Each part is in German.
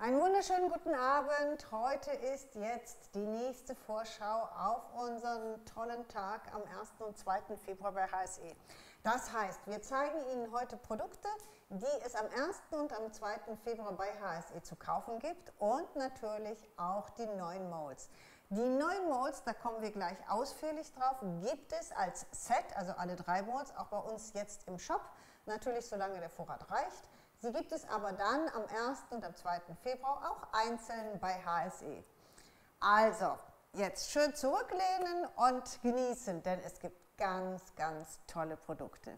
Einen wunderschönen guten Abend. Heute ist jetzt die nächste Vorschau auf unseren tollen Tag am 1. und 2. Februar bei HSE. Das heißt, wir zeigen Ihnen heute Produkte, die es am 1. und am 2. Februar bei HSE zu kaufen gibt und natürlich auch die neuen Molds. Die neuen Molds, da kommen wir gleich ausführlich drauf, gibt es als Set, also alle 3 Molds, auch bei uns jetzt im Shop, natürlich solange der Vorrat reicht. Sie gibt es aber dann am 1. und am 2. Februar auch einzeln bei HSE. Also, jetzt schön zurücklehnen und genießen, denn es gibt ganz, ganz tolle Produkte.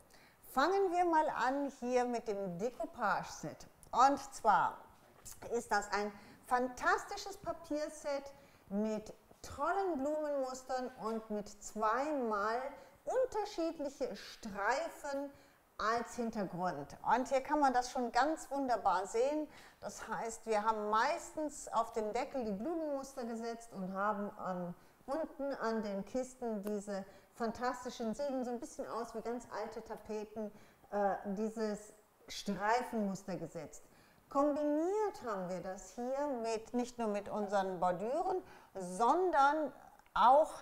Fangen wir mal an hier mit dem Decoupage-Set. Und zwar ist das ein fantastisches Papierset mit tollen Blumenmustern und mit zweimal unterschiedliche Streifen als Hintergrund. Und hier kann man das schon ganz wunderbar sehen. Das heißt, wir haben meistens auf den Deckel die Blumenmuster gesetzt und haben unten an den Kisten diese fantastischen, sehen so ein bisschen aus wie ganz alte Tapeten, dieses Streifenmuster gesetzt. Kombiniert haben wir das hier mit, nicht nur mit unseren Bordüren, sondern auch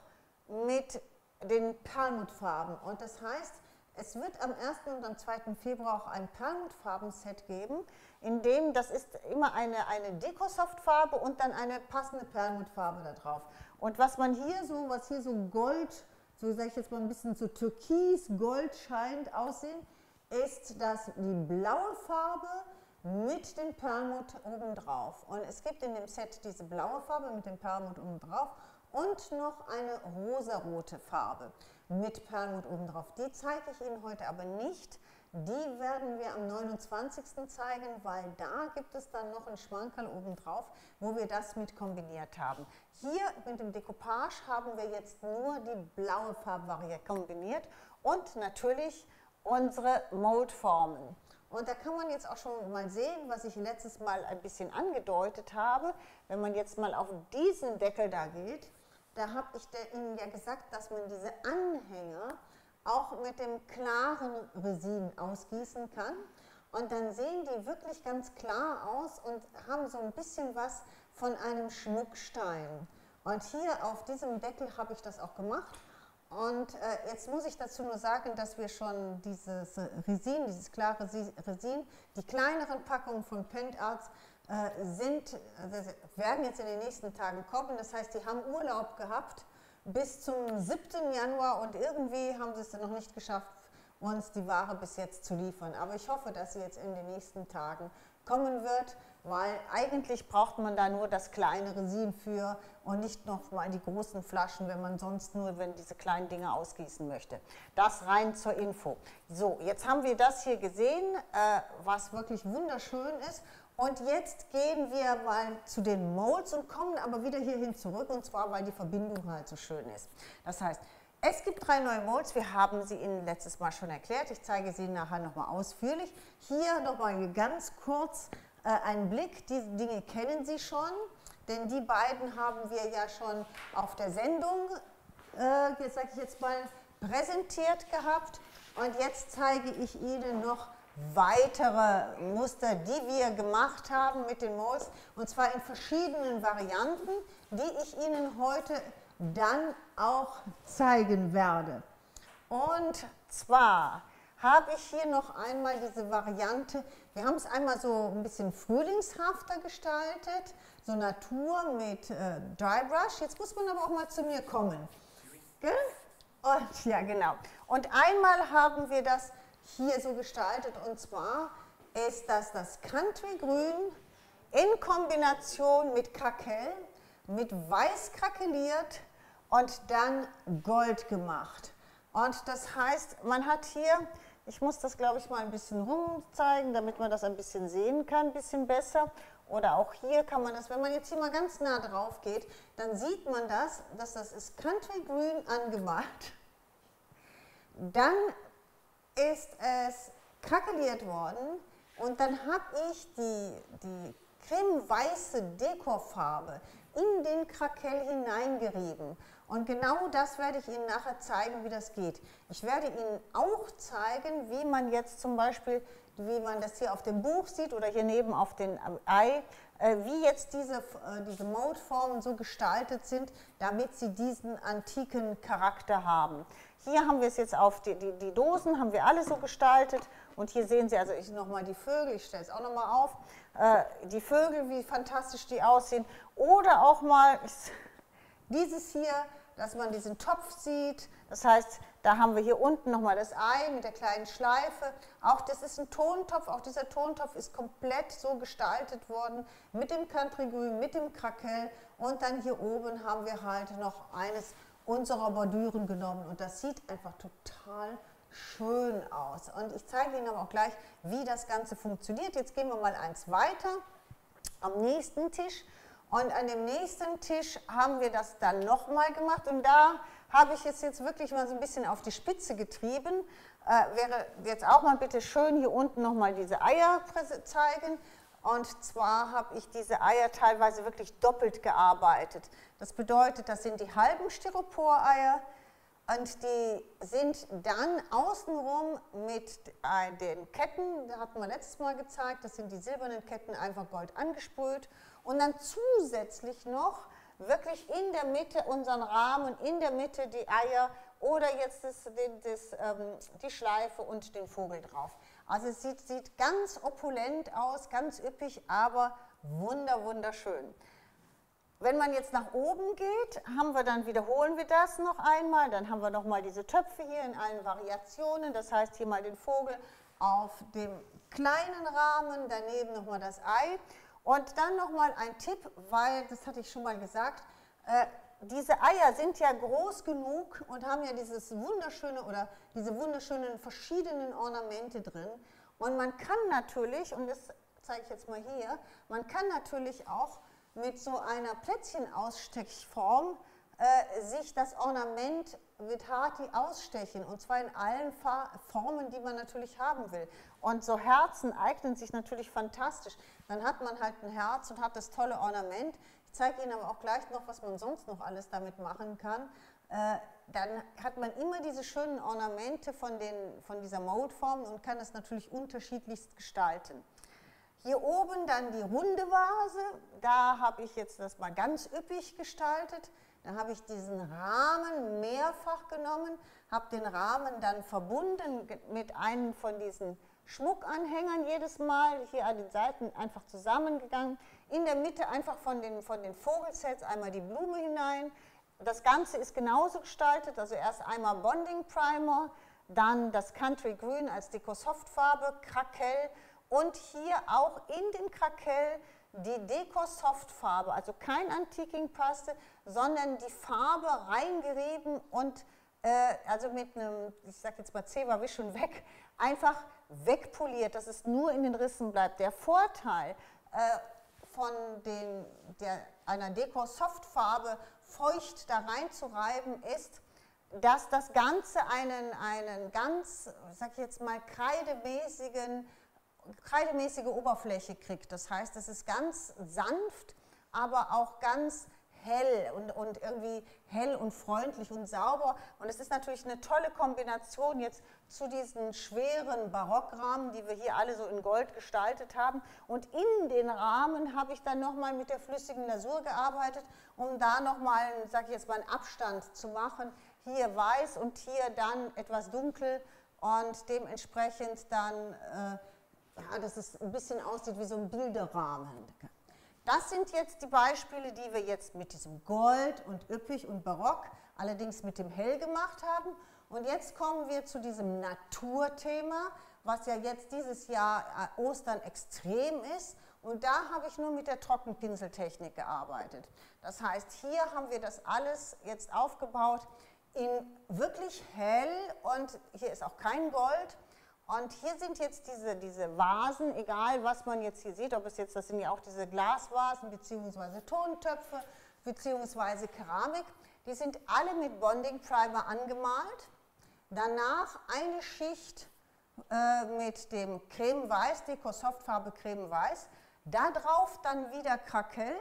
mit den Perlmuttfarben. Und das heißt, es wird am 1. und am 2. Februar auch ein Perlmuttfarben-Set geben, in dem, das ist immer eine Dekosoft-Farbe und dann eine passende Perlmuttfarbe da drauf. Und was hier so Gold, so sage ich jetzt mal ein bisschen so türkis, Gold scheint aussehen, ist das die blaue Farbe mit dem Perlmutt obendrauf. Und es gibt in dem Set diese blaue Farbe mit dem Perlmutt obendrauf und noch eine rosarote Farbe mit Perlmutt obendrauf. Die zeige ich Ihnen heute aber nicht. Die werden wir am 29. zeigen, weil da gibt es dann noch ein Schmankerl obendrauf, wo wir das mit kombiniert haben. Hier mit dem Decoupage haben wir jetzt nur die blaue Farbvariante kombiniert und natürlich unsere Moldformen. Und da kann man jetzt auch schon mal sehen, was ich letztes Mal ein bisschen angedeutet habe. Wenn man jetzt mal auf diesen Deckel da geht, da habe ich Ihnen ja gesagt, dass man diese Anhänger auch mit dem klaren Resin ausgießen kann. Und dann sehen die wirklich ganz klar aus und haben so ein bisschen was von einem Schmuckstein. Und hier auf diesem Deckel habe ich das auch gemacht. Und jetzt muss ich dazu nur sagen, dass wir schon dieses Resin, dieses klare Resin, die kleineren Packungen von Pentarts werden jetzt in den nächsten Tagen kommen. Das heißt, die haben Urlaub gehabt bis zum 7. Januar und irgendwie haben sie es dann noch nicht geschafft, uns die Ware bis jetzt zu liefern. Aber ich hoffe, dass sie jetzt in den nächsten Tagen kommen wird, weil eigentlich braucht man da nur das kleine Resin für und nicht noch mal die großen Flaschen, wenn diese kleinen Dinge ausgießen möchte. Das rein zur Info. So, jetzt haben wir das hier gesehen, was wirklich wunderschön ist. Und jetzt gehen wir mal zu den Molds und kommen aber wieder hierhin zurück, und zwar, weil die Verbindung halt so schön ist. Das heißt, es gibt 3 neue Molds, wir haben sie Ihnen letztes Mal schon erklärt, ich zeige sie nachher nochmal ausführlich. Hier nochmal ganz kurz einen Blick, diese Dinge kennen Sie schon, denn die beiden haben wir ja schon auf der Sendung, jetzt sage ich jetzt mal, präsentiert gehabt. Und jetzt zeige ich Ihnen noch weitere Muster, die wir gemacht haben mit den Molds, und zwar in verschiedenen Varianten, die ich Ihnen heute dann auch zeigen werde. Und zwar habe ich hier noch einmal diese Variante, wir haben es einmal so ein bisschen frühlingshafter gestaltet, so Natur mit Dry Brush. Jetzt muss man aber auch mal zu mir kommen. Gell? Und, ja, genau. Und einmal haben wir das hier so gestaltet, und zwar ist das Country Grün in Kombination mit Krakel, mit Weiß krakeliert und dann Gold gemacht. Und das heißt, man hat hier, ich muss das glaube ich mal ein bisschen rumzeigen, damit man das ein bisschen sehen kann, ein bisschen besser. Oder auch hier kann man das, wenn man jetzt hier mal ganz nah drauf geht, dann sieht man das, dass das ist Country Grün angemalt. Dann ist es krakeliert worden und dann habe ich die cremeweiße Dekorfarbe in den Krakel hineingerieben. Und genau das werde ich Ihnen nachher zeigen, wie das geht. Ich werde Ihnen auch zeigen, wie man jetzt zum Beispiel, wie man das hier auf dem Buch sieht oder hier neben auf dem Ei, wie jetzt diese Moldformen so gestaltet sind, damit sie diesen antiken Charakter haben. Hier haben wir es jetzt auf die Dosen, haben wir alle so gestaltet und hier sehen Sie, also ich nochmal die Vögel, ich stelle es auch nochmal auf, die Vögel, wie fantastisch die aussehen oder auch mal dieses hier, dass man diesen Topf sieht, das heißt, da haben wir hier unten nochmal das Ei mit der kleinen Schleife, auch das ist ein Tontopf, auch dieser Tontopf ist komplett so gestaltet worden mit dem Country Grün, mit dem Krakel und dann hier oben haben wir halt noch eines unserer Bordüren genommen und das sieht einfach total schön aus. Und ich zeige Ihnen aber auch gleich, wie das Ganze funktioniert. Jetzt gehen wir mal eins weiter am nächsten Tisch und an dem nächsten Tisch haben wir das dann nochmal gemacht und da habe ich es jetzt wirklich mal so ein bisschen auf die Spitze getrieben. Wäre jetzt auch mal bitte schön hier unten nochmal diese Eier zeigen. Und zwar habe ich diese Eier teilweise wirklich doppelt gearbeitet. Das bedeutet, das sind die halben Styropor-Eier und die sind dann außenrum mit den Ketten, da hatten wir letztes Mal gezeigt, das sind die silbernen Ketten, einfach Gold angesprüht und dann zusätzlich noch wirklich in der Mitte unseren Rahmen, in der Mitte die Eier oder jetzt die Schleife und den Vogel drauf. Also es sieht ganz opulent aus, ganz üppig, aber wunderschön. Wenn man jetzt nach oben geht, wiederholen wir das noch einmal, dann haben wir nochmal diese Töpfe hier in allen Variationen, das heißt hier mal den Vogel auf dem kleinen Rahmen, daneben nochmal das Ei. Und dann nochmal ein Tipp, weil, das hatte ich schon mal gesagt, diese Eier sind ja groß genug und haben ja diese wunderschönen verschiedenen Ornamente drin. Und man kann natürlich, und das zeige ich jetzt mal hier, man kann natürlich auch mit so einer Plätzchenausstechform sich das Ornament Vithati ausstechen, und zwar in allen Formen, die man natürlich haben will. Und so Herzen eignen sich natürlich fantastisch. Dann hat man halt ein Herz und hat das tolle Ornament. Ich zeige Ihnen aber auch gleich noch, was man sonst noch alles damit machen kann. Dann hat man immer diese schönen Ornamente von dieser Moldform und kann es natürlich unterschiedlichst gestalten. Hier oben dann die runde Vase, da habe ich jetzt das mal ganz üppig gestaltet. Da habe ich diesen Rahmen mehrfach genommen, habe den Rahmen dann verbunden mit einem von diesen Schmuckanhängern jedes Mal, hier an den Seiten einfach zusammengegangen. In der Mitte einfach von den Vogelsets einmal die Blume hinein. Das Ganze ist genauso gestaltet, also erst einmal Bonding Primer, dann das Country Grün als Deco-Soft-Farbe, Krakel und hier auch in den Krakel die Deco-Soft-Farbe, also kein Antiking-Paste, sondern die Farbe reingerieben und also mit einem, ich sage jetzt mal Zewa Wisch und weg, einfach wegpoliert, dass es nur in den Rissen bleibt. Der Vorteil von einer Deco-Soft-Farbe feucht da reinzureiben ist, dass das Ganze einen ganz, sag ich jetzt mal, kreidemäßige Oberfläche kriegt. Das heißt, es ist ganz sanft, aber auch ganz hell und irgendwie hell und freundlich und sauber. Und es ist natürlich eine tolle Kombination jetzt zu diesen schweren Barockrahmen, die wir hier alle so in Gold gestaltet haben. Und in den Rahmen habe ich dann nochmal mit der flüssigen Lasur gearbeitet, um da nochmal, sage ich jetzt mal, einen Abstand zu machen. Hier weiß und hier dann etwas dunkel und dementsprechend dann, ja, dass es ein bisschen aussieht wie so ein Bilderrahmen. Das sind jetzt die Beispiele, die wir jetzt mit diesem Gold und üppig und barock, allerdings mit dem Hell gemacht haben. Und jetzt kommen wir zu diesem Naturthema, was ja jetzt dieses Jahr Ostern extrem ist. Und da habe ich nur mit der Trockenpinseltechnik gearbeitet. Das heißt, hier haben wir das alles jetzt aufgebaut in wirklich hell und hier ist auch kein Gold. Und hier sind jetzt diese Vasen, egal was man jetzt hier sieht, ob es jetzt, das sind ja auch diese Glasvasen bzw. Tontöpfe bzw. Keramik, die sind alle mit Bonding Primer angemalt. Danach eine Schicht mit dem Creme Weiß, Deco-Soft-Farbe Creme Weiß, da drauf dann wieder Krakel.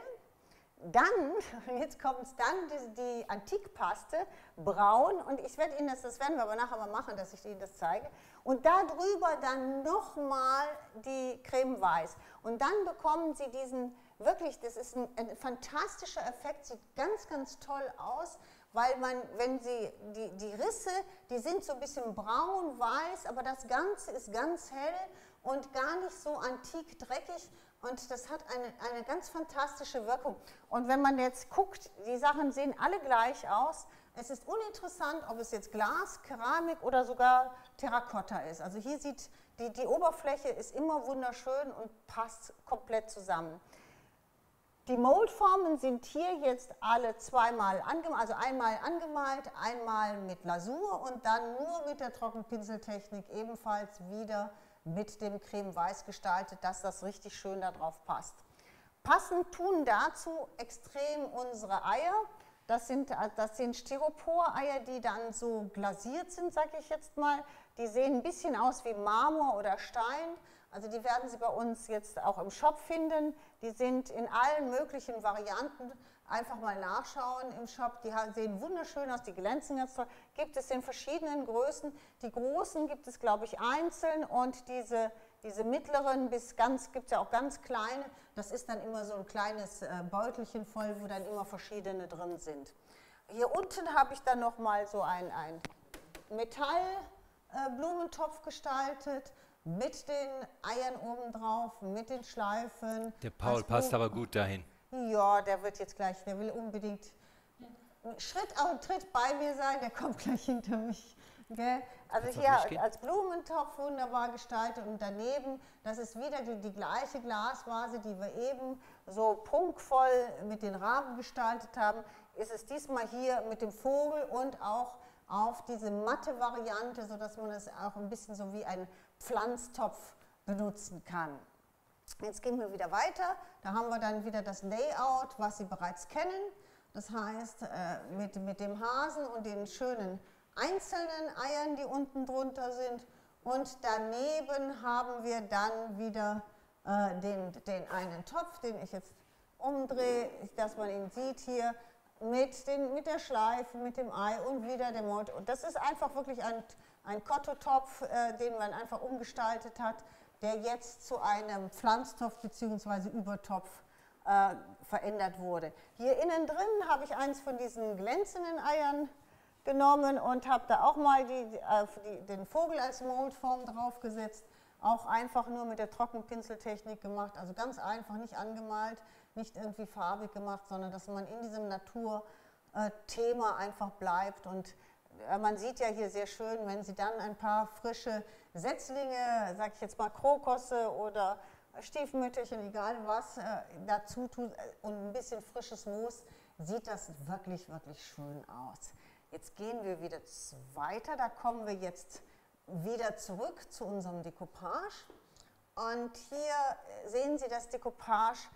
Dann, jetzt kommt es dann, die Antikpaste, braun, und ich werde Ihnen das werden wir aber nachher mal machen, dass ich Ihnen das zeige, und darüber dann nochmal die Creme Weiß. Und dann bekommen Sie diesen wirklich, das ist ein fantastischer Effekt, sieht ganz, ganz toll aus, weil man, wenn Sie, die Risse, die sind so ein bisschen braun-weiß, aber das Ganze ist ganz hell und gar nicht so antik dreckig und das hat eine ganz fantastische Wirkung. Und wenn man jetzt guckt, die Sachen sehen alle gleich aus, es ist uninteressant, ob es jetzt Glas, Keramik oder sogar Terrakotta ist. Also hier sieht die Oberfläche ist immer wunderschön und passt komplett zusammen. Die Moldformen sind hier jetzt alle zweimal angemalt, also einmal angemalt, einmal mit Lasur und dann nur mit der Trockenpinseltechnik ebenfalls wieder mit dem Creme Weiß gestaltet, dass das richtig schön da drauf passt. Passend tun dazu extrem unsere Eier. Das sind Styropor-Eier, die dann so glasiert sind, sage ich jetzt mal. Die sehen ein bisschen aus wie Marmor oder Stein. Also die werden Sie bei uns jetzt auch im Shop finden. Die sind in allen möglichen Varianten. Einfach mal nachschauen im Shop. Die sehen wunderschön aus, die glänzen ganz toll. Gibt es in verschiedenen Größen. Die großen gibt es, glaube ich, einzeln und diese mittleren bis ganz, gibt es ja auch ganz kleine. Das ist dann immer so ein kleines Beutelchen voll, wo dann immer verschiedene drin sind. Hier unten habe ich dann nochmal so ein Metallblumentopf gestaltet. Mit den Eiern obendrauf, mit den Schleifen. Der Paul passt aber gut dahin. Ja, der wird jetzt gleich, der will unbedingt Tritt bei mir sein, der kommt gleich hinter mich. Okay? Also hier als Blumentopf wunderbar gestaltet und daneben, das ist wieder die gleiche Glasvase, die wir eben so prunkvoll mit den Rahmen gestaltet haben, ist es diesmal hier mit dem Vogel und auch auf diese matte Variante, sodass man es auch ein bisschen so wie ein Pflanztopf benutzen kann. Jetzt gehen wir wieder weiter, da haben wir dann wieder das Layout, was Sie bereits kennen. Das heißt, mit dem Hasen und den schönen einzelnen Eiern, die unten drunter sind. Und daneben haben wir dann wieder den einen Topf, den ich jetzt umdrehe, dass man ihn sieht hier, mit der Schleife, mit dem Ei und wieder dem Mold. Und das ist einfach wirklich ein Kottotopf, den man einfach umgestaltet hat, der jetzt zu einem Pflanztopf bzw. Übertopf verändert wurde. Hier innen drin habe ich eins von diesen glänzenden Eiern genommen und habe da auch mal den Vogel als Moldform draufgesetzt. Auch einfach nur mit der Trockenpinseltechnik gemacht, also ganz einfach, nicht angemalt, nicht irgendwie farbig gemacht, sondern dass man in diesem Naturthema einfach bleibt. Und man sieht ja hier sehr schön, wenn Sie dann ein paar frische Setzlinge, sage ich jetzt mal Krokusse oder Stiefmütterchen, egal was, dazu tun und ein bisschen frisches Moos, sieht das wirklich, wirklich schön aus. Jetzt gehen wir wieder weiter, da kommen wir jetzt wieder zurück zu unserem Decoupage. Und hier sehen Sie das Decoupage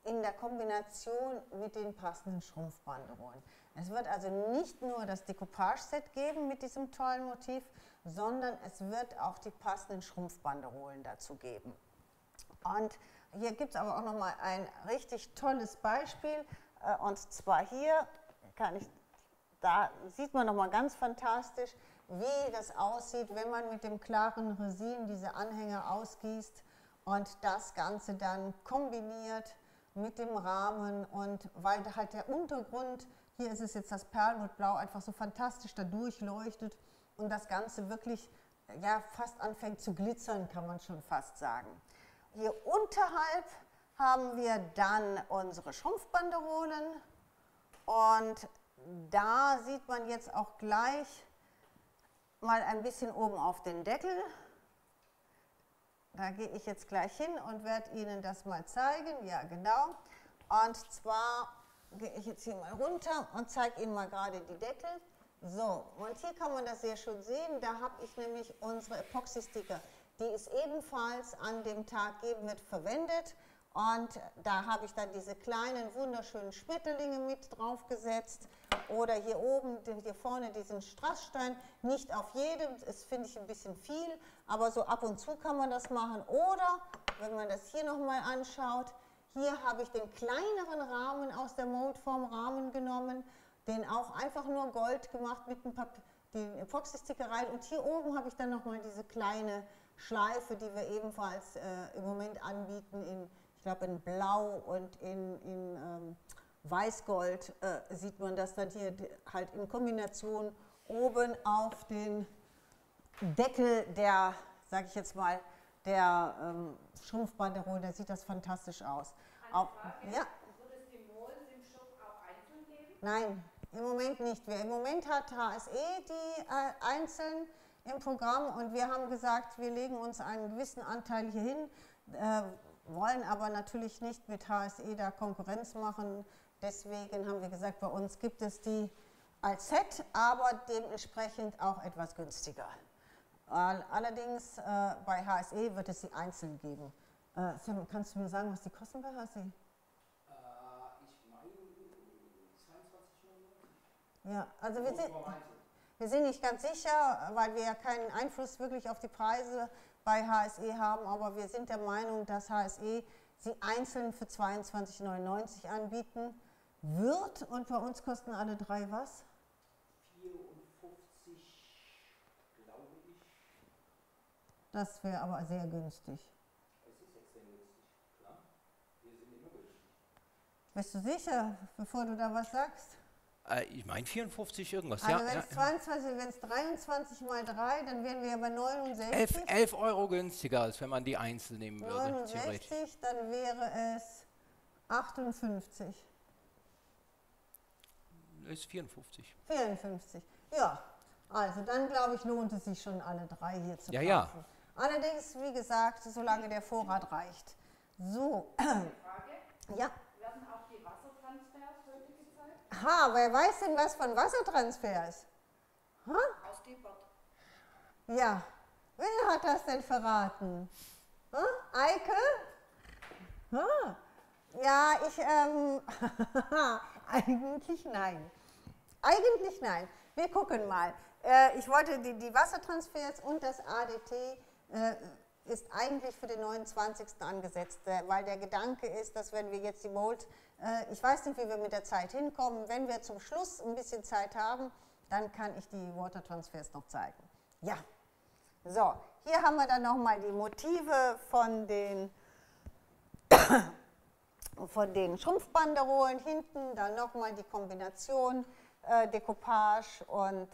in der Kombination mit den passenden Schrumpfbanderolen. Es wird also nicht nur das Decoupage-Set geben mit diesem tollen Motiv, sondern es wird auch die passenden Schrumpfbanderolen dazu geben. Und hier gibt es aber auch nochmal ein richtig tolles Beispiel, und zwar hier da sieht man nochmal ganz fantastisch, wie das aussieht, wenn man mit dem klaren Resin diese Anhänger ausgießt und das Ganze dann kombiniert mit dem Rahmen, und weil halt der Untergrund, hier ist es jetzt das Perlmuttblau, einfach so fantastisch da durchleuchtet und das Ganze wirklich ja, fast anfängt zu glitzern, kann man schon fast sagen. Hier unterhalb haben wir dann unsere Schrumpfbanderolen und da sieht man jetzt auch gleich mal ein bisschen oben auf den Deckel. Da gehe ich jetzt gleich hin und werde Ihnen das mal zeigen. Ja, genau. Und zwar gehe ich jetzt hier mal runter und zeige Ihnen mal gerade die Deckel. So, und hier kann man das sehr schön sehen. Da habe ich nämlich unsere Epoxy-Sticker, die es ebenfalls an dem Tag geben wird, verwendet. Und da habe ich dann diese kleinen, wunderschönen Schmetterlinge mit drauf gesetzt. Oder hier oben, hier vorne diesen Strassstein. Nicht auf jedem, das finde ich ein bisschen viel, aber so ab und zu kann man das machen. Oder, wenn man das hier nochmal anschaut, hier habe ich den kleineren Rahmen aus der Moldform Rahmen genommen, den auch einfach nur Gold gemacht mit den Epoxy-Sticker rein. Und hier oben habe ich dann nochmal diese kleine Schleife, die wir ebenfalls im Moment anbieten in ich glaube in Blau und in Weißgold sieht man das dann hier halt in Kombination oben auf den Deckel der, sage ich jetzt mal, der Schrumpfbanderole, da sieht das fantastisch aus. Eine Frage, ja. Wird es die Molds im Shop auch einzeln geben? Nein, im Moment nicht. Im Moment hat HSE die einzeln im Programm und wir haben gesagt, wir legen uns einen gewissen Anteil hier hin, wollen aber natürlich nicht mit HSE da Konkurrenz machen. Deswegen haben wir gesagt, bei uns gibt es die als Set, aber dementsprechend auch etwas günstiger. Allerdings bei HSE wird es sie einzeln geben. Sam, kannst du mir sagen, was die kosten bei HSE? Ich meine 22,99. Ja, also wir sind nicht ganz sicher, weil wir ja keinen Einfluss wirklich auf die Preise bei HSE haben, aber wir sind der Meinung, dass HSE sie einzeln für 22,99 anbieten wird und bei uns kosten alle drei was? 54, glaube ich. Das wäre aber sehr günstig. Es ist extrem günstig, klar. Wir sind immer günstig. Bist du sicher, bevor du da was sagst? Ich meine 54 irgendwas, Also ja. wenn es 22, wenn es 23 mal 3, dann wären wir ja bei 69. 11 Euro günstiger, als wenn man die einzeln nehmen würde, theoretisch. 69, dann wäre es 58. Ist 54. 54, ja. Also dann glaube ich, lohnt es sich schon alle drei hier zu kaufen. Ja. Allerdings, wie gesagt, solange der Vorrat reicht. So. Eine Frage, Ja. werden auch die Wassertransfers heute gezeigt? Ha, wer weiß denn was von Wassertransfers? Ha? Aus Diebert. Ja. Wer hat das denn verraten? Ha? Eike? Ha? Ja, eigentlich nein. Eigentlich nein. Wir gucken mal. Ich wollte die Wassertransfers und das ADT ist eigentlich für den 29. angesetzt, weil der Gedanke ist, dass wenn wir jetzt die Mold, ich weiß nicht, wie wir mit der Zeit hinkommen, wenn wir zum Schluss ein bisschen Zeit haben, dann kann ich die Water Transfers noch zeigen. Ja, so, hier haben wir dann nochmal die Motive von den Schrumpfbanderolen, hinten dann nochmal die Kombination Decoupage und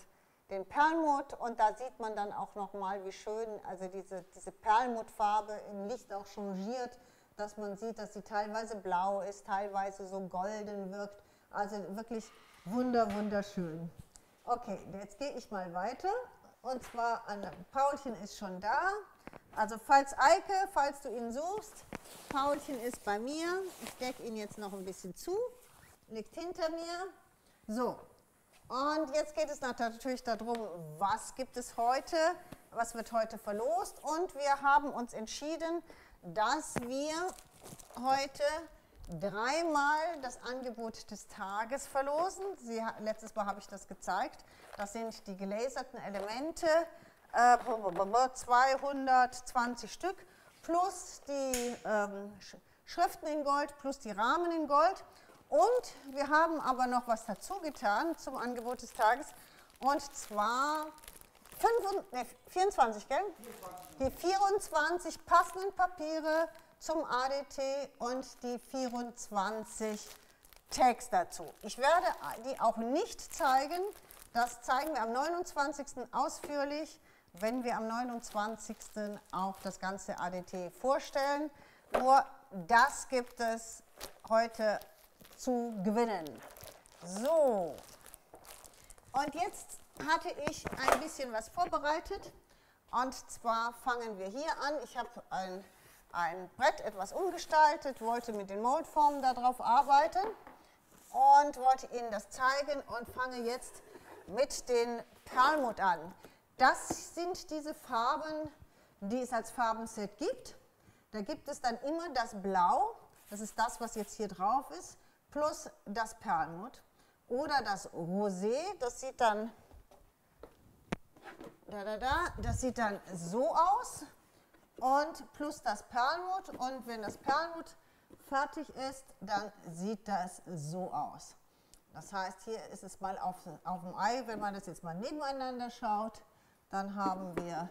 den Perlmutt und da sieht man dann auch nochmal, wie schön, also diese Perlmuttfarbe im Licht auch changiert, dass man sieht, dass sie teilweise blau ist, teilweise so golden wirkt, also wirklich wunderschön. Okay, jetzt gehe ich mal weiter und zwar, Paulchen ist schon da, also falls du ihn suchst, Paulchen ist bei mir, ich decke ihn jetzt noch ein bisschen zu, liegt hinter mir, so. Und jetzt geht es natürlich darum, was gibt es heute, was wird heute verlost und wir haben uns entschieden, dass wir heute dreimal das Angebot des Tages verlosen. Letztes Mal habe ich das gezeigt, das sind die gelaserten Elemente, 220 Stück plus die Schriften in Gold plus die Rahmen in Gold. Und wir haben aber noch was dazu getan zum Angebot des Tages und zwar 24, gell? Die 24 passenden Papiere zum ADT und die 24 Tags dazu. Ich werde die auch nicht zeigen, das zeigen wir am 29. ausführlich, wenn wir am 29. auch das ganze ADT vorstellen. Nur das gibt es heute zu gewinnen. So, und jetzt hatte ich ein bisschen was vorbereitet und zwar fangen wir hier an. Ich habe ein Brett etwas umgestaltet, wollte mit den Moldformen darauf arbeiten und wollte Ihnen das zeigen und fange jetzt mit den Perlmutt an. Das sind diese Farben, die es als Farbenset gibt. Da gibt es dann immer das Blau, das ist das, was jetzt hier drauf ist, plus das Perlmutt oder das Rosé, das sieht dann, das sieht dann so aus und plus das Perlmutt und wenn das Perlmutt fertig ist, dann sieht das so aus. Das heißt, hier ist es mal auf dem Ei, wenn man das jetzt mal nebeneinander schaut, dann haben wir,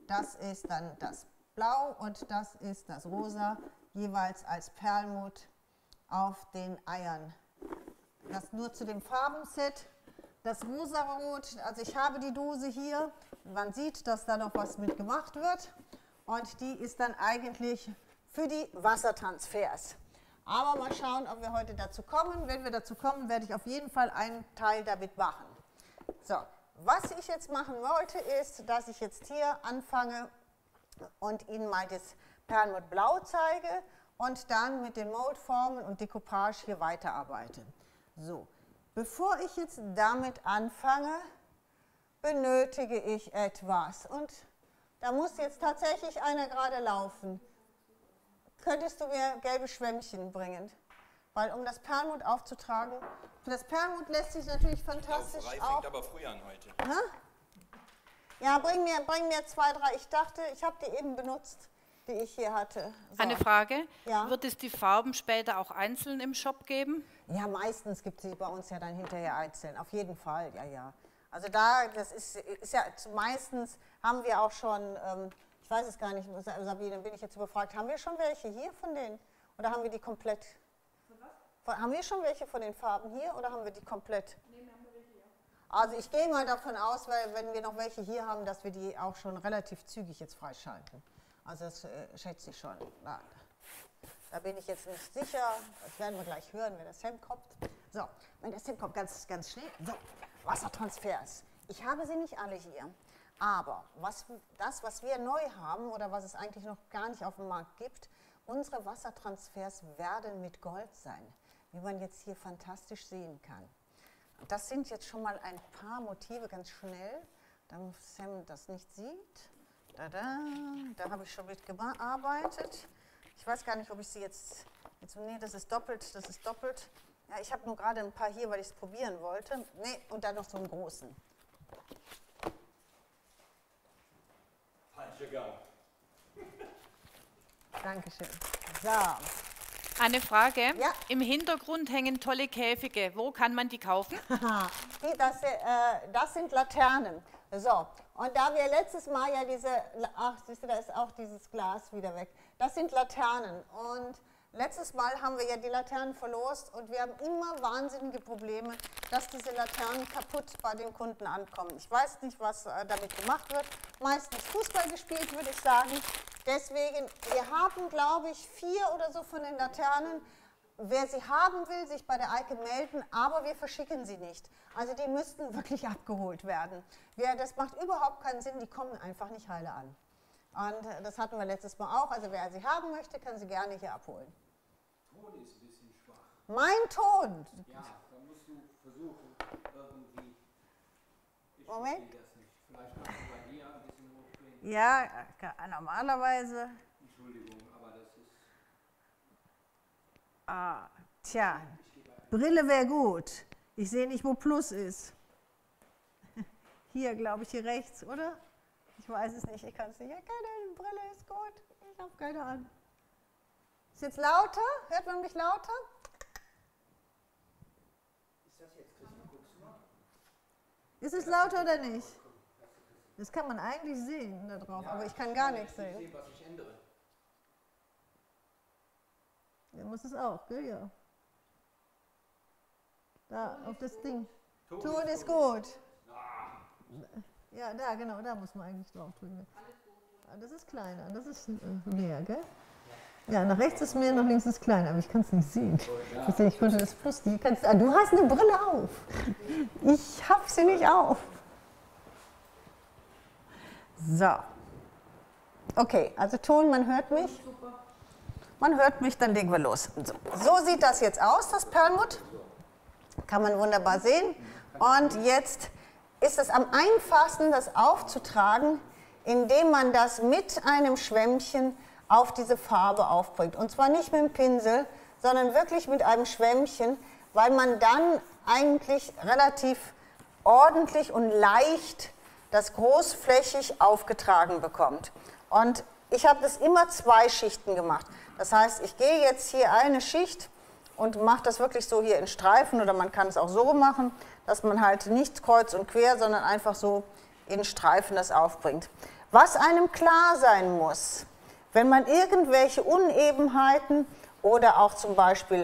das ist dann das Blau und das ist das Rosa. jeweils als Perlmutt auf den Eiern. Das nur zu dem Farbenset. Das Rosarot, also ich habe die Dose hier, man sieht, dass da noch was mit gemacht wird und die ist dann eigentlich für die Wassertransfers. Aber mal schauen, ob wir heute dazu kommen. Wenn wir dazu kommen, werde ich auf jeden Fall einen Teil damit machen. So, was ich jetzt machen wollte, ist, dass ich jetzt hier anfange und Ihnen mal das Perlmutt Blau zeige und dann mit den Moldformen und Decoupage hier weiterarbeite. So. Bevor ich jetzt damit anfange, benötige ich etwas. Und da muss jetzt tatsächlich einer gerade laufen. Könntest du mir gelbe Schwämmchen bringen? Weil um das Perlmutt aufzutragen, für das Perlmutt lässt sich natürlich fantastisch fängt aber früh an heute. Hä? Ja, bring mir 2, 3. Ich dachte, ich habe die eben benutzt, die ich hier hatte. So. Eine Frage, Ja? wird es die Farben später auch einzeln im Shop geben? Ja, meistens gibt es sie bei uns ja dann hinterher einzeln, auf jeden Fall, ja, ja. Also da, das ist ja, meistens haben wir auch schon, ich weiß es gar nicht, Sabine, bin ich jetzt überfragt, haben wir schon welche hier von denen? Oder haben wir die komplett? Haben wir schon welche von den Farben hier oder haben wir die komplett? Nee, haben wir welche hier. Also ich gehe mal davon aus, weil wenn wir noch welche hier haben, dass wir die auch schon relativ zügig jetzt freischalten. Also das schätze ich schon. Da bin ich jetzt nicht sicher. Das werden wir gleich hören, wenn das Hemd kommt. So, wenn das Hemd kommt, ganz schnell. So, Wassertransfers. Ich habe sie nicht alle hier. Aber das, was wir neu haben oder was es eigentlich noch gar nicht auf dem Markt gibt, unsere Wassertransfers werden mit Gold sein, wie man jetzt hier fantastisch sehen kann. Das sind jetzt schon mal ein paar Motive ganz schnell, damit Sam das nicht sieht. Da habe ich schon mit gearbeitet. Ich weiß gar nicht, ob ich sie jetzt nee, das ist doppelt. Ja, ich habe nur gerade ein paar hier, weil ich es probieren wollte. Nee, und dann noch so einen großen. Falsche Gang. Dankeschön. So. Eine Frage, Ja. im Hintergrund hängen tolle Käfige, wo kann man die kaufen? Das sind Laternen. So, und da wir letztes Mal ja siehst du, da ist auch dieses Glas wieder weg. Das sind Laternen und letztes Mal haben wir ja die Laternen verlost und wir haben immer wahnsinnige Probleme, dass diese Laternen kaputt bei den Kunden ankommen. Ich weiß nicht, was damit gemacht wird. Meistens Fußball gespielt, würde ich sagen. Deswegen, wir haben, glaube ich, 4 oder so von den Laternen. Wer sie haben will, sich bei der Eike melden, aber wir verschicken sie nicht. Also die müssten wirklich abgeholt werden. Das macht überhaupt keinen Sinn, die kommen einfach nicht heile an. Und das hatten wir letztes Mal auch. Also wer sie haben möchte, kann sie gerne hier abholen. Ton ist ein bisschen schwach. Mein Ton! Ja, da musst du versuchen, irgendwie. Ich Moment. verstehe das nicht. Vielleicht kannst du bei dir ein bisschen hochgehen. Ja, normalerweise. Entschuldigung, aber das ist. Tja, Brille wäre gut. Ich sehe nicht, wo Plus ist. Hier, glaube ich, hier rechts, oder? Ich weiß es nicht, ich kann es nicht erkennen. Brille ist gut, ich habe keine an. Ist jetzt lauter? Hört man mich lauter? Ist das jetzt Christian? Guckst du mal? Ist es lauter oder nicht? Das kann man eigentlich sehen da drauf, aber ich kann gar nichts sehen. Ich sehe, was ich ändere. Ja, muss es auch, gell? Ja. Da, auf das Ding. Ton ist gut. Ja, da, genau, da muss man eigentlich drauf drücken. Das ist kleiner, das ist mehr, gell? Ja, nach rechts ist mehr, nach links ist kleiner, aber ich kann es nicht sehen. Ich konnte das Plus nicht. Du hast eine Brille auf. Ich habe sie nicht auf. So. Okay, also Ton, man hört mich. Man hört mich, dann legen wir los. So sieht das jetzt aus, das Perlmutt. Kann man wunderbar sehen. Und jetzt ist es am einfachsten, das aufzutragen, indem man das mit einem Schwämmchen auf diese Farbe aufbringt. Und zwar nicht mit dem Pinsel, sondern wirklich mit einem Schwämmchen, weil man dann eigentlich relativ ordentlich und leicht das großflächig aufgetragen bekommt. Und ich habe das immer 2 Schichten gemacht. Das heißt, ich gehe jetzt hier eine Schicht und mache das wirklich so hier in Streifen, oder man kann es auch so machen, dass man halt nicht kreuz und quer, sondern einfach so in Streifen das aufbringt. Was einem klar sein muss, wenn man irgendwelche Unebenheiten oder auch zum Beispiel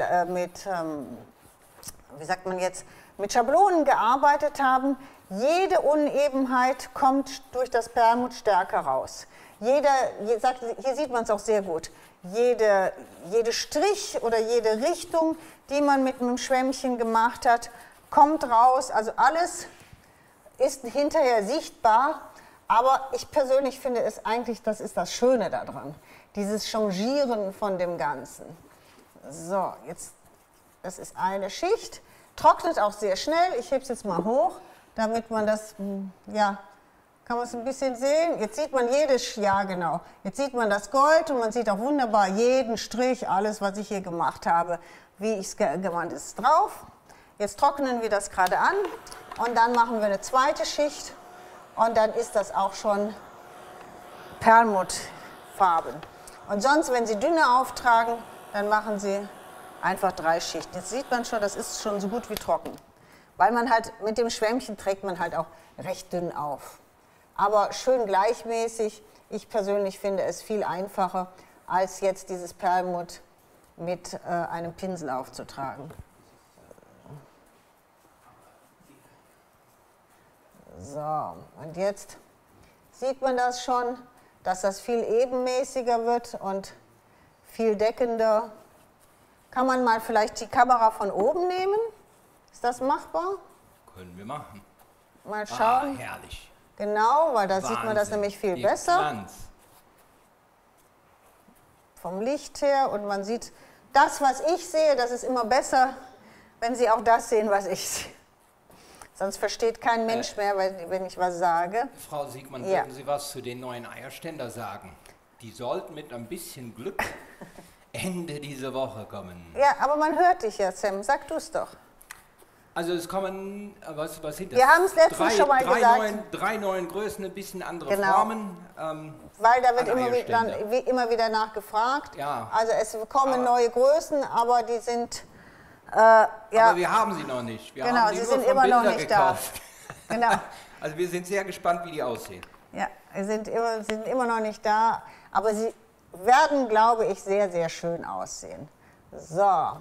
wie sagt man jetzt, mit Schablonen gearbeitet haben, jede Unebenheit kommt durch das Perlmutt stärker raus. Hier sieht man es auch sehr gut. Jede Strich oder jede Richtung, die man mit einem Schwämmchen gemacht hat, kommt raus. Also alles ist hinterher sichtbar. Aber ich persönlich finde es eigentlich, das ist das Schöne daran. Dieses Changieren von dem Ganzen. So, jetzt, das ist eine Schicht. Trocknet auch sehr schnell. Ich hebe es jetzt mal hoch, damit man das, ja, kann man es ein bisschen sehen. Jetzt sieht man ja genau, jetzt sieht man das Gold und man sieht auch wunderbar jeden Strich, alles, was ich hier gemacht habe, wie ich es gemeint ist, drauf. Jetzt trocknen wir das gerade an und dann machen wir eine zweite Schicht und dann ist das auch schon Perlmuttfarben. Und sonst, wenn Sie dünner auftragen, dann machen Sie einfach 3 Schichten. Jetzt sieht man schon, das ist schon so gut wie trocken. Weil man halt mit dem Schwämmchen trägt man halt auch recht dünn auf. Aber schön gleichmäßig. Ich persönlich finde es viel einfacher, als jetzt dieses Perlmutt mit einem Pinsel aufzutragen. So, und jetzt sieht man das schon, dass das viel ebenmäßiger wird und viel deckender. Kann man mal vielleicht die Kamera von oben nehmen? Ist das machbar? Können wir machen. Mal schauen. Ah, herrlich. Genau, weil da Wahnsinn. sieht man das nämlich viel Der besser. Glanz. Vom Licht her und man sieht, das, was ich sehe, das ist immer besser, wenn Sie auch das sehen, was ich sehe. Sonst versteht kein Mensch mehr, wenn ich was sage. Frau Siegmann, Ja. würden Sie was zu den neuen Eierständer sagen? Die sollten mit ein bisschen Glück Ende dieser Woche kommen. Ja, aber man hört dich ja, Sam. Sag du es doch. Also es kommen, was sind das? Wir haben es letztens schon mal gesagt. Drei neuen Größen, ein bisschen andere Genau. Formen. Weil da wird an immer wieder nachgefragt. Ja. Also es kommen neue Größen, aber die sind, Aber wir haben sie noch nicht. Wir Genau, haben die sie nur sind von immer noch Bilder nicht gekauft. da. Genau. Also wir sind sehr gespannt, wie die aussehen. Ja, sind immer noch nicht da, aber sie werden, glaube ich, sehr, sehr schön aussehen. So,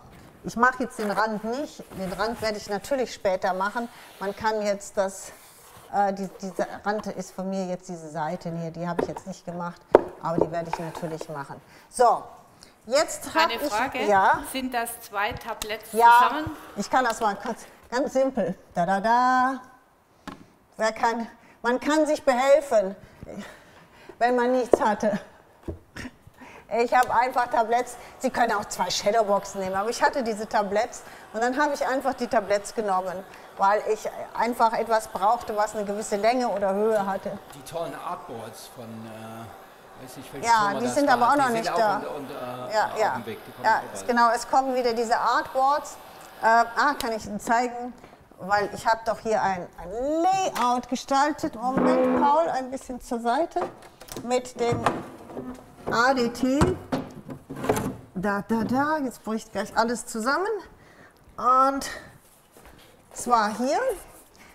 ich mache jetzt den Rand nicht. Den Rand werde ich natürlich später machen. Man kann jetzt diese Rand ist von mir jetzt diese Seiten hier, die habe ich jetzt nicht gemacht, aber die werde ich natürlich machen. So, jetzt habe Eine ich... Frage, Ja, sind das 2 Tabletts ja, zusammen? ich kann das mal ganz simpel. Da, da, da. Man kann sich behelfen, wenn man nichts hatte. Ich habe einfach Tabletts, Sie können auch 2 Shadowboxen nehmen, aber ich hatte diese Tabletts und dann habe ich einfach die Tabletts genommen, weil ich einfach etwas brauchte, was eine gewisse Länge oder Höhe hatte. Die tollen Artboards von, weiß nicht, welche Ja, Firma die das sind war. aber auch noch Die nicht sind da. Auch Ja, auf dem Weg. Die kommen ja, vorbei. genau, es kommen wieder diese Artboards. Kann ich Ihnen zeigen, weil ich habe doch hier ein Layout gestaltet. Moment, Paul, ein bisschen zur Seite. Mit dem ADT. Jetzt bricht gleich alles zusammen. Und zwar hier.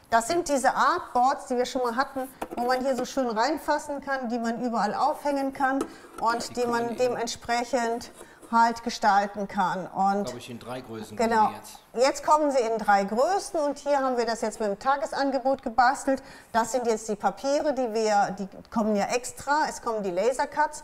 Das sind diese Artboards, die wir schon mal hatten, wo man hier so schön reinfassen kann, die man überall aufhängen kann und die man dementsprechend halt gestalten kann. Und glaube ich, in 3 Größen. genau, kommen die jetzt kommen sie in 3 Größen und hier haben wir das jetzt mit dem Tagesangebot gebastelt. Das sind jetzt die Papiere, die kommen ja extra, es kommen die Lasercuts.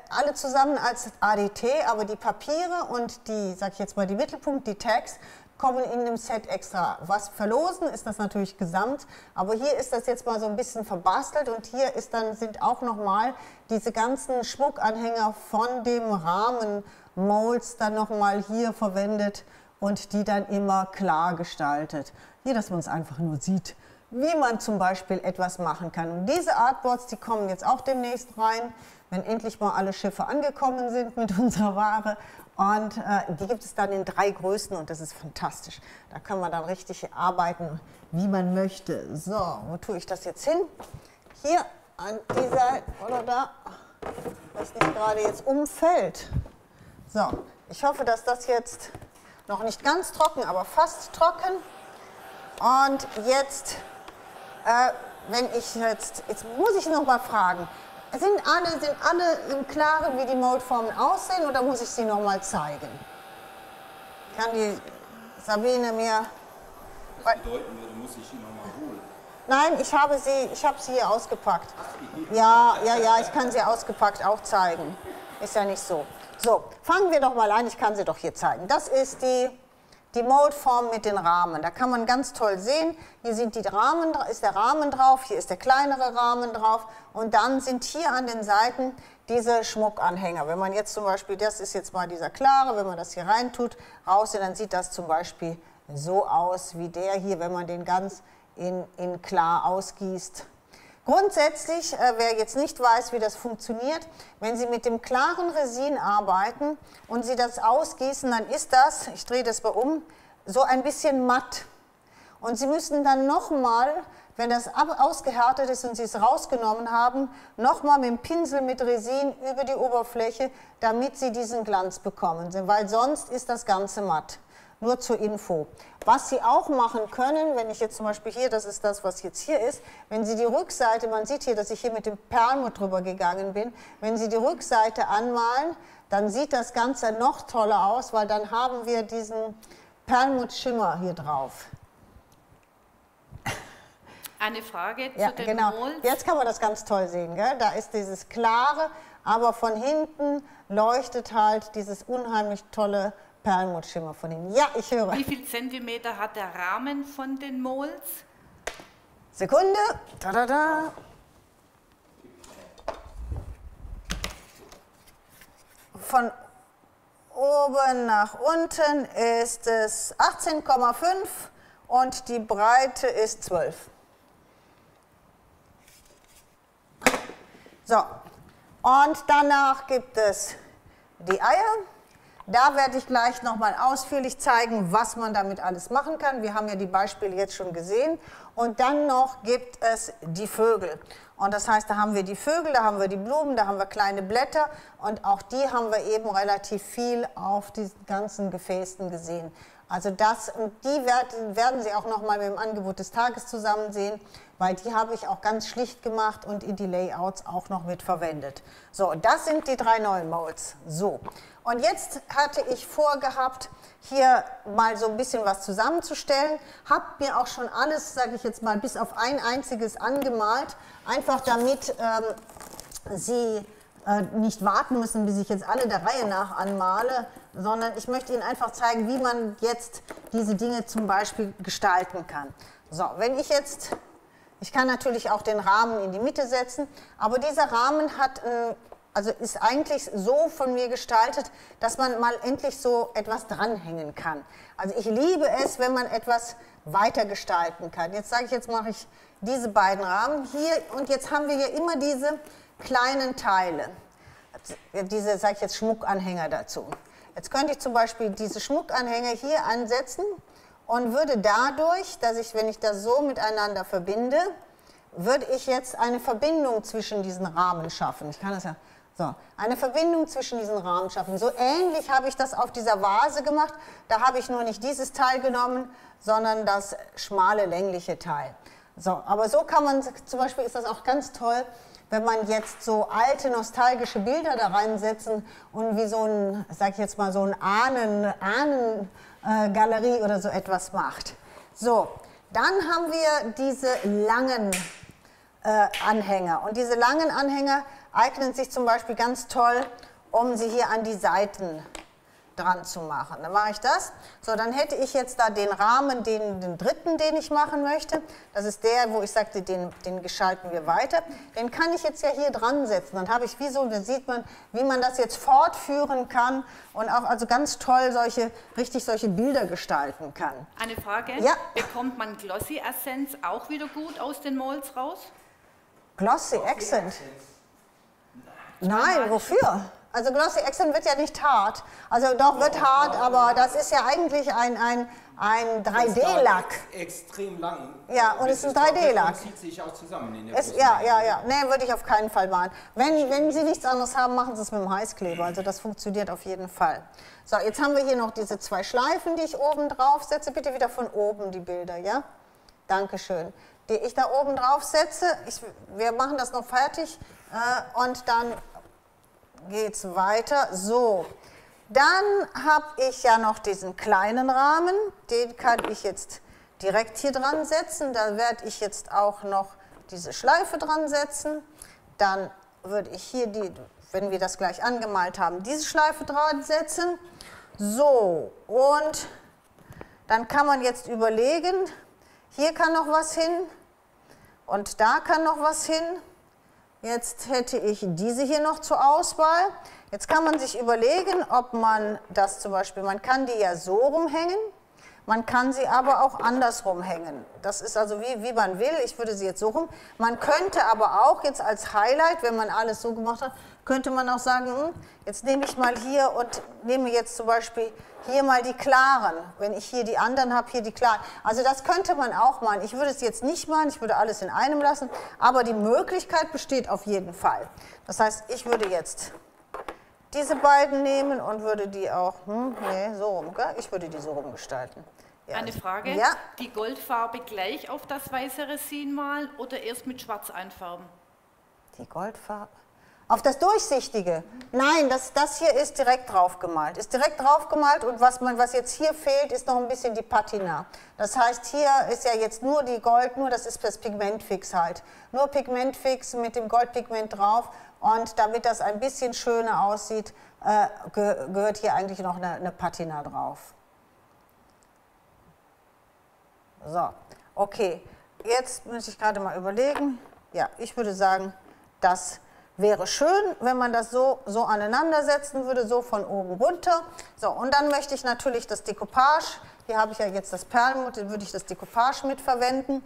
Alle zusammen als ADT, aber die Papiere und die, sag ich jetzt mal, die Mittelpunkt, die Tags, kommen in dem Set extra. Was verlosen ist das natürlich gesamt, aber hier ist das jetzt mal so ein bisschen verbastelt und hier sind auch nochmal diese ganzen Schmuckanhänger von dem Rahmen-Molds dann nochmal hier verwendet und die dann immer klar gestaltet. Hier, dass man es einfach nur sieht, wie man zum Beispiel etwas machen kann. Und diese Artboards, die kommen jetzt auch demnächst rein, wenn endlich mal alle Schiffe angekommen sind mit unserer Ware. Und die gibt es dann in 3 Größen und das ist fantastisch. Da kann man dann richtig arbeiten, wie man möchte. So, wo tue ich das jetzt hin? Hier an dieser, oder da, was nicht gerade jetzt umfällt. So, ich hoffe, dass das jetzt noch nicht ganz trocken, aber fast trocken. Und jetzt, jetzt muss ich noch mal fragen, Sind alle im Klaren, wie die Moldformen aussehen, oder muss ich sie nochmal zeigen? Kann die Sabine mir... Das bedeuten würde, muss ich sie nochmal holen. Nein, ich habe sie hier ausgepackt. Ja, ich kann sie ausgepackt auch zeigen. Ist ja nicht so. So, fangen wir doch mal an, ich kann sie doch hier zeigen. Das ist die Moldform mit den Rahmen. Da kann man ganz toll sehen, hier sind ist der Rahmen drauf, hier ist der kleinere Rahmen drauf und dann sind hier an den Seiten diese Schmuckanhänger. Wenn man jetzt zum Beispiel, das ist jetzt mal dieser klare, wenn man das hier reintut, raus, dann sieht das zum Beispiel so aus wie der hier, wenn man den ganz in klar ausgießt. Grundsätzlich, wer jetzt nicht weiß, wie das funktioniert, wenn Sie mit dem klaren Resin arbeiten und Sie das ausgießen, dann ist das, ich drehe das mal um, so ein bisschen matt. Und Sie müssen dann nochmal, wenn das ausgehärtet ist und Sie es rausgenommen haben, nochmal mit dem Pinsel mit Resin über die Oberfläche, damit Sie diesen Glanz bekommen, weil sonst ist das Ganze matt. Nur zur Info. Was Sie auch machen können, wenn ich jetzt zum Beispiel hier, das ist das, was jetzt hier ist, wenn Sie die Rückseite, man sieht hier, dass ich hier mit dem Perlmutt drüber gegangen bin, wenn Sie die Rückseite anmalen, dann sieht das Ganze noch toller aus, weil dann haben wir diesen Perlmutt-Schimmer hier drauf. Eine Frage Ja, zu den genau. Molds. Jetzt kann man das ganz toll sehen. Gell? Da ist dieses klare, aber von hinten leuchtet halt dieses unheimlich tolle Perlmuttschimmer von hinten. Ja, ich höre. Wie viel Zentimeter hat der Rahmen von den Molds? Sekunde. Da, da, da. Von oben nach unten ist es 18,5 und die Breite ist 12. So, und danach gibt es die Eier. Da werde ich gleich nochmal ausführlich zeigen, was man damit alles machen kann. Wir haben ja die Beispiele jetzt schon gesehen. Und dann noch gibt es die Vögel. Und das heißt, da haben wir die Vögel, da haben wir die Blumen, da haben wir kleine Blätter. Und auch die haben wir eben relativ viel auf diesen ganzen Gefäßen gesehen. Also die werden Sie auch nochmal mit dem Angebot des Tages zusammen sehen, weil die habe ich auch ganz schlicht gemacht und in die Layouts auch noch mit verwendet. So, das sind die 3 neuen Molds. So, und jetzt hatte ich vorgehabt, hier mal so ein bisschen was zusammenzustellen. Habe mir auch schon alles, sage ich jetzt mal, bis auf ein einziges angemalt, einfach damit Sie nicht warten müssen, bis ich jetzt alle der Reihe nach anmale, sondern ich möchte Ihnen einfach zeigen, wie man jetzt diese Dinge zum Beispiel gestalten kann. So, wenn ich jetzt, ich kann natürlich auch den Rahmen in die Mitte setzen, aber dieser Rahmen hat, also ist eigentlich so von mir gestaltet, dass man mal endlich so etwas dranhängen kann. Also ich liebe es, wenn man etwas weiter gestalten kann. Jetzt sage ich, jetzt mache ich diese beiden Rahmen hier und jetzt haben wir hier immer diese kleinen Teile, diese, sage ich jetzt, Schmuckanhänger dazu. Jetzt könnte ich zum Beispiel diese Schmuckanhänger hier ansetzen und würde dadurch, dass ich, wenn ich das so miteinander verbinde, würde ich jetzt eine Verbindung zwischen diesen Rahmen schaffen. Ich kann das ja so, eine Verbindung zwischen diesen Rahmen schaffen. So ähnlich habe ich das auf dieser Vase gemacht. Da habe ich nur nicht dieses Teil genommen, sondern das schmale, längliche Teil. So, aber so kann man, zum Beispiel ist das auch ganz toll, wenn man jetzt so alte, nostalgische Bilder da reinsetzen und wie so ein, sag ich jetzt mal, so ein Ahnengalerie oder so etwas macht. So, dann haben wir diese langen Anhänger. Und diese langen Anhänger eignen sich zum Beispiel ganz toll, um sie hier an die Seiten dran zu machen. Dann mache ich das. So, dann hätte ich jetzt da den Rahmen, den dritten, den ich machen möchte. Das ist der, wo ich sagte, den gestalten wir weiter. Den kann ich jetzt ja hier dran setzen. Dann habe ich wie so, da sieht man, wie man das jetzt fortführen kann und auch also ganz toll solche Bilder gestalten kann. Eine Frage. Ja. Bekommt man Glossy Essence auch wieder gut aus den Molds raus? Glossy Accent? Nein, wofür? Also Glossy Accent wird ja nicht hart. Also doch, wird hart, aber das ist ja eigentlich ein 3D-Lack. Extrem lang. Ja, und es ist ein 3D-Lack. Zieht sich auch zusammen in der Ja. Nee, würde ich auf keinen Fall malen. Wenn Sie nichts anderes haben, machen Sie es mit dem Heißkleber. Also das funktioniert auf jeden Fall. So, jetzt haben wir hier noch diese 2 Schleifen, die ich oben drauf setze. Bitte wieder von oben die Bilder, ja? Dankeschön. die ich da oben drauf setze. Wir machen das noch fertig und dann geht es weiter. So, dann habe ich ja noch diesen kleinen Rahmen, den kann ich jetzt direkt hier dran setzen. Da werde ich jetzt auch noch diese Schleife dran setzen. Dann würde ich hier, wenn wir das gleich angemalt haben, diese Schleife dran setzen. So, und dann kann man jetzt überlegen, hier kann noch was hin und da kann noch was hin. Jetzt hätte ich diese hier noch zur Auswahl. Jetzt kann man sich überlegen, ob man das zum Beispiel, man kann die ja so rumhängen, man kann sie aber auch andersrum hängen. Das ist also wie man will, ich würde sie jetzt so rum. Man könnte aber auch jetzt als Highlight, wenn man alles so gemacht hat, könnte man auch sagen, jetzt nehme ich mal hier und nehme jetzt zum Beispiel hier mal die klaren. Wenn ich hier die anderen habe, hier die klaren. Also das könnte man auch machen. Ich würde es jetzt nicht machen, ich würde alles in einem lassen, aber die Möglichkeit besteht auf jeden Fall. Das heißt, ich würde jetzt diese beiden nehmen und würde die auch, nee, so rum, gell? Ich würde die so rumgestalten. Ja. Eine Frage, ja. Die Goldfarbe gleich auf das weiße Resin malen oder erst mit Schwarz einfärben? Die Goldfarbe. Auf das Durchsichtige? Nein, das hier ist direkt drauf gemalt. Ist direkt drauf gemalt und was jetzt hier fehlt, ist noch ein bisschen die Patina. Das heißt, hier ist ja jetzt nur die Gold, das ist das Pigmentfix halt. Nur Pigmentfix mit dem Goldpigment drauf und damit das ein bisschen schöner aussieht, gehört hier eigentlich noch eine Patina drauf. So, okay. Jetzt muss ich gerade mal überlegen. Ja, ich würde sagen, das wäre schön, wenn man das so aneinandersetzen würde, so von oben runter. So, und dann möchte ich natürlich das Decoupage, hier habe ich ja jetzt das Perlmutter, würde ich das Decoupage mitverwenden.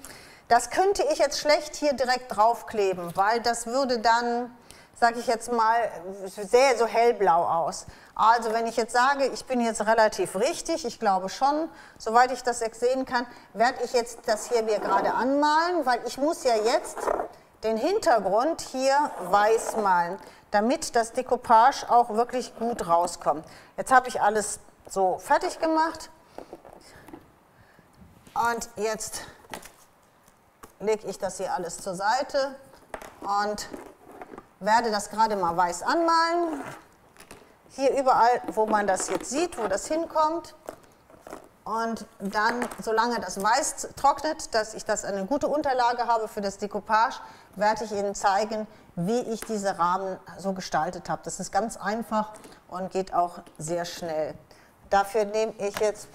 Das könnte ich jetzt schlecht hier direkt draufkleben, weil das würde dann, sage ich jetzt mal, sehr so hellblau aus. Also wenn ich jetzt sage, ich bin jetzt relativ richtig, ich glaube schon, soweit ich das jetzt sehen kann, werde ich jetzt das hier mir gerade anmalen, weil ich muss ja jetzt den Hintergrund hier weiß malen, damit das Decoupage auch wirklich gut rauskommt. Jetzt habe ich alles so fertig gemacht und jetzt lege ich das hier alles zur Seite und werde das gerade mal weiß anmalen. Hier überall, wo man das jetzt sieht, wo das hinkommt. Und dann, solange das Weiß trocknet, dass ich das eine gute Unterlage habe für das Decoupage, werde ich Ihnen zeigen, wie ich diese Rahmen so gestaltet habe. Das ist ganz einfach und geht auch sehr schnell. Dafür nehme ich jetzt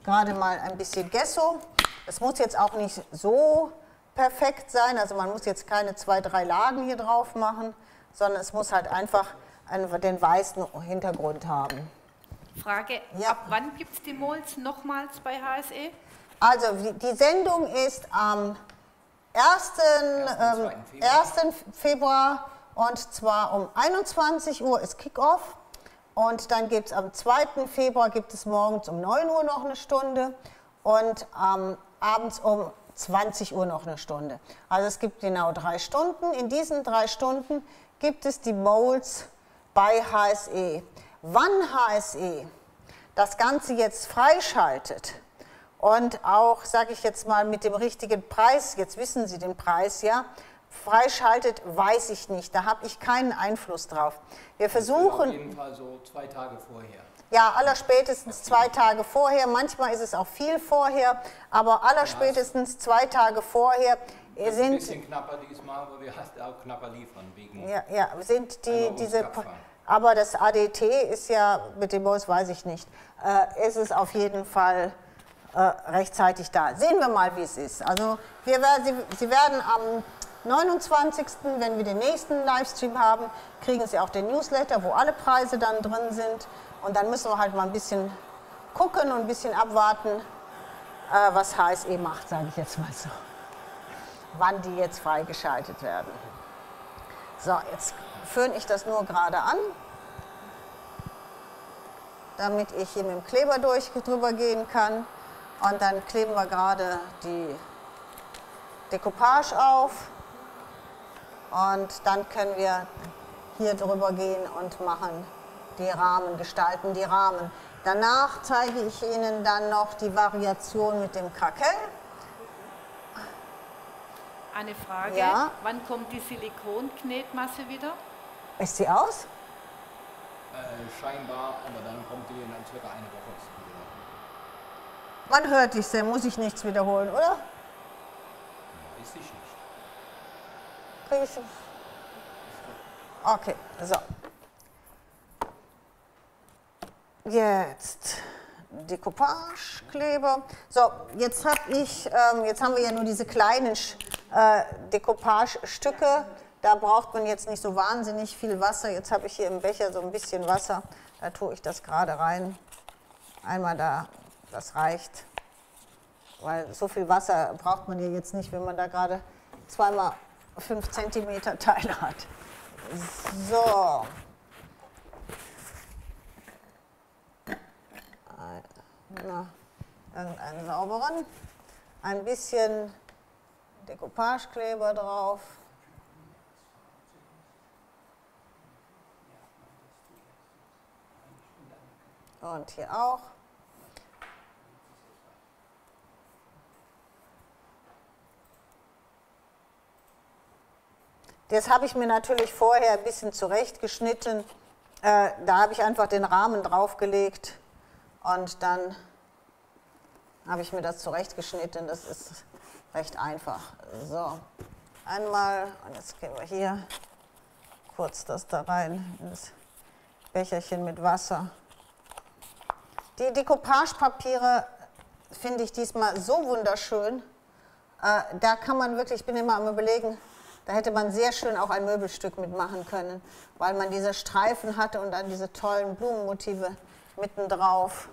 gerade mal ein bisschen Gesso. Es muss jetzt auch nicht so perfekt sein, also man muss jetzt keine 2, 3 Lagen hier drauf machen, sondern es muss halt einfach den weißen Hintergrund haben. Frage, Ja. Ab wann gibt es die Molds nochmals bei HSE? Also die Sendung ist am 1. Februar und zwar um 21 Uhr ist Kickoff und dann gibt es am 2. Februar gibt es morgens um 9 Uhr noch eine Stunde und abends um 20 Uhr noch eine Stunde. Also es gibt genau 3 Stunden. In diesen 3 Stunden gibt es die Molds bei HSE. Wann HSE das Ganze jetzt freischaltet und auch, sage ich jetzt mal, mit dem richtigen Preis, jetzt wissen Sie den Preis, ja, freischaltet, weiß ich nicht, da habe ich keinen Einfluss drauf. Wir versuchen... Auf jeden Fall so 2 Tage vorher. Ja, allerspätestens 2 Tage vorher, manchmal ist es auch viel vorher, aber allerspätestens 2 Tage vorher Ein sind... bisschen knapper diesmal, aber wir hast auch knapper liefern wegen... Ja, sind diese... Abfahren. Aber das ADT ist ja, mit dem Molds weiß ich nicht, ist es auf jeden Fall rechtzeitig da. Sehen wir mal, wie es ist. Also Sie werden am 29., wenn wir den nächsten Livestream haben, kriegen Sie auch den Newsletter, wo alle Preise dann drin sind. Und dann müssen wir halt mal ein bisschen gucken und ein bisschen abwarten, was HSE macht, sage ich jetzt mal so. Wann die jetzt freigeschaltet werden. So, jetzt föhne ich das nur gerade an, damit ich hier mit dem Kleber drüber gehen kann. Und dann kleben wir gerade die Decoupage auf. Und dann können wir hier drüber gehen und machen die Rahmen, gestalten die Rahmen. Danach zeige ich Ihnen dann noch die Variation mit dem Krakel. Eine Frage, Ja. wann kommt die Silikonknetmasse wieder? Ist sie aus? Scheinbar, aber dann kommt die in circa eine Woche wieder. Man hört dich sehr, muss ich nichts wiederholen, oder? Weiß ich nicht. Krieg ich. Okay, so. Jetzt Decoupage-Kleber. So, jetzt haben wir ja nur diese kleinen Decoupage-Stücke. Da braucht man jetzt nicht so wahnsinnig viel Wasser. Jetzt habe ich hier im Becher so ein bisschen Wasser. Da tue ich das gerade rein. Einmal da, das reicht. Weil so viel Wasser braucht man ja jetzt nicht, wenn man da gerade 2x5 cm Teile hat. So. Irgendeinen sauberen. Ein bisschen Decoupagekleber drauf. Und hier auch. Das habe ich mir natürlich vorher ein bisschen zurechtgeschnitten. Da habe ich einfach den Rahmen draufgelegt und dann habe ich mir das zurechtgeschnitten. Das ist recht einfach. So, einmal und jetzt gehen wir hier kurz das da rein in das Becherchen mit Wasser. Die Decoupage-Papiere finde ich diesmal so wunderschön. Da kann man wirklich, ich bin immer am Überlegen, da hätte man sehr schön auch ein Möbelstück mitmachen können, weil man diese Streifen hatte und dann diese tollen Blumenmotive mittendrauf.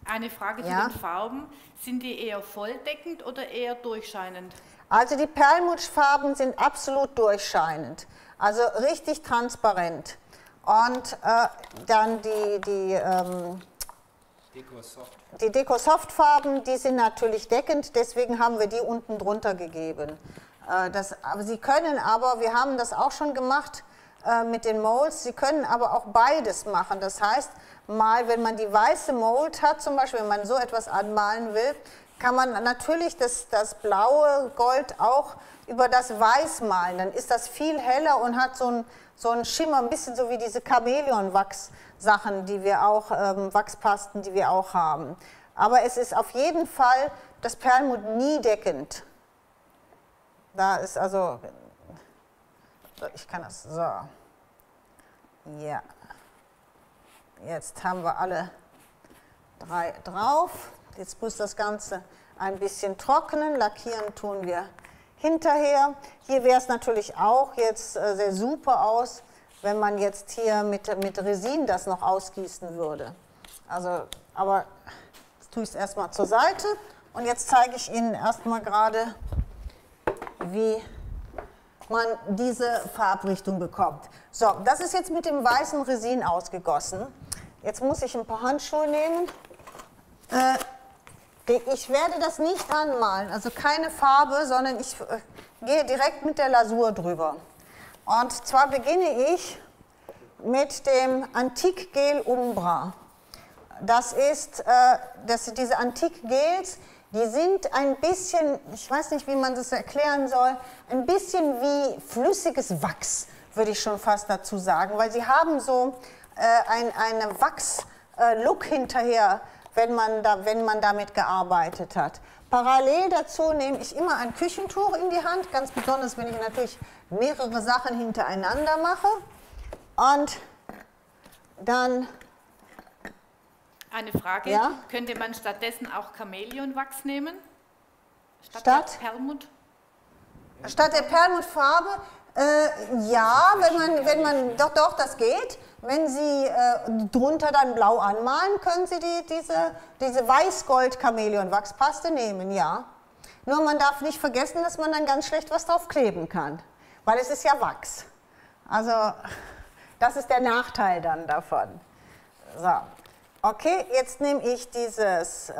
Eine Frage zu Ja? den Farben. Sind die eher volldeckend oder eher durchscheinend? Also die Perlmutterfarben sind absolut durchscheinend, also richtig transparent. Und dann die Deco-Soft-Farben, die sind natürlich deckend, deswegen haben wir die unten drunter gegeben. Wir haben das auch schon gemacht mit den Molds, Sie können aber auch beides machen. Das heißt, mal, wenn man die weiße Mold hat, zum Beispiel, wenn man so etwas anmalen will, kann man natürlich das blaue Gold auch über das Weiß malen. Dann ist das viel heller und hat so einen Schimmer, ein bisschen so wie diese Chamäleon-Wachs-Sachen, die wir auch, Wachspasten, die wir auch haben. Aber es ist auf jeden Fall das Perlmutt nie deckend. Da ist also, ich kann das, so, ja, jetzt haben wir alle drei drauf. Jetzt muss das Ganze ein bisschen trocknen, lackieren tun wir hinterher. Hier wäre es natürlich auch jetzt sehr super aus, wenn man jetzt hier mit Resin das noch ausgießen würde. Also, aber jetzt tue ich es erstmal zur Seite und jetzt zeige ich Ihnen erstmal gerade, wie man diese Farbrichtung bekommt. So, das ist jetzt mit dem weißen Resin ausgegossen. Jetzt muss ich ein paar Handschuhe nehmen. Ich werde das nicht anmalen, also keine Farbe, sondern ich gehe direkt mit der Lasur drüber. Und zwar beginne ich mit dem Antique Gel Umbra. Das ist, diese Antique Gels, die sind ein bisschen, ich weiß nicht, wie man das erklären soll, ein bisschen wie flüssiges Wachs, würde ich schon fast dazu sagen, weil sie haben so einen Wachs-Look hinterher, wenn man damit gearbeitet hat. Parallel dazu nehme ich immer ein Küchentuch in die Hand, ganz besonders, wenn ich natürlich mehrere Sachen hintereinander mache. Und dann... Eine Frage, ja? Könnte man stattdessen auch Chamäleonwachs nehmen? Statt Perlmutt? Statt der Perlmuttfarbe, ja, wenn man, doch, das geht. Wenn Sie drunter dann blau anmalen, können Sie diese Weiß-Gold-Chamäleon-Wachspaste nehmen, ja. Nur man darf nicht vergessen, dass man dann ganz schlecht was drauf kleben kann, weil es ist ja Wachs. Also das ist der Nachteil dann davon. So, okay, jetzt nehme ich dieses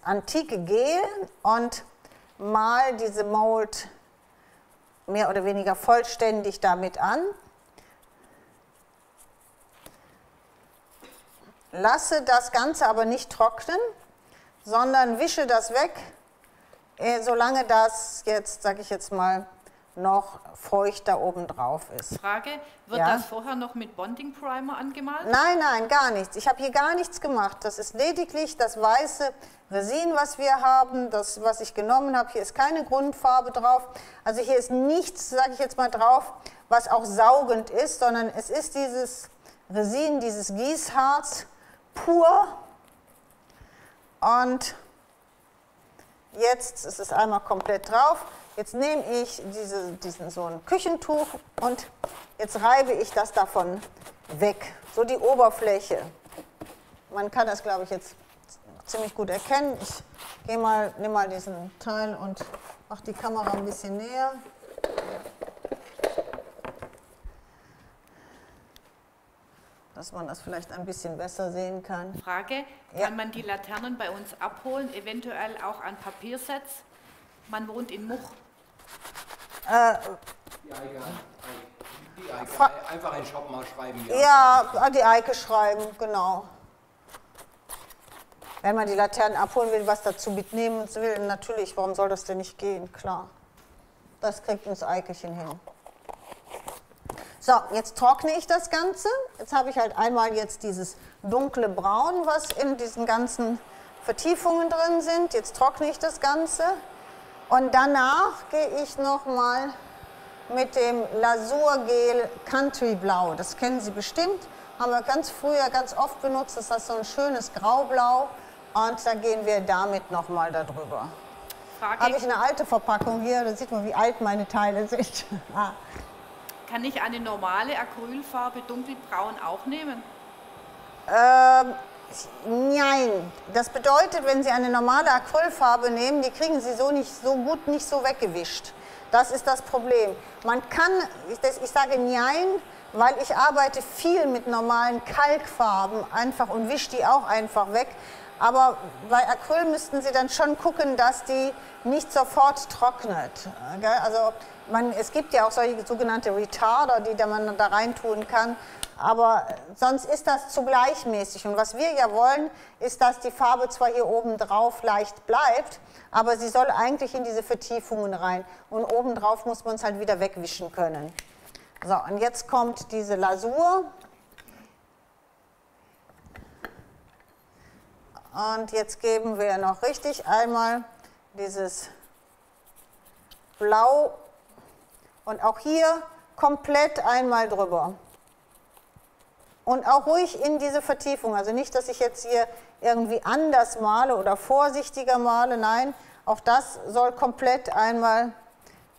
antike Gel und mal diese Mold mehr oder weniger vollständig damit an. Lasse das Ganze aber nicht trocknen, sondern wische das weg solange das jetzt, sage ich jetzt mal, noch feucht da oben drauf ist. Frage, wird Ja? das vorher noch mit Bonding Primer angemalt? Nein, nein, gar nichts. Ich habe hier gar nichts gemacht. Das ist lediglich das weiße Resin, was wir haben, das, was ich genommen habe. Hier ist keine Grundfarbe drauf. Also hier ist nichts, sage ich jetzt mal, drauf, was auch saugend ist, sondern es ist dieses Resin, dieses Gießharz pur. Und jetzt ist es einmal komplett drauf. Jetzt nehme ich so ein Küchentuch und jetzt reibe ich das davon weg, so die Oberfläche. Man kann das, glaube ich, jetzt ziemlich gut erkennen. Ich nehme mal diesen Teil und mache die Kamera ein bisschen näher. Dass man das vielleicht ein bisschen besser sehen kann. Frage, Ja. kann man die Laternen bei uns abholen, eventuell auch an Papiersets? Man wohnt in Much. Die Eike, einfach einen Shop mal schreiben. Ja, an die Eike schreiben, genau. Wenn man die Laternen abholen will, was dazu mitnehmen will, natürlich, warum soll das denn nicht gehen? Klar, das kriegt uns Eikechen hin. So, jetzt trockne ich das Ganze. Jetzt habe ich halt einmal jetzt dieses dunkle Braun, was in diesen ganzen Vertiefungen drin sind. Jetzt trockne ich das Ganze. Und danach gehe ich nochmal mit dem Lasurgel Country Blau. Das kennen Sie bestimmt. Haben wir ganz früher ganz oft benutzt. Das ist so ein schönes Graublau. Und dann gehen wir damit nochmal darüber. Habe ich eine alte Verpackung hier. Da sieht man, wie alt meine Teile sind. Kann ich eine normale Acrylfarbe dunkelbraun auch nehmen? Nein, das bedeutet, wenn Sie eine normale Acrylfarbe nehmen, die kriegen Sie so gut nicht so weggewischt. Das ist das Problem. Man kann, ich sage nein, weil ich arbeite viel mit normalen Kalkfarben einfach und wische die auch einfach weg. Aber bei Acryl müssten Sie dann schon gucken, dass die nicht sofort trocknet. Also es gibt ja auch solche sogenannte Retarder, die man da rein tun kann. Aber sonst ist das zu gleichmäßig. Und was wir ja wollen, ist, dass die Farbe zwar hier oben drauf leicht bleibt, aber sie soll eigentlich in diese Vertiefungen rein. Und oben drauf muss man es halt wieder wegwischen können. So, und jetzt kommt diese Lasur. Und jetzt geben wir noch richtig einmal dieses Blau und auch hier komplett einmal drüber. Und auch ruhig in diese Vertiefung, also nicht, dass ich jetzt hier irgendwie anders male oder vorsichtiger male, nein, auch das soll komplett einmal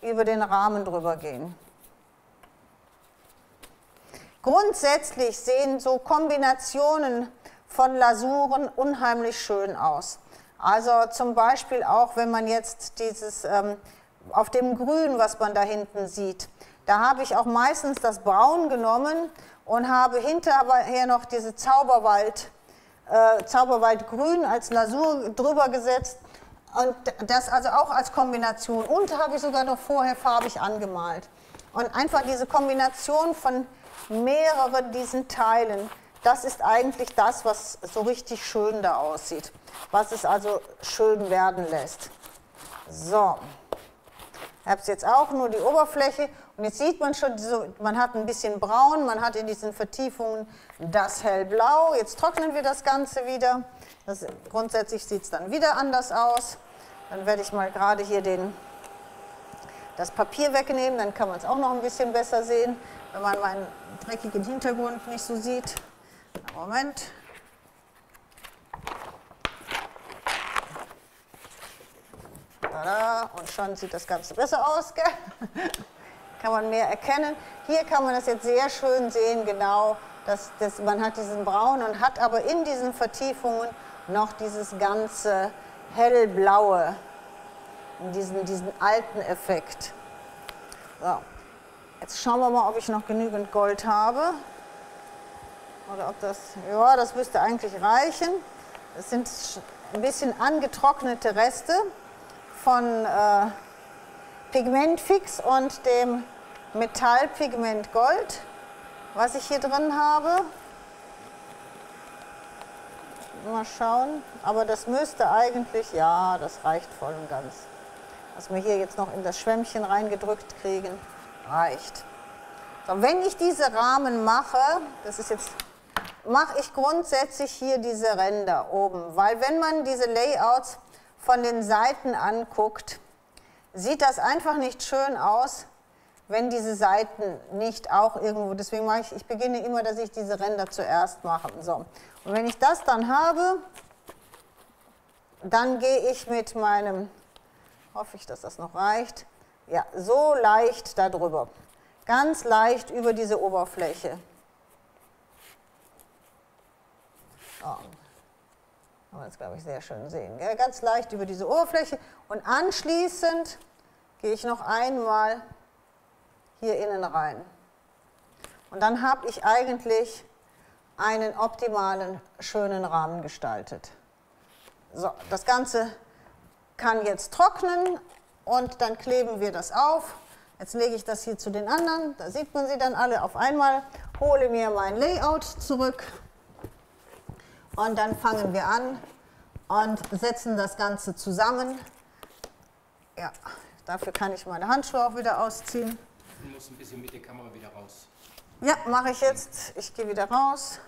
über den Rahmen drüber gehen. Grundsätzlich sehen so Kombinationen von Lasuren unheimlich schön aus. Also zum Beispiel auch, wenn man jetzt dieses auf dem Grün, was man da hinten sieht, da habe ich auch meistens das Braun genommen und habe hinterher noch diese Zauberwaldgrün als Lasur drüber gesetzt und das also auch als Kombination. Und habe ich sogar noch vorher farbig angemalt. Und einfach diese Kombination von mehreren diesen Teilen, das ist eigentlich das, was so richtig schön da aussieht, was es also schön werden lässt. So, ich habe jetzt auch nur die Oberfläche und jetzt sieht man schon, man hat ein bisschen braun, man hat in diesen Vertiefungen das hellblau. Jetzt trocknen wir das Ganze wieder. Grundsätzlich sieht es dann wieder anders aus. Dann werde ich mal gerade hier das Papier wegnehmen, dann kann man es auch noch ein bisschen besser sehen, wenn man meinen dreckigen Hintergrund nicht so sieht. Moment. Tada, und schon sieht das Ganze besser aus, gell? Kann man mehr erkennen. Hier kann man das jetzt sehr schön sehen, genau. Man hat diesen Braun und hat aber in diesen Vertiefungen noch dieses ganze hellblaue, diesen alten Effekt. So. Jetzt schauen wir mal, ob ich noch genügend Gold habe. Oder ob ja, das müsste eigentlich reichen. Das sind ein bisschen angetrocknete Reste von Pigmentfix und dem Metallpigment Gold, was ich hier drin habe. Mal schauen, aber das müsste eigentlich, ja, das reicht voll und ganz. Was wir hier jetzt noch in das Schwämmchen reingedrückt kriegen, reicht. So, wenn ich diese Rahmen mache, das ist jetzt, mache ich grundsätzlich hier diese Ränder oben, weil wenn man diese Layouts von den Seiten anguckt, sieht das einfach nicht schön aus, wenn diese Seiten nicht auch irgendwo, deswegen mache ich beginne immer, dass ich diese Ränder zuerst mache. So. Und wenn ich das dann habe, dann gehe ich mit meinem, hoffe ich, dass das noch reicht, ja, so leicht darüber. Ganz leicht über diese Oberfläche. Oh. Kann man jetzt, glaube ich, sehr schön sehen. Gell? Ganz leicht über diese Oberfläche. Und anschließend gehe ich noch einmal hier innen rein. Und dann habe ich eigentlich einen optimalen, schönen Rahmen gestaltet. So, das Ganze kann jetzt trocknen und dann kleben wir das auf. Jetzt lege ich das hier zu den anderen, da sieht man sie dann alle auf einmal, hole mir mein Layout zurück und dann fangen wir an und setzen das Ganze zusammen. Ja, dafür kann ich meine Handschuhe auch wieder ausziehen. Du musst ein bisschen mit der Kamera wieder raus. Ja, mache ich jetzt. Ich gehe wieder raus,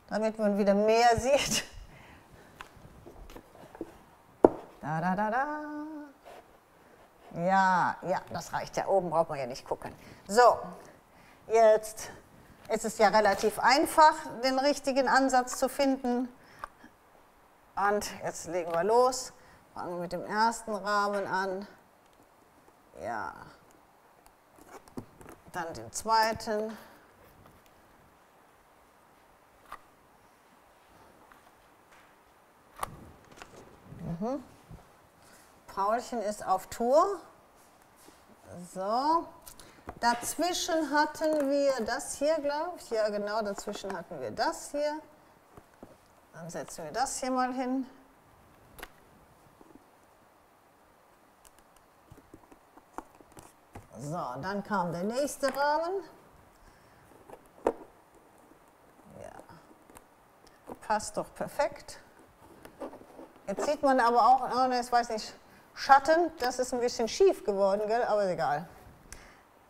damit man wieder mehr sieht. Da, da, da, da. Ja, ja, das reicht ja. Oben braucht man ja nicht gucken. So, jetzt ist es ja relativ einfach, den richtigen Ansatz zu finden. Und jetzt legen wir los. Fangen wir mit dem ersten Rahmen an. Ja. Dann den zweiten. Paulchen ist auf Tour. So. Dazwischen hatten wir das hier, glaube ich. Ja, genau, dazwischen hatten wir das hier. Dann setzen wir das hier mal hin. So, dann kam der nächste Rahmen. Ja. Passt doch perfekt. Jetzt sieht man aber auch, oh ne, ich weiß nicht, Schatten, das ist ein bisschen schief geworden, gell? Aber egal.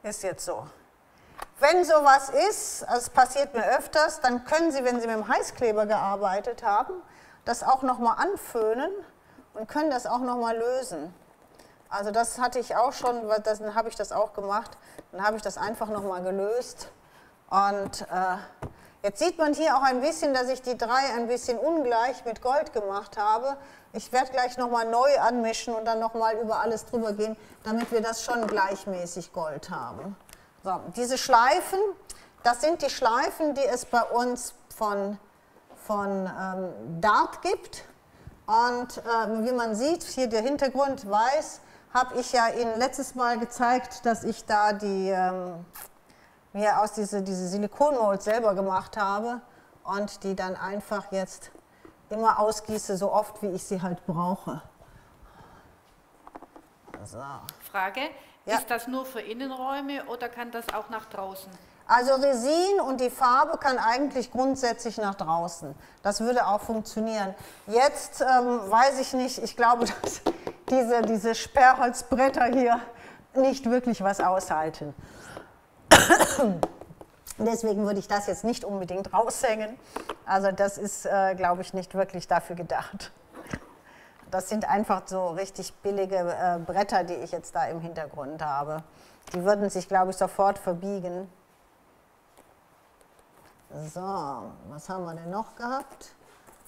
Ist jetzt so. Wenn sowas ist, also es passiert mir öfters, dann können Sie, wenn Sie mit dem Heißkleber gearbeitet haben, das auch nochmal anföhnen und können das auch nochmal lösen. Also das hatte ich auch schon, dann habe ich das auch gemacht, dann habe ich das einfach nochmal gelöst. Und jetzt sieht man hier auch ein bisschen, dass ich die 3 ein bisschen ungleich mit Gold gemacht habe. Ich werde gleich nochmal neu anmischen und dann nochmal über alles drüber gehen, damit wir das schon gleichmäßig Gold haben. So, diese Schleifen, das sind die Schleifen, die es bei uns von Dart gibt. Und wie man sieht, hier der Hintergrund weiß, habe ich ja Ihnen letztes Mal gezeigt, dass ich da mir aus diese Silikonmolds selber gemacht habe und die dann einfach jetzt immer ausgieße, so oft wie ich sie halt brauche. So. Frage, Ja. ist das nur für Innenräume oder kann das auch nach draußen? Also Resin und die Farbe kann eigentlich grundsätzlich nach draußen. Das würde auch funktionieren. Jetzt weiß ich nicht, ich glaube, dass diese Sperrholzbretter hier nicht wirklich was aushalten. Deswegen würde ich das jetzt nicht unbedingt raushängen. Also das ist, glaube ich, nicht wirklich dafür gedacht. Das sind einfach so richtig billige Bretter, die ich jetzt da im Hintergrund habe. Die würden sich, glaube ich, sofort verbiegen. So, was haben wir denn noch gehabt?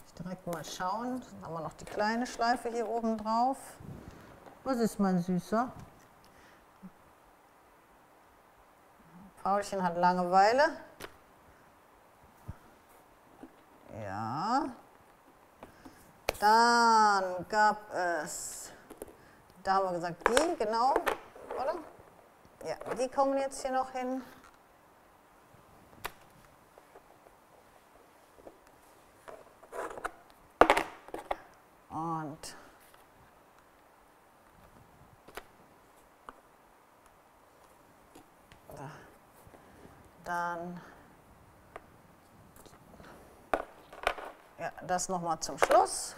Ich direkt mal schauen. Dann haben wir noch die kleine Schleife hier oben drauf. Was ist mein Süßer? Paulchen hat Langeweile. Ja. Dann gab es, da haben wir gesagt, die, genau, oder? Ja, die kommen jetzt hier noch hin. Und dann ja, das nochmal zum Schluss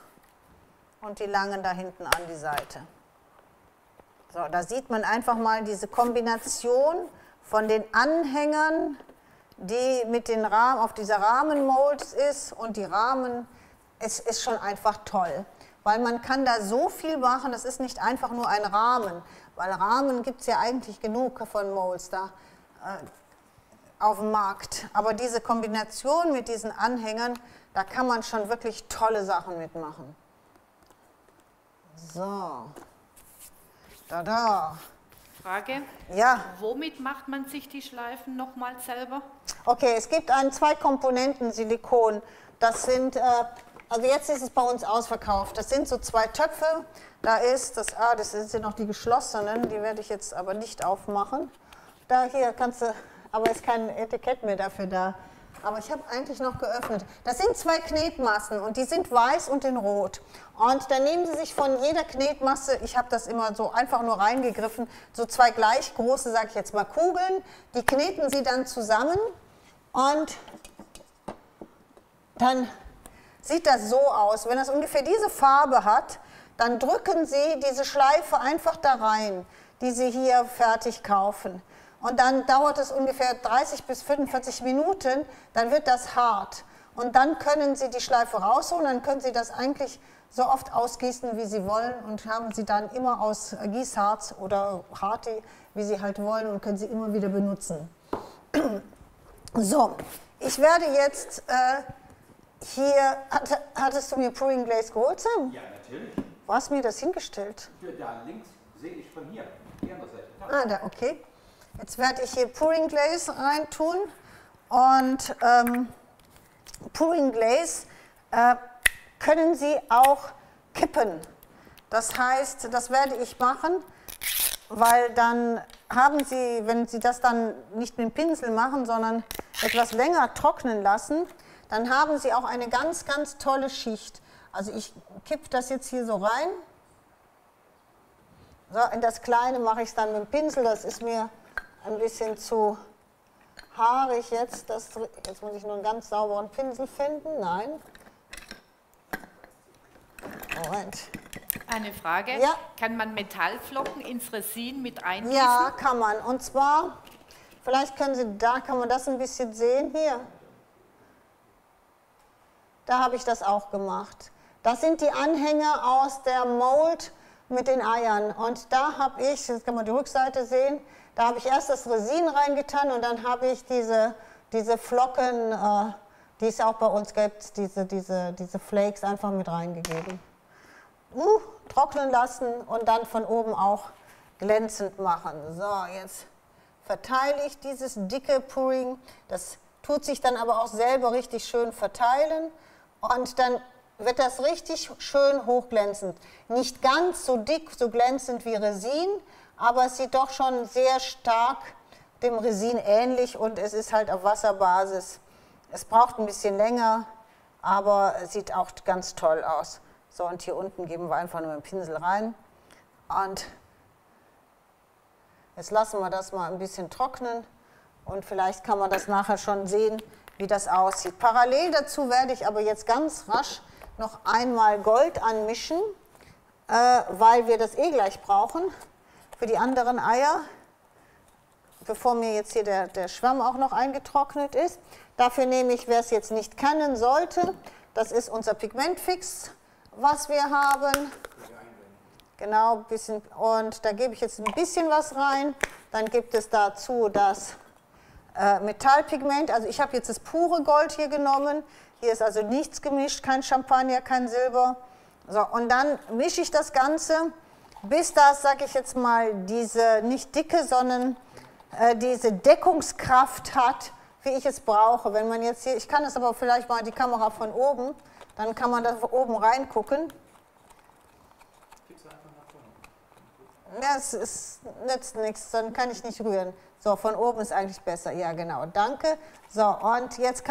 und die langen da hinten an die Seite. So, da sieht man einfach mal diese Kombination von den Anhängern, die mit den Rahmen, auf dieser Rahmenmolds ist, und die Rahmen, es ist schon einfach toll. Weil man kann da so viel machen, das ist nicht einfach nur ein Rahmen, weil Rahmen gibt es ja eigentlich genug von Molds da auf dem Markt. Aber diese Kombination mit diesen Anhängern, da kann man schon wirklich tolle Sachen mitmachen. So, da. Frage, Ja. womit macht man sich die Schleifen nochmal selber? Okay, es gibt ein 2-Komponenten-Silikon. Das sind, also jetzt ist es bei uns ausverkauft. Das sind so 2 Töpfe. Da ist das, das sind noch die geschlossenen, die werde ich jetzt aber nicht aufmachen. Da hier kannst du, aber ist kein Etikett mehr dafür da. Aber ich habe eigentlich noch geöffnet. Das sind 2 Knetmassen und die sind weiß und in rot. Und dann nehmen Sie sich von jeder Knetmasse, ich habe das immer so einfach nur reingegriffen, so 2 gleich große, sage ich jetzt mal, Kugeln. Die kneten Sie dann zusammen und dann sieht das so aus. Wenn das ungefähr diese Farbe hat, dann drücken Sie diese Schleife einfach da rein, die Sie hier fertig kaufen. Und dann dauert es ungefähr 30 bis 45 Minuten, dann wird das hart. Und dann können Sie die Schleife rausholen, dann können Sie das eigentlich so oft ausgießen, wie Sie wollen, und haben Sie dann immer aus Gießharz oder Harti, wie Sie halt wollen, und können Sie immer wieder benutzen. So, ich werde jetzt hier, hattest du mir Pouring Glaze geholt, Sam? Ja, natürlich. Wo hast du mir das hingestellt? Da links sehe ich von hier, die andere Seite. Da, okay. Jetzt werde ich hier Pouring Glaze reintun, und Pouring Glaze können Sie auch kippen. Das heißt, das werde ich machen, weil dann haben Sie, wenn Sie das dann nicht mit dem Pinsel machen, sondern etwas länger trocknen lassen, dann haben Sie auch eine ganz, ganz tolle Schicht. Also ich kippe das jetzt hier so rein. So, in das Kleine mache ich es dann mit dem Pinsel, das ist mir ein bisschen zu haarig jetzt. Jetzt muss ich nur einen ganz sauberen Pinsel finden. Nein. Moment. Eine Frage, Ja. Kann man Metallflocken ins Resin mit eingießen? Ja, kann man. Und zwar, vielleicht können Sie, da kann man das ein bisschen sehen, hier. Da habe ich das auch gemacht. Das sind die Anhänger aus der Mold mit den Eiern. Und da habe ich, jetzt kann man die Rückseite sehen, da habe ich erst das Resin reingetan und dann habe ich diese Flocken, die es auch bei uns gibt, diese Flakes einfach mit reingegeben. Trocknen lassen und dann von oben auch glänzend machen. So, jetzt verteile ich dieses dicke Pouring. Das tut sich dann aber auch selber richtig schön verteilen. Und dann wird das richtig schön hochglänzend. Nicht ganz so dick, so glänzend wie Resin, aber es sieht doch schon sehr stark dem Resin ähnlich, und es ist halt auf Wasserbasis. Es braucht ein bisschen länger, aber es sieht auch ganz toll aus. So, und hier unten geben wir einfach nur einen Pinsel rein. Und jetzt lassen wir das mal ein bisschen trocknen, und vielleicht kann man das nachher schon sehen, wie das aussieht. Parallel dazu werde ich aber jetzt ganz rasch noch einmal Gold anmischen, weil wir das eh gleich brauchen für die anderen Eier, bevor mir jetzt hier der Schwamm auch noch eingetrocknet ist. Dafür nehme ich, wer es jetzt nicht kennen sollte, das ist unser Pigmentfix, was wir haben. Genau, ein bisschen, und da gebe ich jetzt ein bisschen was rein. Dann gibt es dazu das Metallpigment. Also ich habe jetzt das pure Gold hier genommen. Hier ist also nichts gemischt, kein Champagner, kein Silber. So, und dann mische ich das Ganze, bis das, sage ich jetzt mal, diese nicht dicke, sondern diese Deckungskraft hat, wie ich es brauche. Wenn man jetzt hier, ich kann es aber vielleicht mal die Kamera von oben, dann kann man da oben reingucken. Ja, es nützt nichts, dann kann ich nicht rühren. So, von oben ist eigentlich besser. Ja, genau, danke. So, und jetzt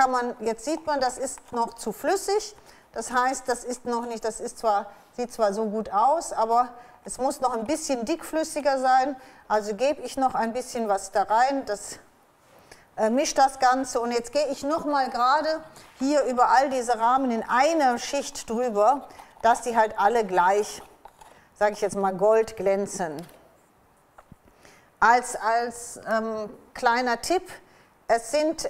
sieht man, das ist noch zu flüssig. Das heißt, das ist noch nicht, sieht zwar so gut aus, aber es muss noch ein bisschen dickflüssiger sein. Also gebe ich noch ein bisschen was da rein, das mischt das Ganze. Und jetzt gehe ich nochmal gerade hier über all diese Rahmen in eine Schicht drüber, dass die halt alle gleich, sage ich jetzt mal, gold glänzen. als kleiner Tipp, es sind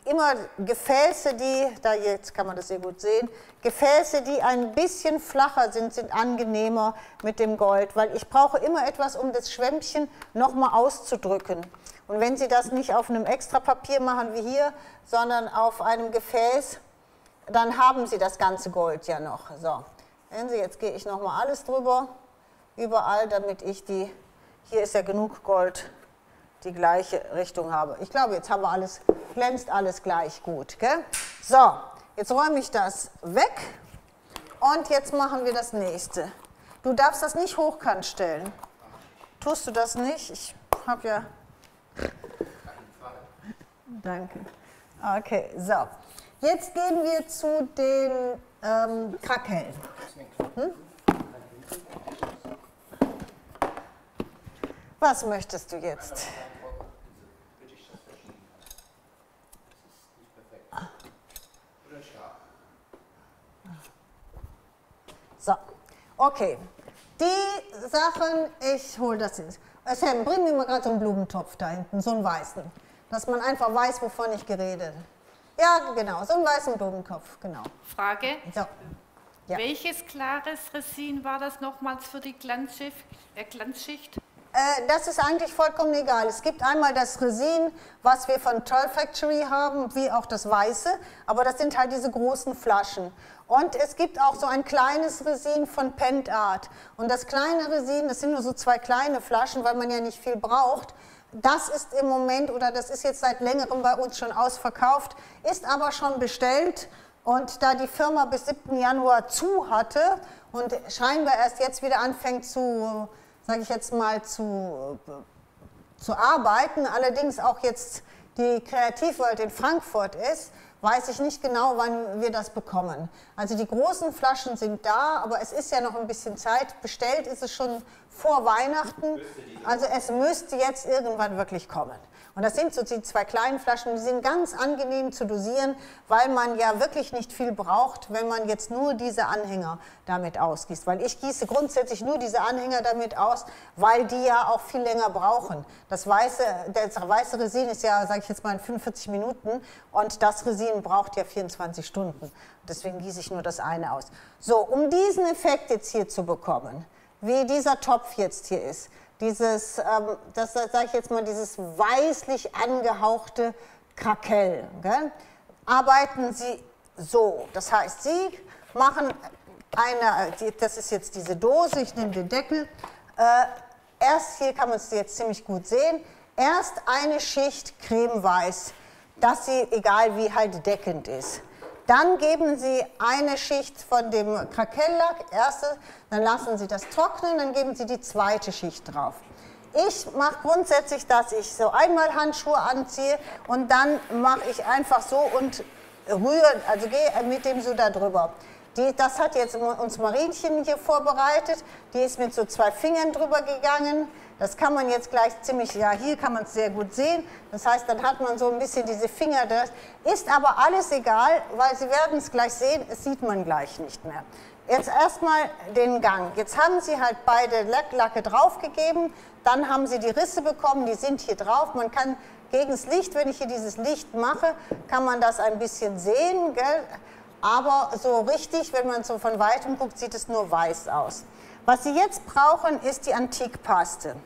immer Gefäße, da jetzt kann man das sehr gut sehen, Gefäße, die ein bisschen flacher sind angenehmer mit dem Gold, weil ich brauche immer etwas, um das Schwämmchen nochmal auszudrücken. Und wenn Sie das nicht auf einem Extrapapier machen wie hier, sondern auf einem Gefäß, dann haben Sie das ganze Gold ja noch. So, sehen Sie, jetzt gehe ich nochmal alles drüber, überall, damit ich hier ist ja genug Gold, die gleiche Richtung habe. Ich glaube, jetzt haben wir alles, glänzt alles gleich gut. Gell? So, jetzt räume ich das weg und jetzt machen wir das nächste. Du darfst das nicht hochkant stellen. Tust du das nicht? Ich habe ja... Danke. Okay, so. Jetzt gehen wir zu den Krakellen. Was möchtest du jetzt? So, okay. Die Sachen, ich hole das jetzt. Sam, bring mir mal gerade so einen Blumentopf da hinten, so einen weißen, dass man einfach weiß, wovon ich geredet habe. Ja, genau, so einen weißen Blumentopf, genau. Frage, So. Ja. welches klares Resin war das nochmals für die Glanzschicht? Das ist eigentlich vollkommen egal. Es gibt einmal das Resin, was wir von Toll Factory haben, wie auch das Weiße, aber das sind halt diese großen Flaschen. Und es gibt auch so ein kleines Resin von Pent Art. Und das kleine Resin, das sind nur so 2 kleine Flaschen, weil man ja nicht viel braucht. Das ist im Moment, oder das ist jetzt seit längerem bei uns schon ausverkauft, ist aber schon bestellt. Und da die Firma bis 7. Januar zu hatte und scheinbar erst jetzt wieder anfängt sage ich jetzt mal, zu arbeiten, allerdings auch jetzt die Kreativwelt in Frankfurt ist, weiß ich nicht genau, wann wir das bekommen. Also die großen Flaschen sind da, aber es ist ja noch ein bisschen Zeit. Bestellt ist es schon vor Weihnachten, also es müsste jetzt irgendwann wirklich kommen. Und das sind so die 2 kleinen Flaschen, die sind ganz angenehm zu dosieren, weil man ja wirklich nicht viel braucht, wenn man jetzt nur diese Anhänger damit ausgießt. Weil ich gieße grundsätzlich nur diese Anhänger damit aus, weil die ja auch viel länger brauchen. Das weiße Resin ist ja, sage ich jetzt mal, in 45 Minuten und das Resin braucht ja 24 Stunden. Deswegen gieße ich nur das eine aus. So, um diesen Effekt jetzt hier zu bekommen, wie dieser Topf jetzt hier ist, das sage ich jetzt mal, dieses weißlich angehauchte Krakell, gell? Arbeiten Sie so. Das heißt, Sie machen das ist jetzt diese Dose, ich nehme den Deckel. Erst, hier kann man es jetzt ziemlich gut sehen, erst eine Schicht cremeweiß, dass sie, egal wie, halt deckend ist. Dann geben Sie eine Schicht von dem Krakelllack, dann lassen Sie das trocknen, dann geben Sie die zweite Schicht drauf. Ich mache grundsätzlich, dass ich so einmal Handschuhe anziehe und dann mache ich einfach so und rühre, also gehe mit dem so da drüber. Das hat jetzt uns Marienchen hier vorbereitet, die ist mit so 2 Fingern drüber gegangen. Das kann man jetzt gleich ziemlich, ja, hier kann man es sehr gut sehen. Das heißt, dann hat man so ein bisschen diese Finger. Das ist aber alles egal, weil Sie werden es gleich sehen, es sieht man gleich nicht mehr. Jetzt erstmal den Gang. Jetzt haben Sie halt beide Lacke draufgegeben, dann haben Sie die Risse bekommen, die sind hier drauf. Man kann gegen das Licht, wenn ich hier dieses Licht mache, kann man das ein bisschen sehen, gell? Aber so richtig, wenn man so von Weitem guckt, sieht es nur weiß aus. Was Sie jetzt brauchen, ist die Antikpaste.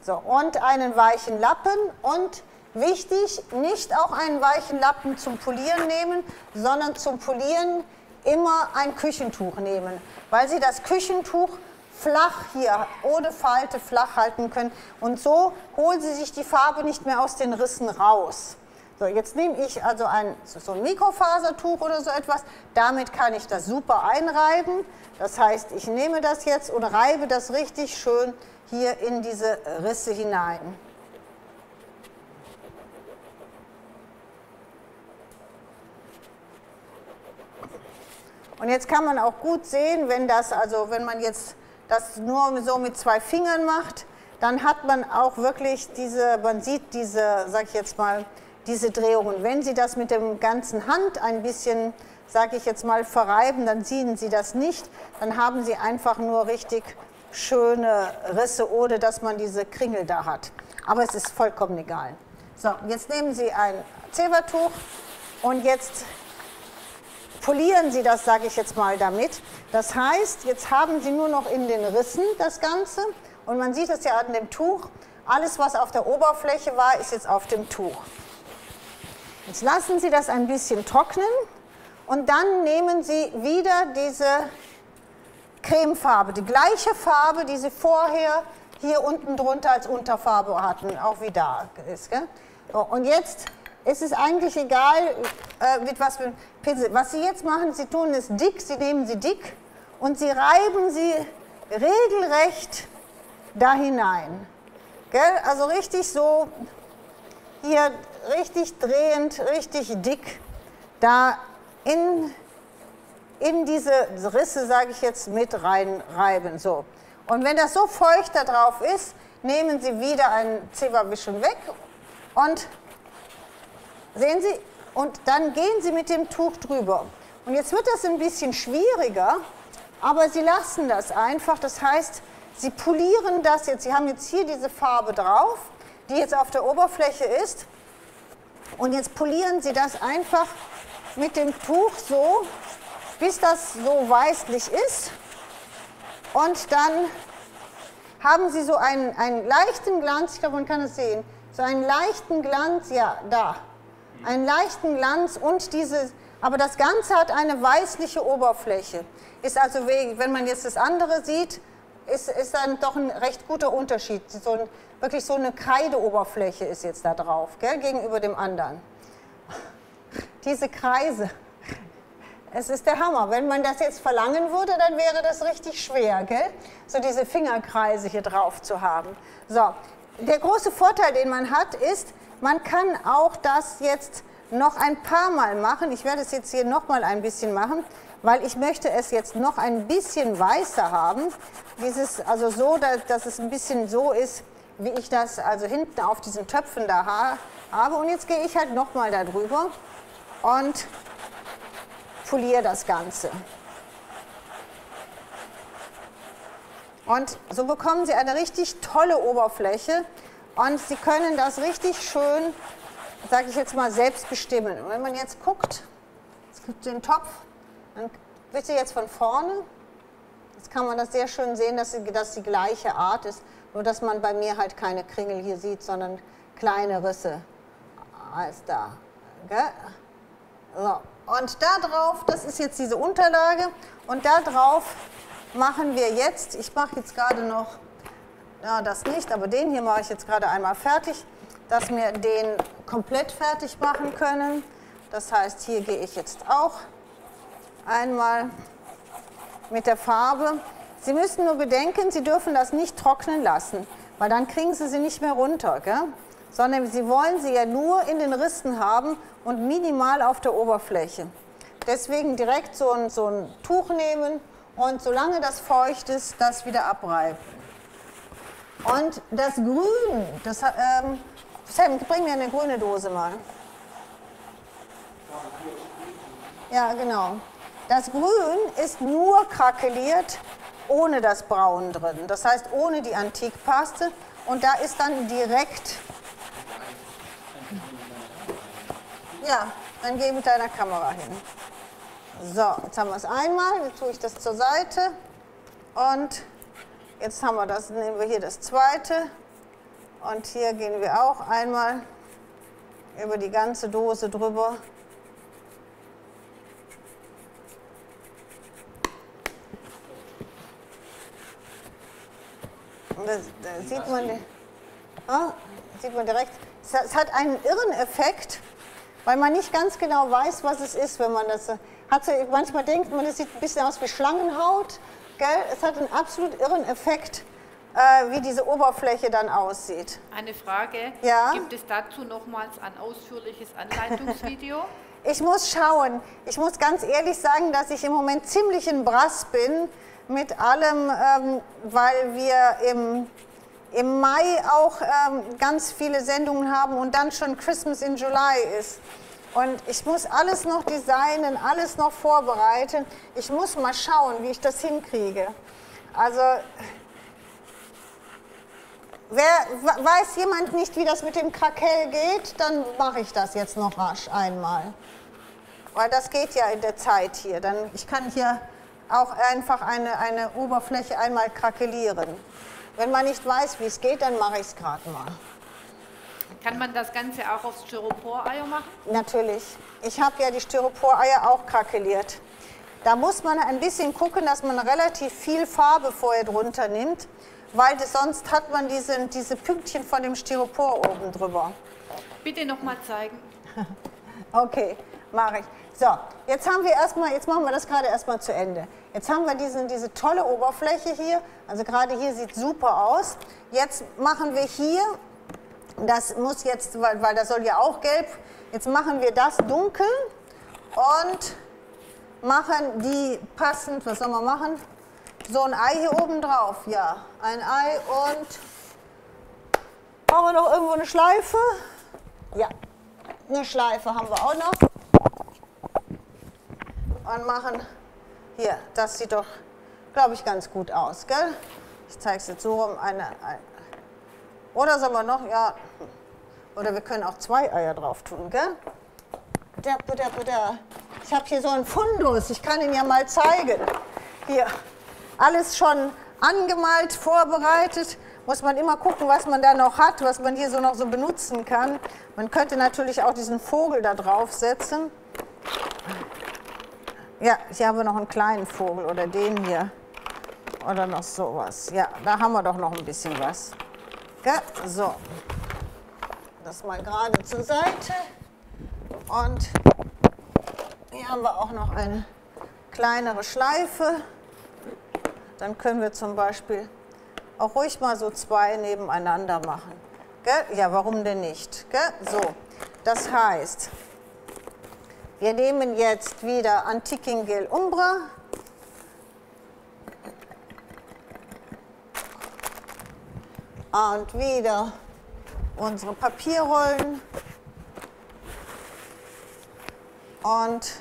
So, und einen weichen Lappen und wichtig, nicht auch einen weichen Lappen zum Polieren nehmen, sondern zum Polieren immer ein Küchentuch nehmen, weil Sie das Küchentuch flach hier, ohne Falte, flach halten können und so holen Sie sich die Farbe nicht mehr aus den Rissen raus. So, jetzt nehme ich also so ein Mikrofasertuch oder so etwas, damit kann ich das super einreiben. Das heißt, ich nehme das jetzt und reibe das richtig schön hier in diese Risse hinein. Und jetzt kann man auch gut sehen, wenn man jetzt das nur so mit 2 Fingern macht, dann hat man auch wirklich man sieht diese, sag ich jetzt mal, diese Drehungen. Wenn Sie das mit der ganzen Hand ein bisschen, sage ich jetzt mal, verreiben, dann sehen Sie das nicht. Dann haben Sie einfach nur richtig schöne Risse, ohne dass man diese Kringel da hat. Aber es ist vollkommen egal. So, jetzt nehmen Sie ein Zebertuch und jetzt polieren Sie das, sage ich jetzt mal, damit. Das heißt, jetzt haben Sie nur noch in den Rissen das Ganze und man sieht es ja an dem Tuch. Alles, was auf der Oberfläche war, ist jetzt auf dem Tuch. Jetzt lassen Sie das ein bisschen trocknen und dann nehmen Sie wieder diese Cremefarbe, die gleiche Farbe, die Sie vorher hier unten drunter als Unterfarbe hatten, auch wie da ist. Gell? So, und jetzt ist es eigentlich egal, mit was für einem Pinsel. Was Sie jetzt machen, Sie tun es dick, Sie nehmen sie dick und Sie reiben sie regelrecht da hinein. Gell? Also richtig so, hier richtig drehend, richtig dick, da in diese Risse, sage ich jetzt, mit reinreiben. So. Und wenn das so feucht da drauf ist, nehmen Sie wieder ein Zeberwischen weg und sehen Sie, und dann gehen Sie mit dem Tuch drüber. Und jetzt wird das ein bisschen schwieriger, aber Sie lassen das einfach. Das heißt, Sie polieren das jetzt. Sie haben jetzt hier diese Farbe drauf, die jetzt auf der Oberfläche ist. Und jetzt polieren Sie das einfach mit dem Tuch so, bis das so weißlich ist. Und dann haben Sie so einen leichten Glanz, ich glaube, man kann es sehen, so einen leichten Glanz, ja, da. Einen leichten Glanz und diese, aber das Ganze hat eine weißliche Oberfläche. Ist also, wenn man jetzt das andere sieht, ist dann doch ein recht guter Unterschied. Wirklich so eine Kreideoberfläche ist jetzt da drauf, gell, gegenüber dem anderen. Diese Kreise, es ist der Hammer. Wenn man das jetzt verlangen würde, dann wäre das richtig schwer, gell? So diese Fingerkreise hier drauf zu haben. So, der große Vorteil, den man hat, ist, man kann auch das jetzt noch ein paar Mal machen. Ich werde es jetzt hier noch mal ein bisschen machen, weil ich möchte es jetzt noch ein bisschen weißer haben. Also so, dass es ein bisschen so ist, wie ich das also hinten auf diesen Töpfen da habe. Und jetzt gehe ich halt noch mal da drüber und poliere das Ganze. Und so bekommen Sie eine richtig tolle Oberfläche. Und Sie können das richtig schön, sage ich jetzt mal, selbst bestimmen. Und wenn man jetzt guckt, es gibt den Topf, dann bitte jetzt von vorne. Jetzt kann man das sehr schön sehen, dass die gleiche Art ist, nur dass man bei mir halt keine Kringel hier sieht, sondern kleine Risse als da. Okay? So. Und da drauf, das ist jetzt diese Unterlage, und da drauf machen wir jetzt, ich mache jetzt gerade noch, ja, das nicht, aber den hier mache ich jetzt gerade einmal fertig, dass wir den komplett fertig machen können. Das heißt, hier gehe ich jetzt auch einmal mit der Farbe. Sie müssen nur bedenken, Sie dürfen das nicht trocknen lassen, weil dann kriegen Sie sie nicht mehr runter, gell? Sondern Sie wollen sie ja nur in den Rissen haben und minimal auf der Oberfläche. Deswegen direkt so ein Tuch nehmen und solange das feucht ist, das wieder abreiben. Und das Grün, Sam, bring mir eine grüne Dose mal. Ja, genau. Das Grün ist nur krakeliert, ohne das Braun drin. Das heißt, ohne die Antikpaste. Und da ist dann direkt... Ja, dann geh mit deiner Kamera hin. So, jetzt haben wir es einmal. Jetzt tue ich das zur Seite. Und jetzt haben wir das, nehmen wir hier das zweite. Und hier gehen wir auch einmal über die ganze Dose drüber. Und da sieht man direkt, es hat einen irren Effekt, weil man nicht ganz genau weiß, was es ist, wenn man das hat. Manchmal denkt man, es sieht ein bisschen aus wie Schlangenhaut. Gell? Es hat einen absolut irren Effekt, wie diese Oberfläche dann aussieht. Eine Frage, ja? Gibt es dazu nochmals ein ausführliches Anleitungsvideo? Ich muss schauen. Ich muss ganz ehrlich sagen, dass ich im Moment ziemlich in Brass bin mit allem, weil wir im Mai auch ganz viele Sendungen haben und dann schon Christmas in July ist. Und ich muss alles noch designen, alles noch vorbereiten. Ich muss mal schauen, wie ich das hinkriege. Also Weiß jemand nicht, wie das mit dem Krakell geht, dann mache ich das jetzt noch rasch einmal. Weil das geht ja in der Zeit hier. Ich kann hier auch einfach eine Oberfläche einmal krakellieren. Wenn man nicht weiß, wie es geht, dann mache ich es gerade mal. Kann man das Ganze auch aufs Styropor-Eier machen? Natürlich. Ich habe ja die Styropor-Eier auch krakeliert. Da muss man ein bisschen gucken, dass man relativ viel Farbe vorher drunter nimmt, weil sonst hat man diese Pünktchen von dem Styropor oben drüber. Bitte nochmal zeigen. Okay, mache ich. So, jetzt machen wir das gerade erstmal zu Ende. Jetzt haben wir diese tolle Oberfläche hier, also gerade hier sieht super aus. Jetzt machen wir hier, das muss jetzt, weil das soll ja auch gelb, jetzt machen wir das dunkel und machen die passend, was soll man machen? So ein Ei hier oben drauf, ja, ein Ei und haben wir noch irgendwo eine Schleife? Ja, eine Schleife haben wir auch noch. Und machen hier, das sieht doch, glaube ich, ganz gut aus, gell? Ich zeige es jetzt so rum, oder sollen wir noch, ja, oder wir können auch 2 Eier drauf tun, gell? Ich habe hier so einen Fundus, ich kann ihn ja mal zeigen. Hier, alles schon angemalt, vorbereitet. Muss man immer gucken, was man da noch hat, was man hier so noch so benutzen kann. Man könnte natürlich auch diesen Vogel da drauf setzen. Ja, hier haben wir noch einen kleinen Vogel oder den hier. Oder noch sowas. Ja, da haben wir doch noch ein bisschen was. Gell? So. Das mal gerade zur Seite. Und hier haben wir auch noch eine kleinere Schleife. Dann können wir zum Beispiel auch ruhig mal so 2 nebeneinander machen. Gell? Ja, warum denn nicht? Gell? So, das heißt, wir nehmen jetzt wieder Antiquing Gel Umbra. Und wieder unsere Papierrollen. Und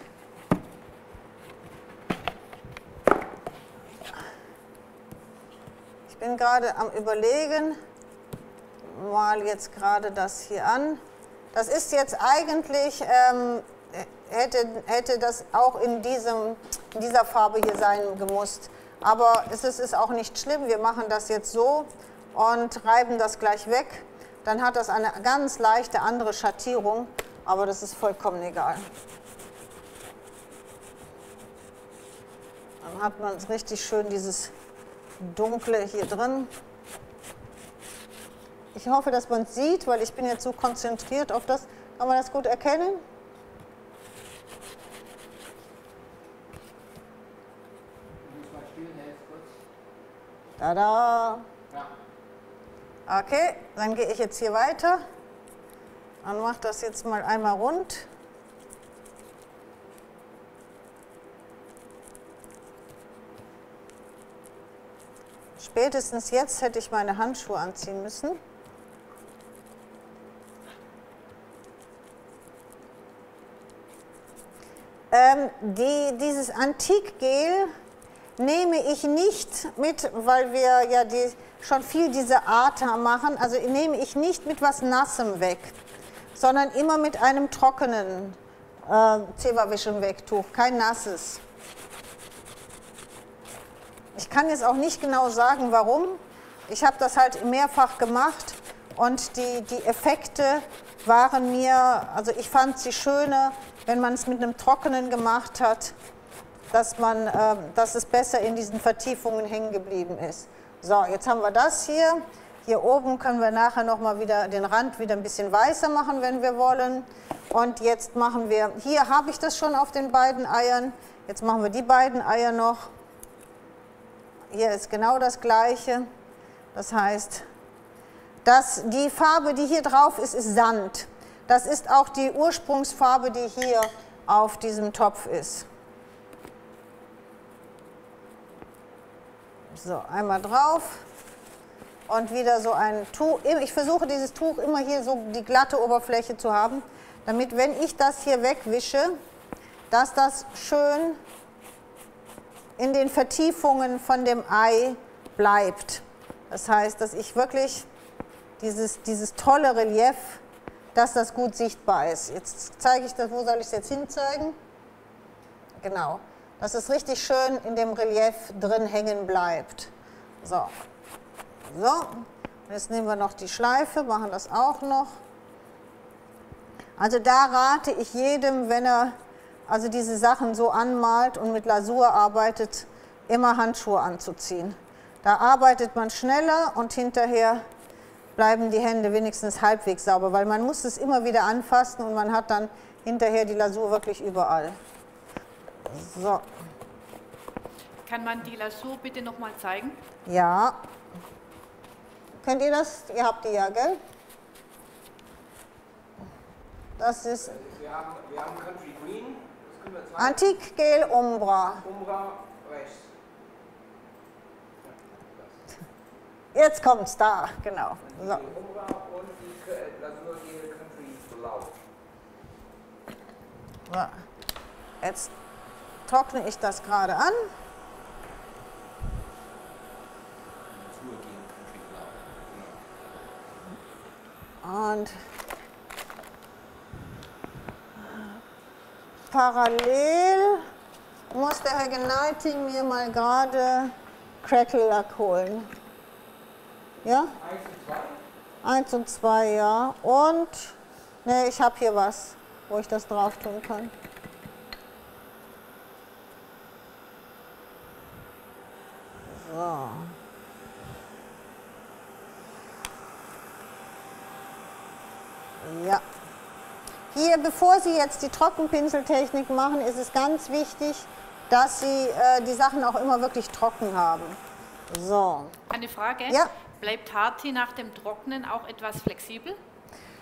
ich bin gerade am Überlegen, mal jetzt gerade das hier an. Das ist jetzt eigentlich, hätte das auch in dieser Farbe hier sein gemusst. Aber es ist auch nicht schlimm, wir machen das jetzt so und reiben das gleich weg. Dann hat das eine ganz leichte andere Schattierung, aber das ist vollkommen egal. Dann hat man richtig schön dieses Dunkle hier drin. Ich hoffe, dass man es sieht, weil ich bin jetzt so konzentriert auf das. Kann man das gut erkennen? Tada! Okay, dann gehe ich jetzt hier weiter und mache das jetzt mal einmal rund. Spätestens jetzt hätte ich meine Handschuhe anziehen müssen. Dieses Antikgel nehme ich nicht mit, weil wir ja schon viel diese Art machen, also nehme ich nicht mit was Nassem weg, sondern immer mit einem trockenen Zewa-Wisch- und Wegtuch, kein nasses. Ich kann jetzt auch nicht genau sagen, warum. Ich habe das halt mehrfach gemacht und die Effekte waren mir, also ich fand sie schöner, wenn man es mit einem trockenen gemacht hat, dass es besser in diesen Vertiefungen hängen geblieben ist. So, jetzt haben wir das hier. Hier oben können wir nachher nochmal wieder den Rand wieder ein bisschen weißer machen, wenn wir wollen. Und jetzt machen wir, hier habe ich das schon auf den beiden Eiern. Jetzt machen wir die beiden Eier noch. Hier ist genau das Gleiche. Das heißt, die Farbe, die hier drauf ist, ist Sand. Das ist auch die Ursprungsfarbe, die hier auf diesem Topf ist. So, einmal drauf und wieder so ein Tuch. Ich versuche dieses Tuch immer hier so die glatte Oberfläche zu haben, damit, wenn ich das hier wegwische, dass das schön in den Vertiefungen von dem Ei bleibt. Das heißt, dass ich wirklich dieses tolle Relief, dass das gut sichtbar ist. Jetzt zeige ich das, wo soll ich es jetzt hinzeigen? Genau, dass es richtig schön in dem Relief drin hängen bleibt. So, so. Jetzt nehmen wir noch die Schleife, machen das auch noch. Also da rate ich jedem, wenn er also diese Sachen so anmalt und mit Lasur arbeitet, immer Handschuhe anzuziehen. Da arbeitet man schneller und hinterher bleiben die Hände wenigstens halbwegs sauber, weil man muss es immer wieder anfassen und man hat dann hinterher die Lasur wirklich überall. So. Kann man die Lasur bitte nochmal zeigen? Ja. Könnt ihr das? Ihr habt die ja, gell? Das ist Wir haben Country Green, das können wir zeigen. Antique Gel Umbra. Umbra rechts. Jetzt kommt's da, genau. So. Die Umbra und die Lasurgel Country Blau. So. Jetzt trockne ich das gerade an. Lasurgel Country Blau. Und parallel muss der Herr Geneiti mir mal gerade Crackle-Lack holen. Ja? 1 und 2, ja. Und, ne, ich habe hier was, wo ich das drauf tun kann. So. Ja. Hier, bevor Sie jetzt die Trockenpinseltechnik machen, ist es ganz wichtig, dass Sie die Sachen auch immer wirklich trocken haben. So. Eine Frage. Ja. Bleibt Hardtee nach dem Trocknen auch etwas flexibel?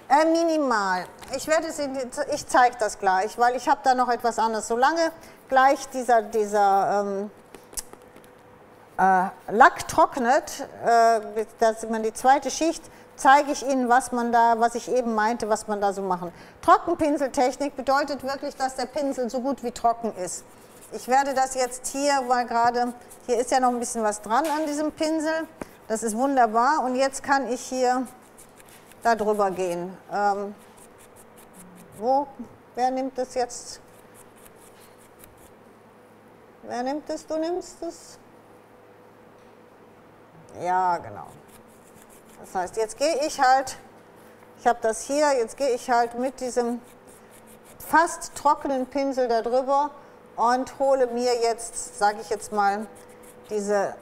Minimal. Ich zeige das gleich, weil ich habe da noch etwas anderes. Solange gleich dieser Lack trocknet, dass man die zweite Schicht, zeige ich Ihnen, was ich eben meinte, was man da so machen. Trockenpinseltechnik bedeutet wirklich, dass der Pinsel so gut wie trocken ist. Ich werde das jetzt hier, weil gerade, hier ist ja noch ein bisschen was dran an diesem Pinsel. Das ist wunderbar und jetzt kann ich hier da drüber gehen. Wer nimmt das jetzt? Wer nimmt es? Du nimmst es? Ja, genau. Das heißt, jetzt gehe ich halt, ich habe das hier, jetzt gehe ich halt mit diesem fast trockenen Pinsel da drüber und hole mir jetzt, sage ich jetzt mal, diese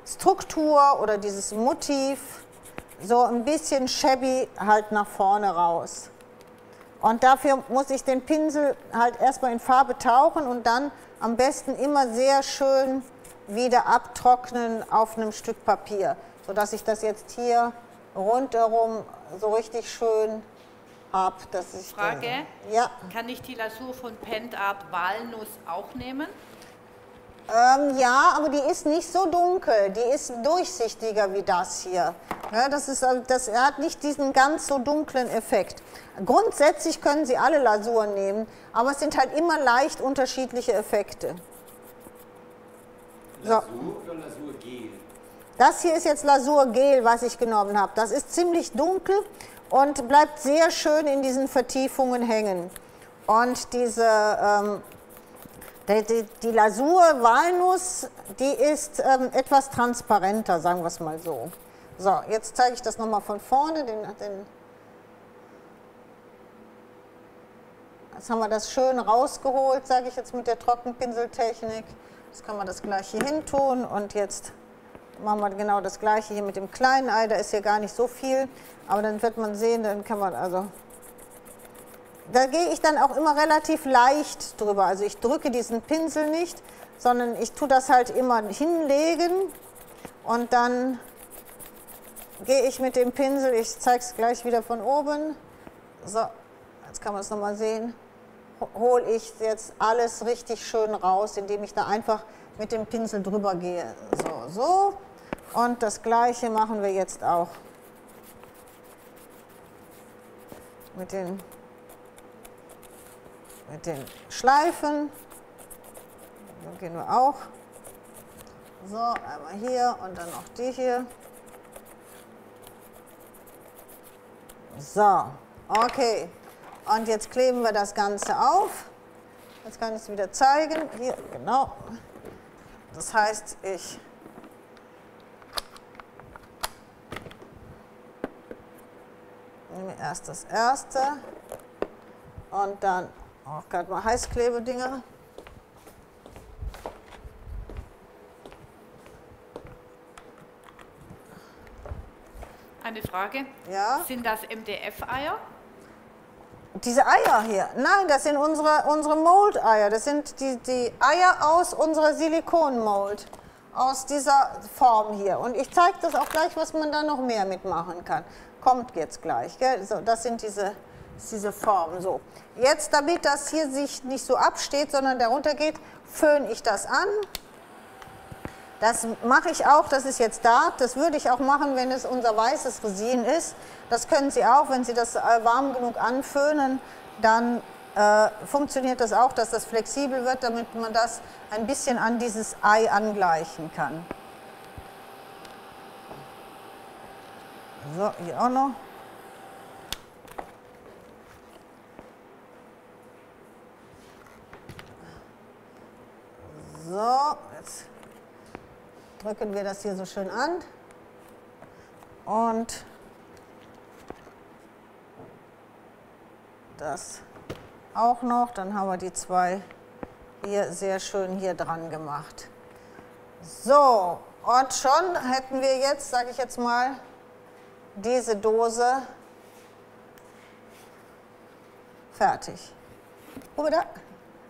Struktur oder dieses Motiv so ein bisschen shabby halt nach vorne raus. Und dafür muss ich den Pinsel halt erstmal in Farbe tauchen und dann am besten immer sehr schön wieder abtrocknen auf einem Stück Papier, sodass ich das jetzt hier rundherum so richtig schön habe. Frage, ja. Kann ich die Lasur von Pent Art Walnuss auch nehmen? Ja, aber die ist nicht so dunkel, die ist durchsichtiger wie das hier. Ja, das hat nicht diesen ganz so dunklen Effekt. Grundsätzlich können Sie alle Lasuren nehmen, aber es sind halt immer leicht unterschiedliche Effekte. Lasur oder Lasurgel? Das hier ist jetzt Lasurgel, was ich genommen habe. Das ist ziemlich dunkel und bleibt sehr schön in diesen Vertiefungen hängen. Und diese die Lasur Walnuss, die ist etwas transparenter, sagen wir es mal so. So, jetzt zeige ich das nochmal von vorne. Jetzt haben wir das schön rausgeholt, sage ich jetzt mit der Trockenpinseltechnik. Jetzt kann man das gleich hier hin tun und jetzt machen wir genau das gleiche hier mit dem kleinen Ei. Da ist hier gar nicht so viel, aber dann wird man sehen, dann kann man also... Da gehe ich dann auch immer relativ leicht drüber. Also ich drücke diesen Pinsel nicht, sondern ich tue das halt immer hinlegen und dann gehe ich mit dem Pinsel, ich zeige es gleich wieder von oben. So, jetzt kann man es nochmal sehen. Hole ich jetzt alles richtig schön raus, indem ich da einfach mit dem Pinsel drüber gehe. So, so. Und das Gleiche machen wir jetzt auch mit den Schleifen. So gehen wir auch. So, einmal hier und dann noch die hier. So, okay. Und jetzt kleben wir das Ganze auf. Jetzt kann ich es wieder zeigen. Hier, genau. Das heißt, ich nehme erst das erste und dann auch gerade mal Heißklebedinger. Eine Frage. Ja. Sind das MDF-Eier? Diese Eier hier, nein, das sind unsere Mold-Eier. Das sind die Eier aus unserer Silikon-Mold, aus dieser Form hier. Und ich zeige das auch gleich, was man da noch mehr mitmachen kann. Kommt jetzt gleich, gell? So, das sind diese Formen. So. Jetzt, damit das hier sich nicht so absteht, sondern darunter geht, föhne ich das an. Das mache ich auch, das ist jetzt Dart, das würde ich auch machen, wenn es unser weißes Resin ist. Das können Sie auch, wenn Sie das warm genug anföhnen, dann funktioniert das auch, dass das flexibel wird, damit man das ein bisschen an dieses Ei angleichen kann. So, hier auch noch. So, jetzt drücken wir das hier so schön an und das auch noch, dann haben wir die zwei hier sehr schön hier dran gemacht. So, und schon hätten wir jetzt, sage ich jetzt mal, diese Dose fertig.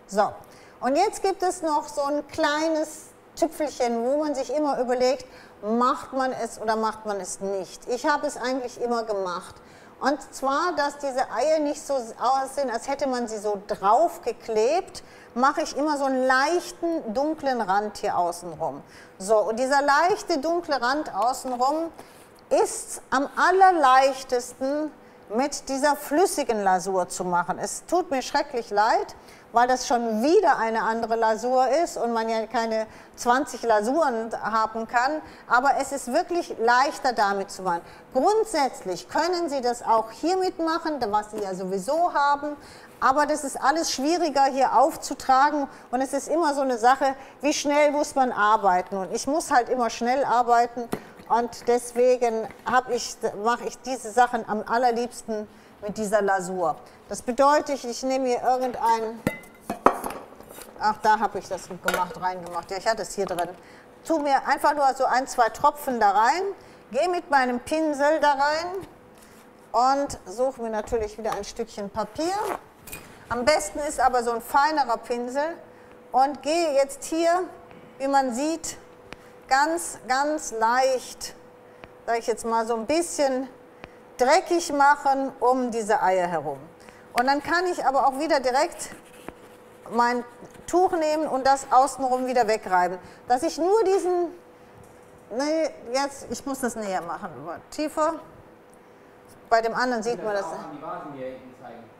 So, und jetzt gibt es noch so ein kleines Tüpfelchen, wo man sich immer überlegt, macht man es oder macht man es nicht. Ich habe es eigentlich immer gemacht. Und zwar, dass diese Eier nicht so aussehen, als hätte man sie so draufgeklebt, mache ich immer so einen leichten, dunklen Rand hier außenrum. So, und dieser leichte, dunkle Rand außenrum ist am allerleichtesten mit dieser flüssigen Lasur zu machen. Es tut mir schrecklich leid, weil das schon wieder eine andere Lasur ist und man ja keine 20 Lasuren haben kann, aber es ist wirklich leichter damit zu machen. Grundsätzlich können Sie das auch hiermit machen, was Sie ja sowieso haben, aber das ist alles schwieriger hier aufzutragen und es ist immer so eine Sache, wie schnell muss man arbeiten, und ich muss halt immer schnell arbeiten und deswegen mache ich diese Sachen am allerliebsten mit dieser Lasur. Das bedeutet, ich nehme hier irgendein, ach, da habe ich das reingemacht, ja, ich hatte es hier drin. Tue mir einfach nur so 1, 2 Tropfen da rein, gehe mit meinem Pinsel da rein und suche mir natürlich wieder ein Stückchen Papier. Am besten ist aber so ein feinerer Pinsel und gehe jetzt hier, wie man sieht, ganz, ganz leicht, sage ich jetzt mal, so ein bisschen dreckig machen um diese Eier herum. Und dann kann ich aber auch wieder direkt mein Tuch nehmen und das außenrum wieder wegreiben. Dass ich nur diesen, nee, jetzt, ich muss das näher machen, aber tiefer. Bei dem anderen sieht man das.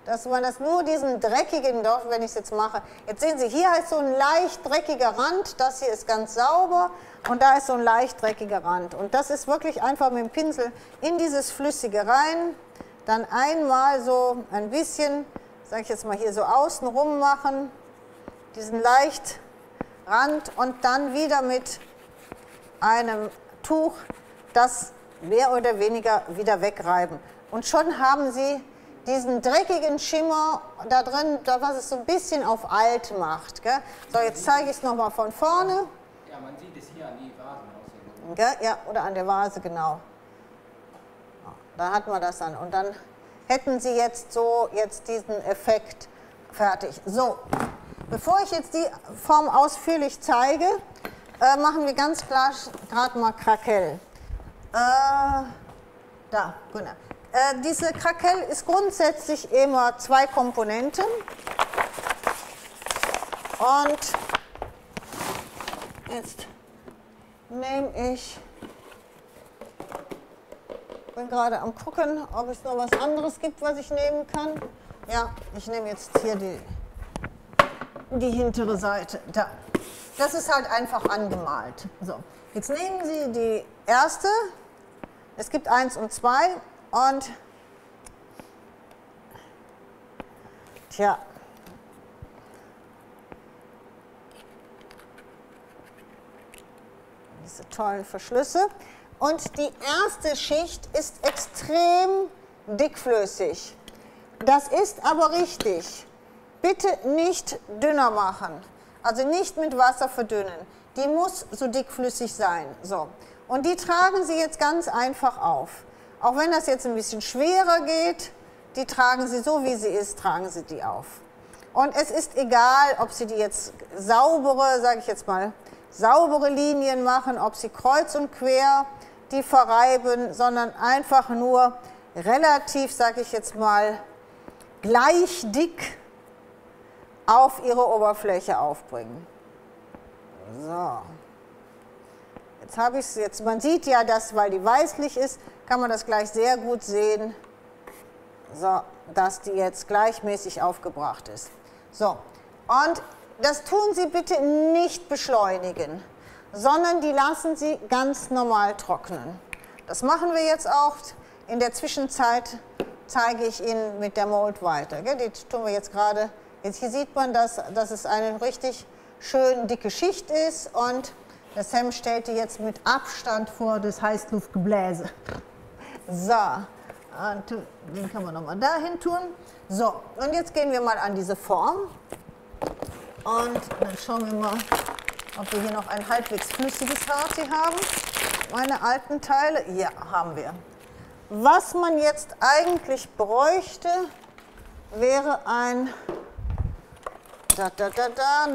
Dass man das nur diesen dreckigen, doch, wenn ich es jetzt mache. Jetzt sehen Sie, hier ist so ein leicht dreckiger Rand, das hier ist ganz sauber und da ist so ein leicht dreckiger Rand. Und das ist wirklich einfach mit dem Pinsel in dieses Flüssige rein, dann einmal so ein bisschen, sage ich jetzt mal hier so außen rum machen, diesen leicht Rand und dann wieder mit einem Tuch das mehr oder weniger wieder wegreiben. Und schon haben Sie diesen dreckigen Schimmer da drin, was es so ein bisschen auf alt macht. Gell? So, jetzt zeige ich es nochmal von vorne. Ja, man sieht es hier an die Vasen aussehen. Ja, oder an der Vase, genau. Da hat man das dann. Und dann hätten Sie jetzt so diesen Effekt fertig. So, bevor ich jetzt die Form ausführlich zeige, machen wir ganz klar gerade mal Craquelle. Da, genau. Diese Craquelle ist grundsätzlich immer 2 Komponenten und jetzt nehme ich, bin gerade am gucken, ob es noch was anderes gibt, was ich nehmen kann. Ja, ich nehme jetzt hier die hintere Seite. Da. Das ist halt einfach angemalt. So, jetzt nehmen Sie die erste, es gibt 1 und 2. Und Tja. Diese tollen Verschlüsse. Und die erste Schicht ist extrem dickflüssig. Das ist aber richtig. Bitte nicht dünner machen, also nicht mit Wasser verdünnen. Die muss so dickflüssig sein. So. Und die tragen Sie jetzt ganz einfach auf. Auch wenn das jetzt ein bisschen schwerer geht, die tragen Sie so, wie sie ist, tragen Sie die auf. Und es ist egal, ob Sie die jetzt saubere, sage ich jetzt mal, saubere Linien machen, ob Sie kreuz und quer die verreiben, sondern einfach nur relativ, sage ich jetzt mal, gleich dick auf Ihre Oberfläche aufbringen. So. Jetzt habe ich es, jetzt, man sieht ja, dass, weil die weißlich ist, kann man das gleich sehr gut sehen, so, dass die jetzt gleichmäßig aufgebracht ist. So, und das tun Sie bitte nicht beschleunigen, sondern die lassen Sie ganz normal trocknen. Das machen wir jetzt auch. In der Zwischenzeit zeige ich Ihnen mit der Mold weiter. Die tun wir jetzt gerade. Jetzt hier sieht man, dass es eine richtig schön dicke Schicht ist und der Sam stellt die jetzt mit Abstand vor das Heißluftgebläse. So, und den kann man nochmal dahin tun. So, und jetzt gehen wir mal an diese Form und dann schauen wir mal, ob wir hier noch ein halbwegs flüssiges Harti haben. Meine alten Teile, ja, haben wir. Was man jetzt eigentlich bräuchte, wäre ein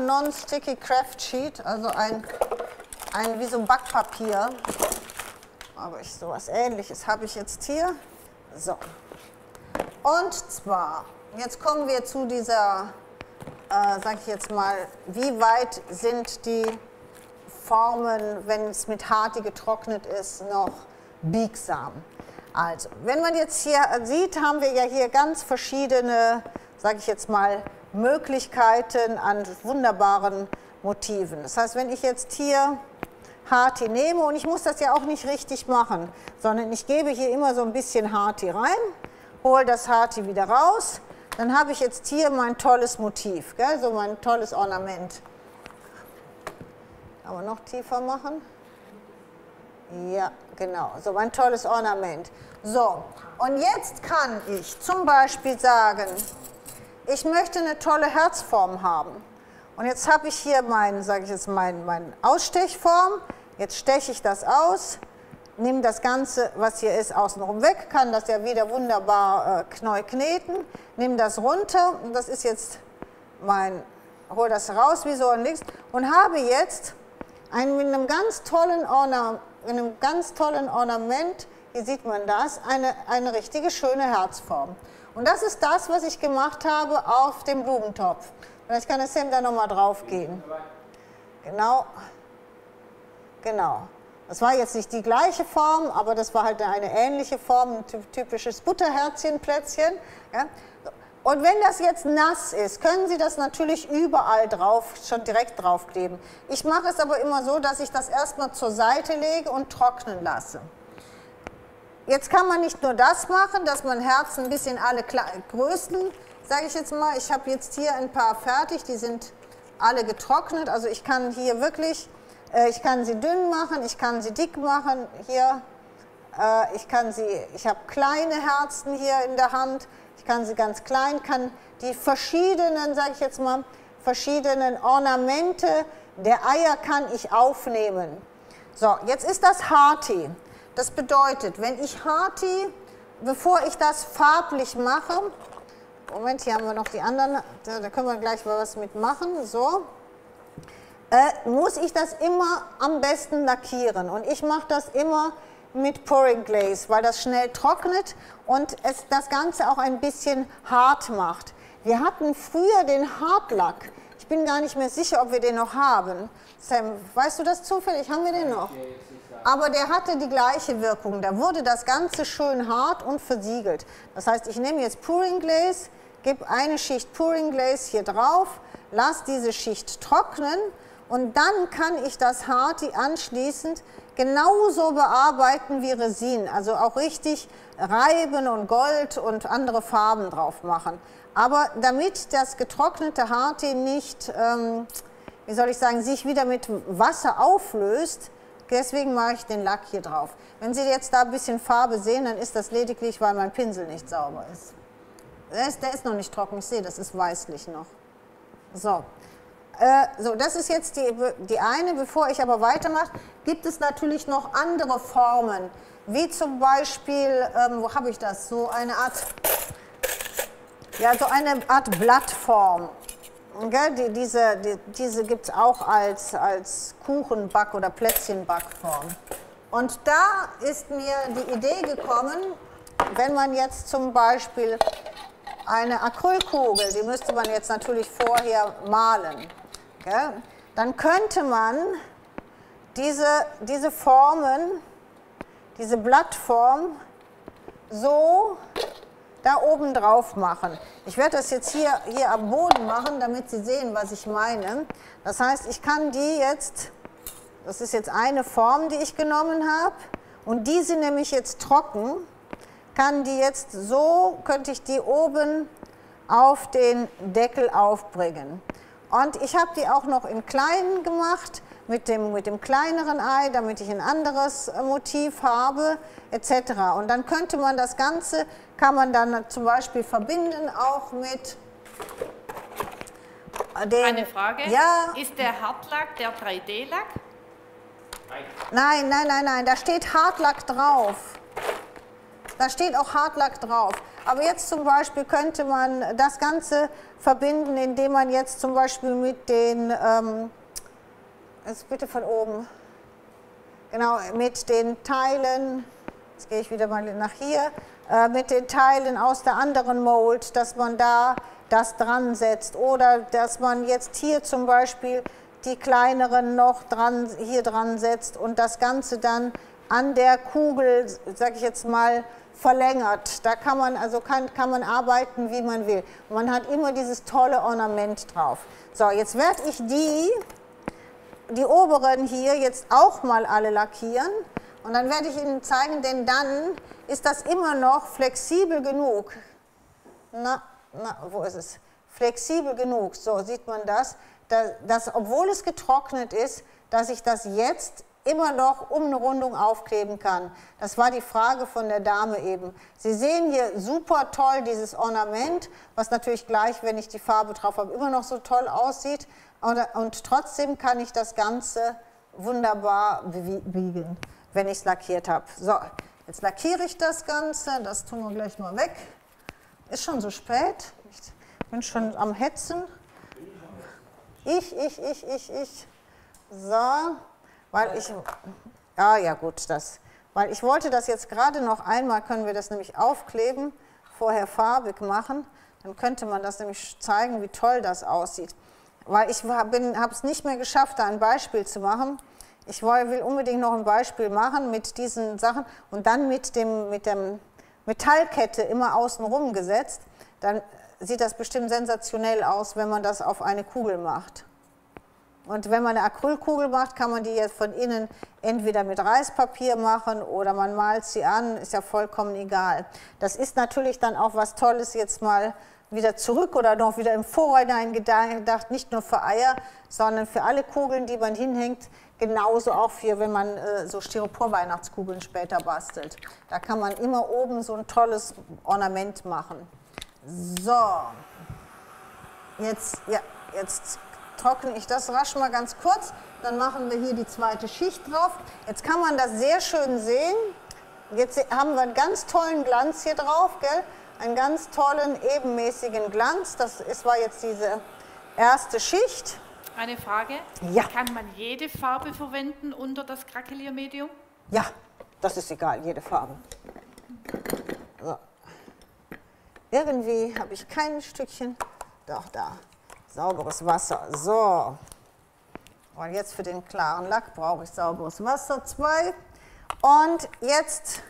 Non-Sticky Craft Sheet, also ein wie so ein Backpapier. Aber sowas Ähnliches habe ich jetzt hier. So. Und zwar, jetzt kommen wir zu dieser, sage ich jetzt mal, wie weit sind die Formen, wenn es mit Harti getrocknet ist, noch biegsam. Also, wenn man jetzt hier sieht, haben wir ja hier ganz verschiedene, sage ich jetzt mal, Möglichkeiten an wunderbaren Motiven. Das heißt, wenn ich jetzt hier Harti nehme, und ich muss das ja auch nicht richtig machen, sondern ich gebe hier immer so ein bisschen Harti rein, hole das Harti wieder raus, dann habe ich jetzt hier mein tolles Motiv, gell? So mein tolles Ornament. Aber noch tiefer machen. Ja, genau, so mein tolles Ornament. So, und jetzt kann ich zum Beispiel sagen, ich möchte eine tolle Herzform haben. Und jetzt habe ich hier sage ich jetzt meine Ausstechform. Jetzt steche ich das aus, nehme das Ganze, was hier ist, außenrum weg, kann das ja wieder wunderbar neu kneten, nehme das runter und das ist jetzt hole das raus wie so ein Links und habe jetzt mit einem ganz tollen Ornament, hier sieht man das, eine richtige schöne Herzform. Und das ist das, was ich gemacht habe auf dem Blumentopf. Vielleicht kann das Sam da nochmal drauf gehen. Genau. Genau. Das war jetzt nicht die gleiche Form, aber das war halt eine ähnliche Form, ein typisches Butterherzchenplätzchen. Ja. Und wenn das jetzt nass ist, können Sie das natürlich überall schon direkt draufkleben. Ich mache es aber immer so, dass ich das erstmal zur Seite lege und trocknen lasse. Jetzt kann man nicht nur das machen, dass man Herzen ein bisschen alle Größen, sage ich jetzt mal, ich habe jetzt hier ein paar fertig, die sind alle getrocknet, also ich kann hier wirklich, ich kann sie dünn machen, ich kann sie dick machen, hier, ich habe kleine Herzen hier in der Hand, ich kann sie ganz klein, kann die verschiedenen, sage ich jetzt mal, verschiedenen Ornamente der Eier kann ich aufnehmen. So, jetzt ist das Harti. Das bedeutet, wenn ich Harti, bevor ich das farblich mache, Moment, hier haben wir noch die anderen, da können wir gleich mal was mitmachen, so, muss ich das immer am besten lackieren. Und ich mache das immer mit Pouring Glaze, weil das schnell trocknet und es das Ganze auch ein bisschen hart macht. Wir hatten früher den Hartlack. Ich bin gar nicht mehr sicher, ob wir den noch haben. Sam, weißt du das zufällig? Haben wir den noch? Aber der hatte die gleiche Wirkung. Da wurde das Ganze schön hart und versiegelt. Das heißt, ich nehme jetzt Pouring Glaze, gebe eine Schicht Pouring Glaze hier drauf, lasse diese Schicht trocknen und dann kann ich das Harti anschließend genauso bearbeiten wie Resin. Also auch richtig reiben und Gold und andere Farben drauf machen. Aber damit das getrocknete Hardtee nicht, wie soll ich sagen, sich wieder mit Wasser auflöst, deswegen mache ich den Lack hier drauf. Wenn Sie jetzt da ein bisschen Farbe sehen, dann ist das lediglich, weil mein Pinsel nicht sauber ist. Der ist noch nicht trocken, ich sehe, das ist weißlich noch. So, so das ist jetzt die eine. Bevor ich aber weitermache, gibt es natürlich noch andere Formen, wie zum Beispiel, wo habe ich das, so eine Art, ja, so eine Art Blattform. Okay? Diese gibt es auch als Kuchenback- oder Plätzchenbackform. Und da ist mir die Idee gekommen, wenn man jetzt zum Beispiel eine Acrylkugel, die müsste man jetzt natürlich vorher malen, okay? Dann könnte man diese Formen, diese Blattform so da oben drauf machen. Ich werde das jetzt hier am Boden machen, damit Sie sehen, was ich meine. Das heißt, ich kann die jetzt, das ist jetzt eine Form, die ich genommen habe, und die sind nämlich jetzt trocken, kann die jetzt so, könnte ich die oben auf den Deckel aufbringen. Und ich habe die auch noch in klein gemacht, mit dem kleineren Ei, damit ich ein anderes Motiv habe, etc. Und dann könnte man das Ganze, kann man dann zum Beispiel verbinden auch mit dem... Eine Frage, ja, ist der Hartlack der 3D-Lack? Nein, da steht Hartlack drauf. Da steht auch Hartlack drauf. Aber jetzt zum Beispiel könnte man das Ganze verbinden, indem man jetzt zum Beispiel mit den, jetzt bitte von oben, genau, mit den Teilen, jetzt gehe ich wieder mal nach hier, mit den Teilen aus der anderen Mold, dass man da das dran setzt, oder dass man jetzt hier zum Beispiel die kleineren noch hier dran setzt und das Ganze dann an der Kugel, sage ich jetzt mal, verlängert. Da kann man arbeiten, wie man will. Und man hat immer dieses tolle Ornament drauf. So, jetzt werde ich die oberen hier jetzt auch mal alle lackieren. Und dann werde ich Ihnen zeigen, denn dann ist das immer noch flexibel genug. Wo ist es? Flexibel genug, so sieht man das, dass obwohl es getrocknet ist, dass ich das jetzt immer noch um eine Rundung aufkleben kann. Das war die Frage von der Dame eben. Sie sehen hier super toll dieses Ornament, was natürlich gleich, wenn ich die Farbe drauf habe, immer noch so toll aussieht. Und trotzdem kann ich das Ganze wunderbar biegen, wenn ich es lackiert habe. So, jetzt lackiere ich das Ganze. Das tun wir gleich mal weg. Ist schon so spät. Ich bin schon am Hetzen. So. Weil ich, ja gut, weil ich wollte das jetzt gerade noch einmal, können wir das nämlich aufkleben, vorher farbig machen, dann könnte man das nämlich zeigen, wie toll das aussieht. Weil ich habe es nicht mehr geschafft, da ein Beispiel zu machen. Ich will unbedingt noch ein Beispiel machen mit diesen Sachen und dann mit der Metallkette immer außenrum gesetzt. Dann sieht das bestimmt sensationell aus, wenn man das auf eine Kugel macht. Und wenn man eine Acrylkugel macht, kann man die jetzt von innen entweder mit Reispapier machen oder man malt sie an, ist ja vollkommen egal. Das ist natürlich dann auch was Tolles jetzt mal wieder zurück oder noch wieder im Vorhinein gedacht, nicht nur für Eier, sondern für alle Kugeln, die man hinhängt, genauso auch für, wenn man so Styropor-Weihnachtskugeln später bastelt. Da kann man immer oben so ein tolles Ornament machen. So, jetzt trockne ich das rasch mal ganz kurz, dann machen wir hier die zweite Schicht drauf. Jetzt kann man das sehr schön sehen. Jetzt haben wir einen ganz tollen Glanz hier drauf, gell? Einen ganz tollen, ebenmäßigen Glanz. Das war jetzt diese erste Schicht. Eine Frage, ja. Kann man jede Farbe verwenden unter das Krakeliermedium? Ja, das ist egal, jede Farbe. So. Irgendwie habe ich kein Stückchen, doch da. Sauberes Wasser. So. Und jetzt für den klaren Lack brauche ich sauberes Wasser 2. Und jetzt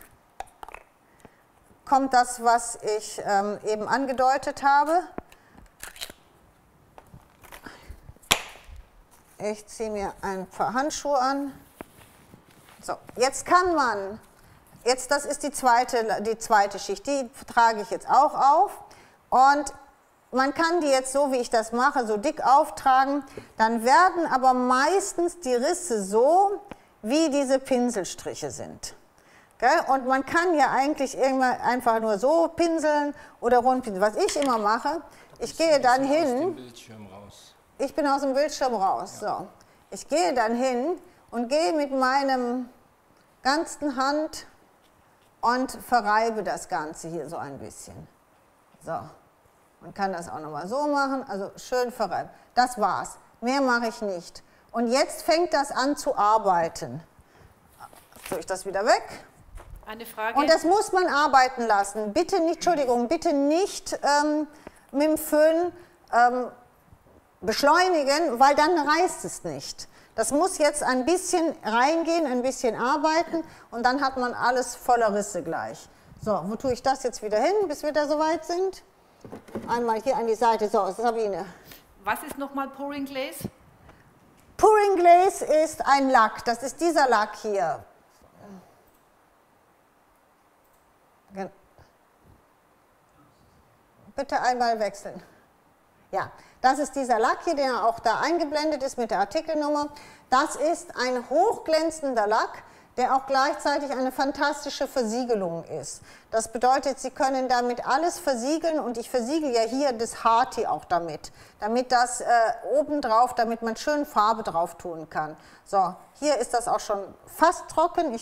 kommt das, was ich eben angedeutet habe. Ich ziehe mir ein paar Handschuhe an. So, jetzt kann man, das ist die zweite Schicht, die trage ich jetzt auch auf. Und man kann die jetzt so, wie ich das mache, so dick auftragen, dann werden aber meistens die Risse so, wie diese Pinselstriche sind. Und man kann ja eigentlich irgendwann einfach nur so pinseln oder rund pinseln. Was ich immer mache, ich gehe dann hin, ich bin aus dem Bildschirm raus, so. Ich gehe dann hin und gehe mit meinem ganzen Hand und verreibe das Ganze hier so ein bisschen. So, man kann das auch nochmal so machen, also schön verreiben. Das war's, mehr mache ich nicht. Und jetzt fängt das an zu arbeiten. Tue ich das wieder weg. Eine Frage. Und das muss man arbeiten lassen. Bitte nicht, Entschuldigung, bitte nicht mit dem Föhn beschleunigen, weil dann reißt es nicht. Das muss jetzt ein bisschen reingehen, ein bisschen arbeiten und dann hat man alles voller Risse gleich. So, wo tue ich das jetzt wieder hin, bis wir da soweit sind? Einmal hier an die Seite. So, Sabine. Was ist nochmal Pouring Glaze? Pouring Glaze ist ein Lack. Das ist dieser Lack hier. Bitte einmal wechseln. Ja, das ist dieser Lack hier, der auch da eingeblendet ist mit der Artikelnummer. Das ist ein hochglänzender Lack, der auch gleichzeitig eine fantastische Versiegelung ist. Das bedeutet, Sie können damit alles versiegeln und ich versiegel ja hier das Harti auch damit das obendrauf, damit man schön Farbe drauf tun kann. So, hier ist das auch schon fast trocken.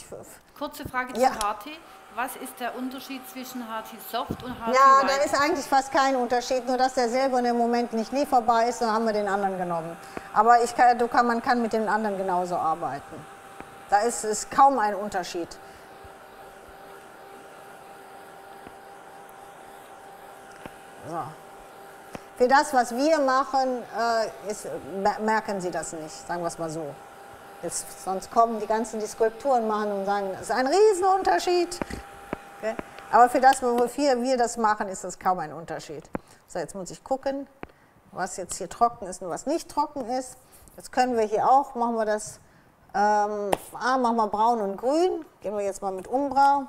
Kurze Frage zu Harti. Was ist der Unterschied zwischen Harti Soft und Harti Ja, White? da ist eigentlich fast kein Unterschied, nur dass der selber im Moment nicht lieferbar ist, dann haben wir den anderen genommen. Aber man kann mit den anderen genauso arbeiten. Da ist kaum ein Unterschied. So. Für das, was wir machen, merken Sie das nicht, sagen wir es mal so. Sonst kommen die Skulpturen machen und sagen, das ist ein Riesenunterschied. Okay? Aber für das, wofür wir das machen, ist das kaum ein Unterschied. So, jetzt muss ich gucken, was jetzt hier trocken ist und was nicht trocken ist. Jetzt können wir hier auch, machen wir das, machen wir braun und grün. Gehen wir jetzt mal mit Umbra.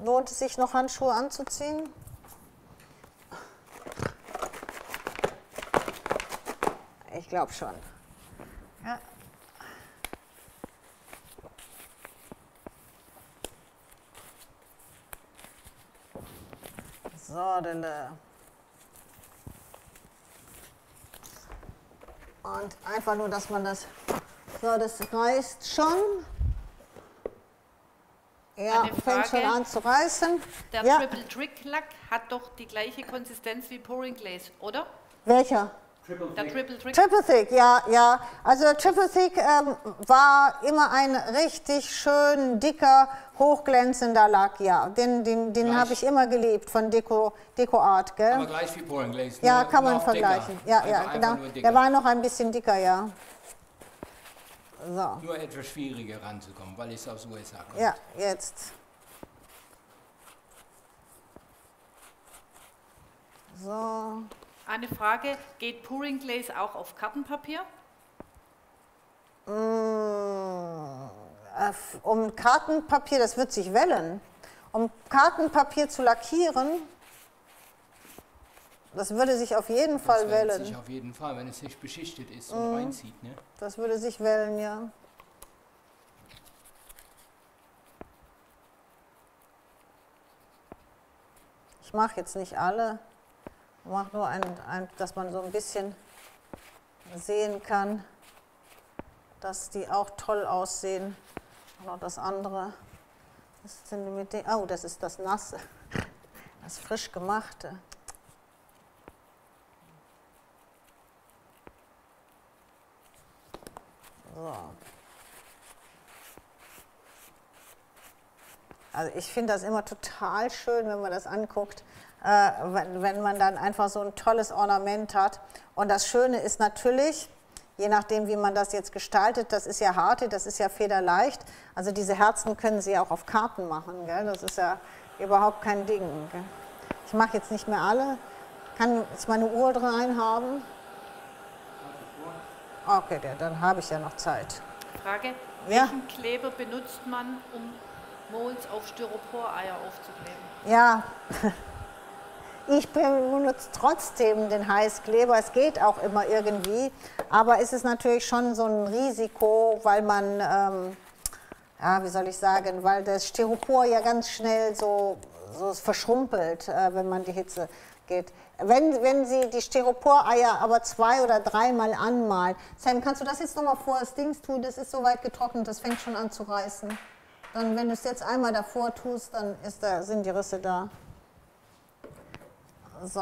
Lohnt es sich noch Handschuhe anzuziehen? Ich glaube schon. Ja. So, und einfach nur, dass man das, so, das reißt schon. Ja, fängt schon an zu reißen. Der Triple Trick Lack hat doch die gleiche Konsistenz wie Pouring Glaze, oder? Welcher? Der Triple Trick. Triple Thick, ja. Also der Triple Thick war immer ein richtig schön dicker, hochglänzender Lack, ja. Den habe ich immer geliebt von Deco Art, gell? Aber gleich wie Pouring Glaze. Ja, kann man vergleichen. Ja, genau. Der war noch ein bisschen dicker, ja. So. Nur etwas schwieriger ranzukommen, weil es aus USA kommt. Ja, jetzt. So. Eine Frage, geht Pouring Glaze auch auf Kartenpapier? Um Kartenpapier, das wird sich wellen. Um Kartenpapier zu lackieren, das würde sich auf jeden Fall wellen. Das sich auf jeden Fall, wenn es nicht beschichtet ist und reinzieht. Ne? Das würde sich wellen, ja. Ich mache jetzt nicht alle. Ich mache nur dass man so ein bisschen sehen kann, dass die auch toll aussehen. Und auch das andere. Was ist denn mit dem? Oh, das ist das Nasse. Das frisch gemachte. So. Also ich finde das immer total schön, wenn man das anguckt, wenn man dann einfach so ein tolles Ornament hat. Und das Schöne ist natürlich, je nachdem, wie man das jetzt gestaltet, das ist ja hart, das ist ja federleicht. Also diese Herzen können Sie auch auf Karten machen, gell? Das ist ja überhaupt kein Ding. Gell? Ich mache jetzt nicht mehr alle. Kann ich meine Uhr rein haben? Okay, dann habe ich ja noch Zeit. Frage, welchen Kleber benutzt man, um Molds auf Styropor-Eier aufzukleben? Ja, Ich benutze trotzdem den Heißkleber, es geht auch immer irgendwie, aber es ist natürlich schon so ein Risiko, weil man, ja, wie soll ich sagen, weil das Styropor ja ganz schnell so verschrumpelt, wenn man die Hitze geht. Wenn Sie die Styropor-Eier aber 2- oder 3-mal anmalen, Sam, kannst du das jetzt nochmal vor das Dings tun, das ist so weit getrocknet, das fängt schon an zu reißen. Dann, wenn du es jetzt einmal davor tust, dann sind die Risse da. So.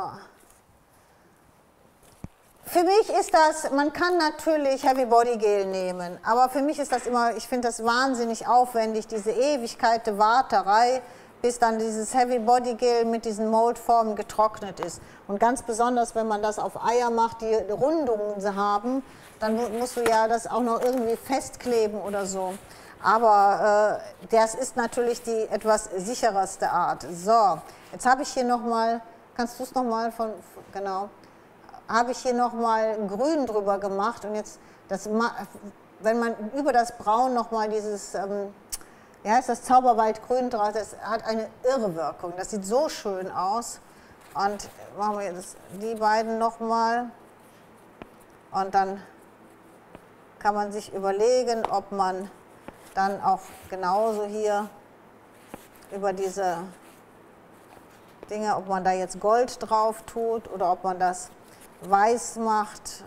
Für mich ist das, man kann natürlich Heavy Body Gel nehmen, aber für mich ist das immer, ich finde das wahnsinnig aufwendig, diese Ewigkeit der Warterei, bis dann dieses Heavy Body Gel mit diesen Moldformen getrocknet ist. Und ganz besonders, wenn man das auf Eier macht, die Rundungen haben, dann musst du ja das auch noch irgendwie festkleben oder so. Aber das ist natürlich die etwas sicherste Art. So, jetzt habe ich hier nochmal, kannst du es nochmal genau, habe ich hier nochmal grün drüber gemacht und jetzt, wenn man über das Braun nochmal dieses, ja, ist das Zauberwaldgrün drauf, das hat eine irre Wirkung, das sieht so schön aus. Und machen wir jetzt die beiden nochmal und dann kann man sich überlegen, ob man dann auch genauso hier über diese Dinge, ob man da jetzt Gold drauf tut oder ob man das weiß macht.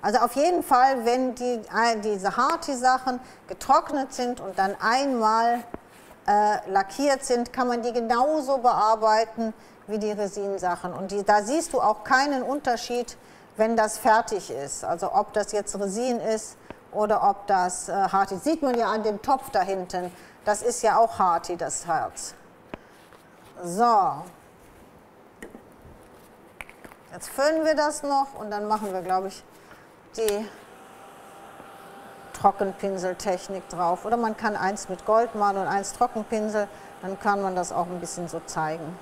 Also auf jeden Fall, wenn diese Harty-Sachen getrocknet sind und dann einmal lackiert sind, kann man die genauso bearbeiten wie die Resin-Sachen. Und da siehst du auch keinen Unterschied, wenn das fertig ist. Also ob das jetzt Resin ist oder ob das Harty. Sieht man ja an dem Topf da hinten. Das ist ja auch Harty, das Herz. So. Jetzt föhnen wir das noch und dann machen wir, glaube ich, die Trockenpinseltechnik drauf. Oder man kann eins mit Gold machen und eins Trockenpinsel. Dann kann man das auch ein bisschen so zeigen.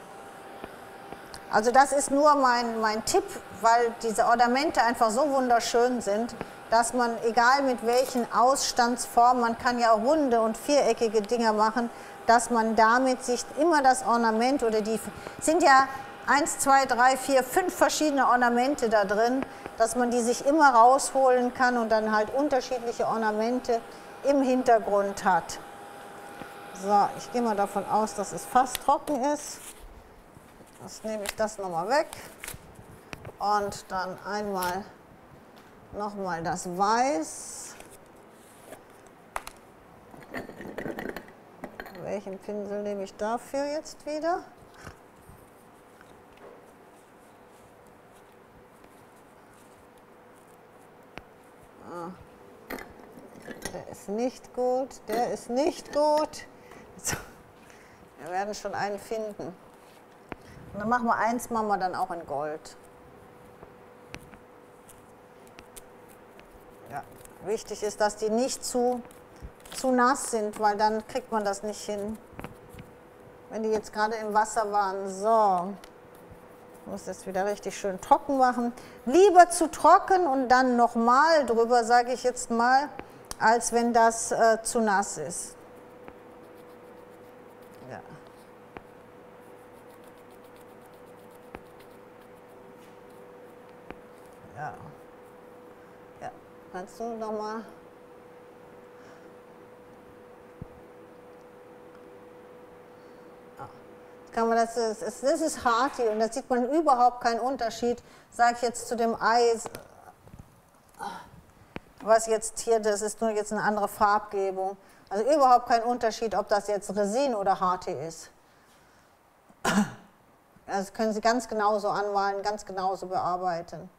Also das ist nur mein Tipp, weil diese Ornamente einfach so wunderschön sind, dass man, egal mit welchen Ausstandsformen, man kann ja runde und viereckige Dinger machen, dass man damit sich immer das Ornament oder die, sind ja 1, 2, 3, 4, 5 verschiedene Ornamente da drin, dass man die sich immer rausholen kann und dann halt unterschiedliche Ornamente im Hintergrund hat. So, ich gehe mal davon aus, dass es fast trocken ist. Jetzt nehme ich das nochmal weg und dann einmal nochmal das Weiß. Welchen Pinsel nehme ich dafür jetzt wieder? Der ist nicht gut, der ist nicht gut. So, wir werden schon einen finden. Und dann machen wir dann auch in Gold. Ja, wichtig ist, dass die nicht zu nass sind, weil dann kriegt man das nicht hin. Wenn die jetzt gerade im Wasser waren. So, ich muss das wieder richtig schön trocken machen. Lieber zu trocken und dann nochmal drüber, sage ich jetzt mal, als wenn das zu nass ist. Ja. Ja. Ja. Kannst du nochmal? Das ist Harty und da sieht man überhaupt keinen Unterschied, sage ich jetzt zu dem Ei, was jetzt hier, das ist nur jetzt eine andere Farbgebung. Also überhaupt kein Unterschied, ob das jetzt Resin oder Harty ist. Das können Sie ganz genauso anmalen, ganz genauso bearbeiten.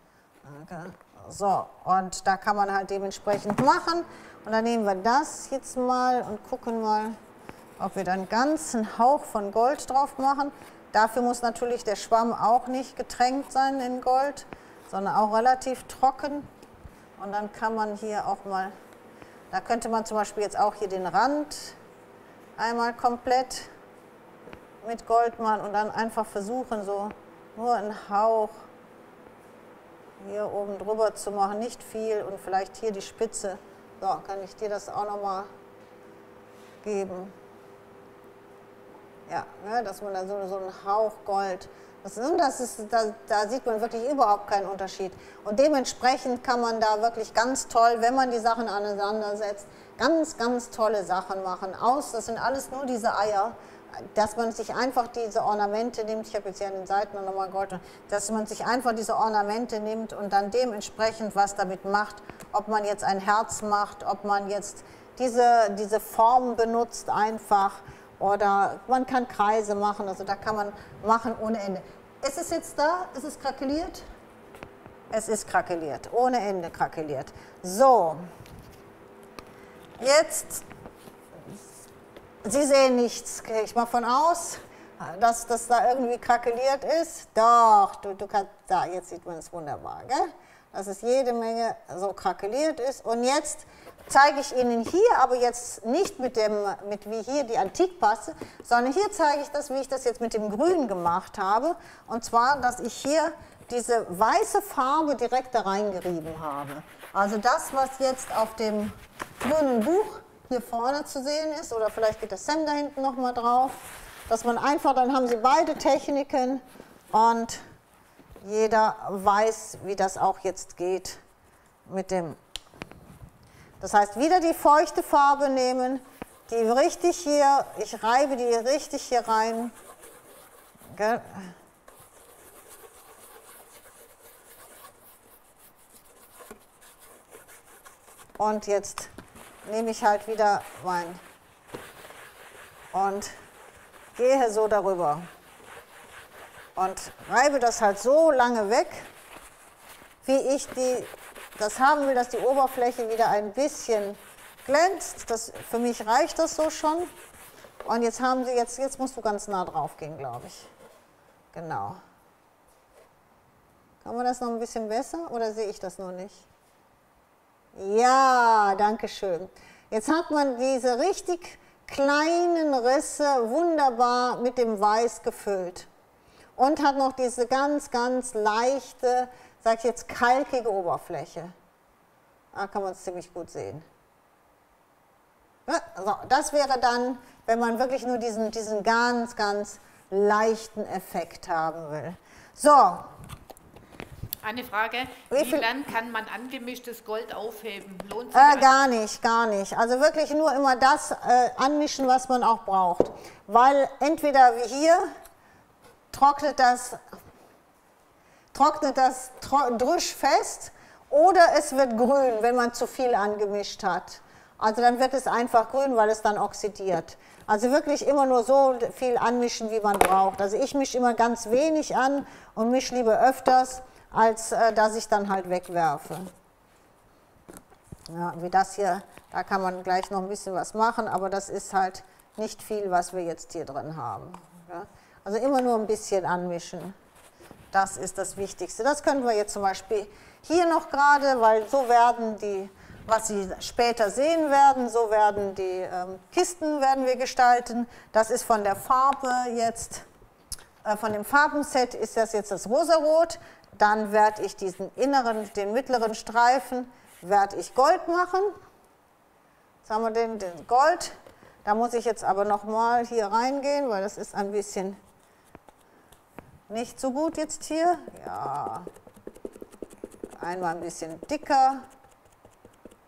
Okay. So, und da kann man halt dementsprechend machen. Und dann nehmen wir das jetzt mal und gucken mal, ob wir dann ganz einen Hauch von Gold drauf machen. Dafür muss natürlich der Schwamm auch nicht getränkt sein in Gold, sondern auch relativ trocken. Und dann kann man hier auch mal, da könnte man zum Beispiel jetzt auch hier den Rand einmal komplett mit Gold machen und dann einfach versuchen, so nur einen Hauch hier oben drüber zu machen, nicht viel und vielleicht hier die Spitze. So, kann ich dir das auch nochmal geben. Ja, ne, dass man da so einen Hauch Gold, da sieht man wirklich überhaupt keinen Unterschied. Und dementsprechend kann man da wirklich ganz toll, wenn man die Sachen aneinandersetzt, ganz, ganz tolle Sachen machen. Das sind alles nur diese Eier, dass man sich einfach diese Ornamente nimmt, ich habe jetzt hier an den Seiten nochmal Gold, dass man sich einfach diese Ornamente nimmt und dann dementsprechend was damit macht, ob man jetzt ein Herz macht, ob man jetzt diese Form benutzt einfach oder man kann Kreise machen, also da kann man machen ohne Ende. Ist es jetzt da? Ist es krakeliert? Es ist krakeliert, ohne Ende krakeliert. So, jetzt, Sie sehen nichts, gehe ich mal von aus, dass das da irgendwie krakeliert ist. Doch, du kannst, da, jetzt sieht man es wunderbar, gell? Dass es jede Menge so krakeliert ist. Und jetzt zeige ich Ihnen hier, aber jetzt nicht mit wie hier die Antikpaste, sondern hier zeige ich das, wie ich das jetzt mit dem Grün gemacht habe. Und zwar, dass ich hier diese weiße Farbe direkt da reingerieben habe. Also das, was jetzt auf dem grünen Buch hier vorne zu sehen ist, oder vielleicht geht das Sam da hinten nochmal drauf, dass man einfach, dann haben Sie beide Techniken und jeder weiß, wie das auch jetzt geht mit dem. Das heißt, wieder die feuchte Farbe nehmen, die richtig hier, ich reibe die richtig hier rein. Gell? Und jetzt nehme ich halt wieder mein und gehe so darüber und reibe das halt so lange weg, wie ich das haben will, dass die Oberfläche wieder ein bisschen glänzt. Für mich reicht das so schon. Und jetzt haben Sie, jetzt musst du ganz nah drauf gehen, glaube ich. Genau. Kann man das noch ein bisschen besser oder sehe ich das noch nicht? Ja, danke schön. Jetzt hat man diese richtig kleinen Risse wunderbar mit dem Weiß gefüllt und hat noch diese ganz, ganz leichte, sage ich jetzt, kalkige Oberfläche. Da kann man es ziemlich gut sehen. Ja, so, das wäre dann, wenn man wirklich nur diesen ganz, ganz leichten Effekt haben will. So. Eine Frage, wie lang kann man angemischtes Gold aufheben? Lohnt sich Gar nicht, gar nicht. Also wirklich nur immer das anmischen, was man auch braucht. Weil entweder wie hier trocknet das drüsch fest oder es wird grün, wenn man zu viel angemischt hat. Also dann wird es einfach grün, weil es dann oxidiert. Also wirklich immer nur so viel anmischen, wie man braucht. Also ich mische immer ganz wenig an und mische lieber öfters, als dass ich dann halt wegwerfe. Ja, wie das hier, da kann man gleich noch ein bisschen was machen, aber das ist halt nicht viel, was wir jetzt hier drin haben. Ja? Also immer nur ein bisschen anmischen. Das ist das Wichtigste. Das können wir jetzt zum Beispiel hier noch gerade, weil so werden die, was Sie später sehen werden, so werden die Kisten werden wir gestalten. Das ist von der Farbe jetzt, von dem Farbenset ist das jetzt das Rosarot. Dann werde ich den mittleren Streifen, werde ich Gold machen. Jetzt haben wir den Gold. Da muss ich jetzt aber nochmal hier reingehen, weil das ist ein bisschen nicht so gut jetzt hier. Ja, einmal ein bisschen dicker.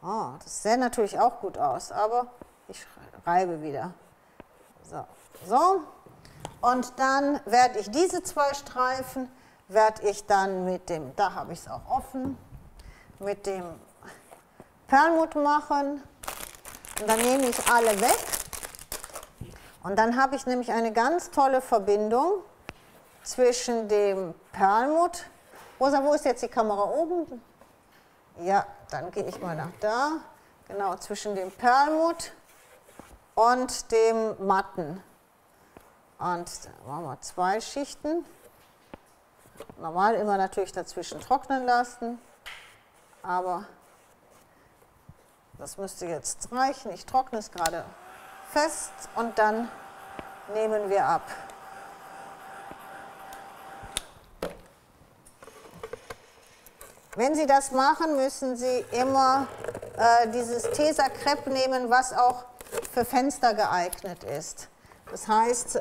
Oh, das sähe natürlich auch gut aus, aber ich reibe wieder. So. Und dann werde ich diese zwei Streifen, werde ich dann mit dem, da habe ich es auch offen, mit dem Perlmutt machen. Und dann nehme ich alle weg. Und dann habe ich nämlich eine ganz tolle Verbindung zwischen dem Perlmutt. Rosa, wo ist jetzt die Kamera oben? Ja, dann gehe ich mal nach da. Genau, zwischen dem Perlmutt und dem Matten. Und da machen wir 2 Schichten. Normal immer natürlich dazwischen trocknen lassen, aber das müsste jetzt reichen. Ich trockne es gerade fest und dann nehmen wir ab. Wenn Sie das machen, müssen Sie immer dieses Tesa Crepe nehmen, was auch für Fenster geeignet ist. Das heißt,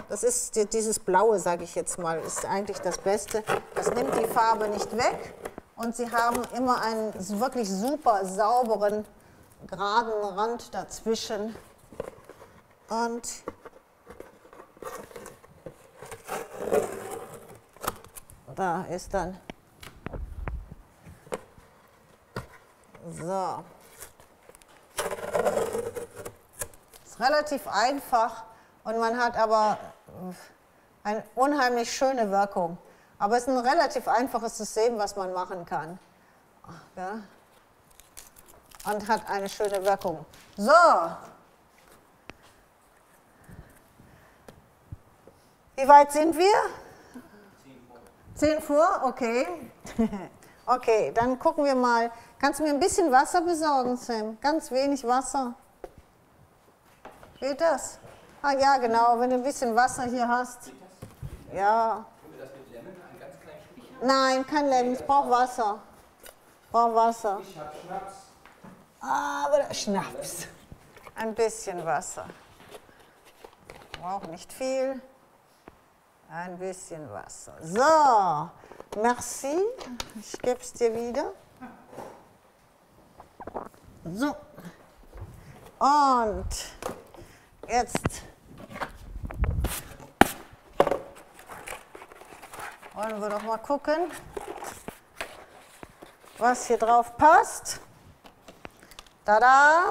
das ist dieses Blaue, sage ich jetzt mal, ist eigentlich das Beste. Das nimmt die Farbe nicht weg und Sie haben immer einen wirklich super sauberen, geraden Rand dazwischen. Und da ist dann so. Ist relativ einfach und man hat aber eine unheimlich schöne Wirkung. Aber es ist ein relativ einfaches System, was man machen kann. Ja? Und hat eine schöne Wirkung. So. Wie weit sind wir? 10 vor, okay. Okay, dann gucken wir mal. Kannst du mir ein bisschen Wasser besorgen, Sam? Ganz wenig Wasser. Geht das? Ah ja, genau, wenn du ein bisschen Wasser hier hast. Ja. Können wir das mit Lemon einen ganz kleinen Stück? Nein, kein Lemon, ich brauche Wasser. Ich brauche Wasser. Ich habe Schnaps. Aber Schnaps. Ein bisschen Wasser. Ich brauche nicht viel. Ein bisschen Wasser. So, merci. Ich gebe es dir wieder. So. Und jetzt wollen wir doch mal gucken, was hier drauf passt. Tada!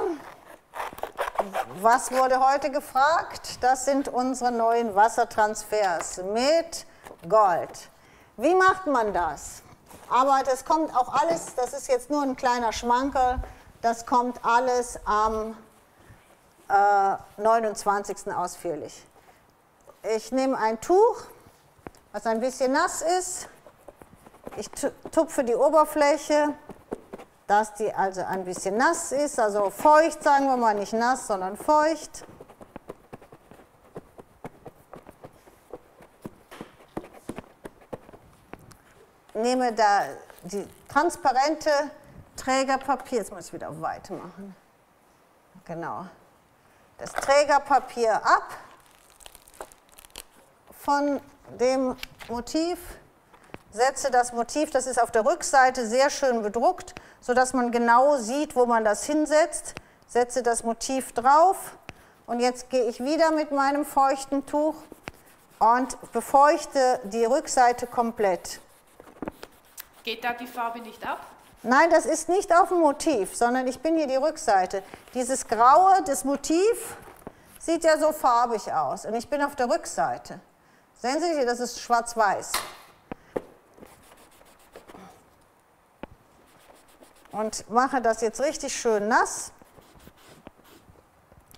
Was wurde heute gefragt? Das sind unsere neuen Wassertransfers mit Gold. Wie macht man das? Aber das kommt auch alles, das ist jetzt nur ein kleiner Schmankerl, das kommt alles am 29. ausführlich. Ich nehme ein Tuch, was ein bisschen nass ist. Ich tupfe die Oberfläche, dass die also ein bisschen nass ist, also feucht, sagen wir mal, nicht nass, sondern feucht. Nehme da die transparente Trägerpapier, jetzt muss ich es wieder auf Weite machen, genau, das Trägerpapier ab von dem Motiv, setze das Motiv, das ist auf der Rückseite sehr schön bedruckt, sodass man genau sieht, wo man das hinsetzt, setze das Motiv drauf und jetzt gehe ich wieder mit meinem feuchten Tuch und befeuchte die Rückseite komplett. Geht da die Farbe nicht ab? Nein, das ist nicht auf dem Motiv, sondern ich bin hier die Rückseite. Dieses Graue, das Motiv, sieht ja so farbig aus und ich bin auf der Rückseite. Sehen Sie hier, das ist schwarz-weiß. Und mache das jetzt richtig schön nass.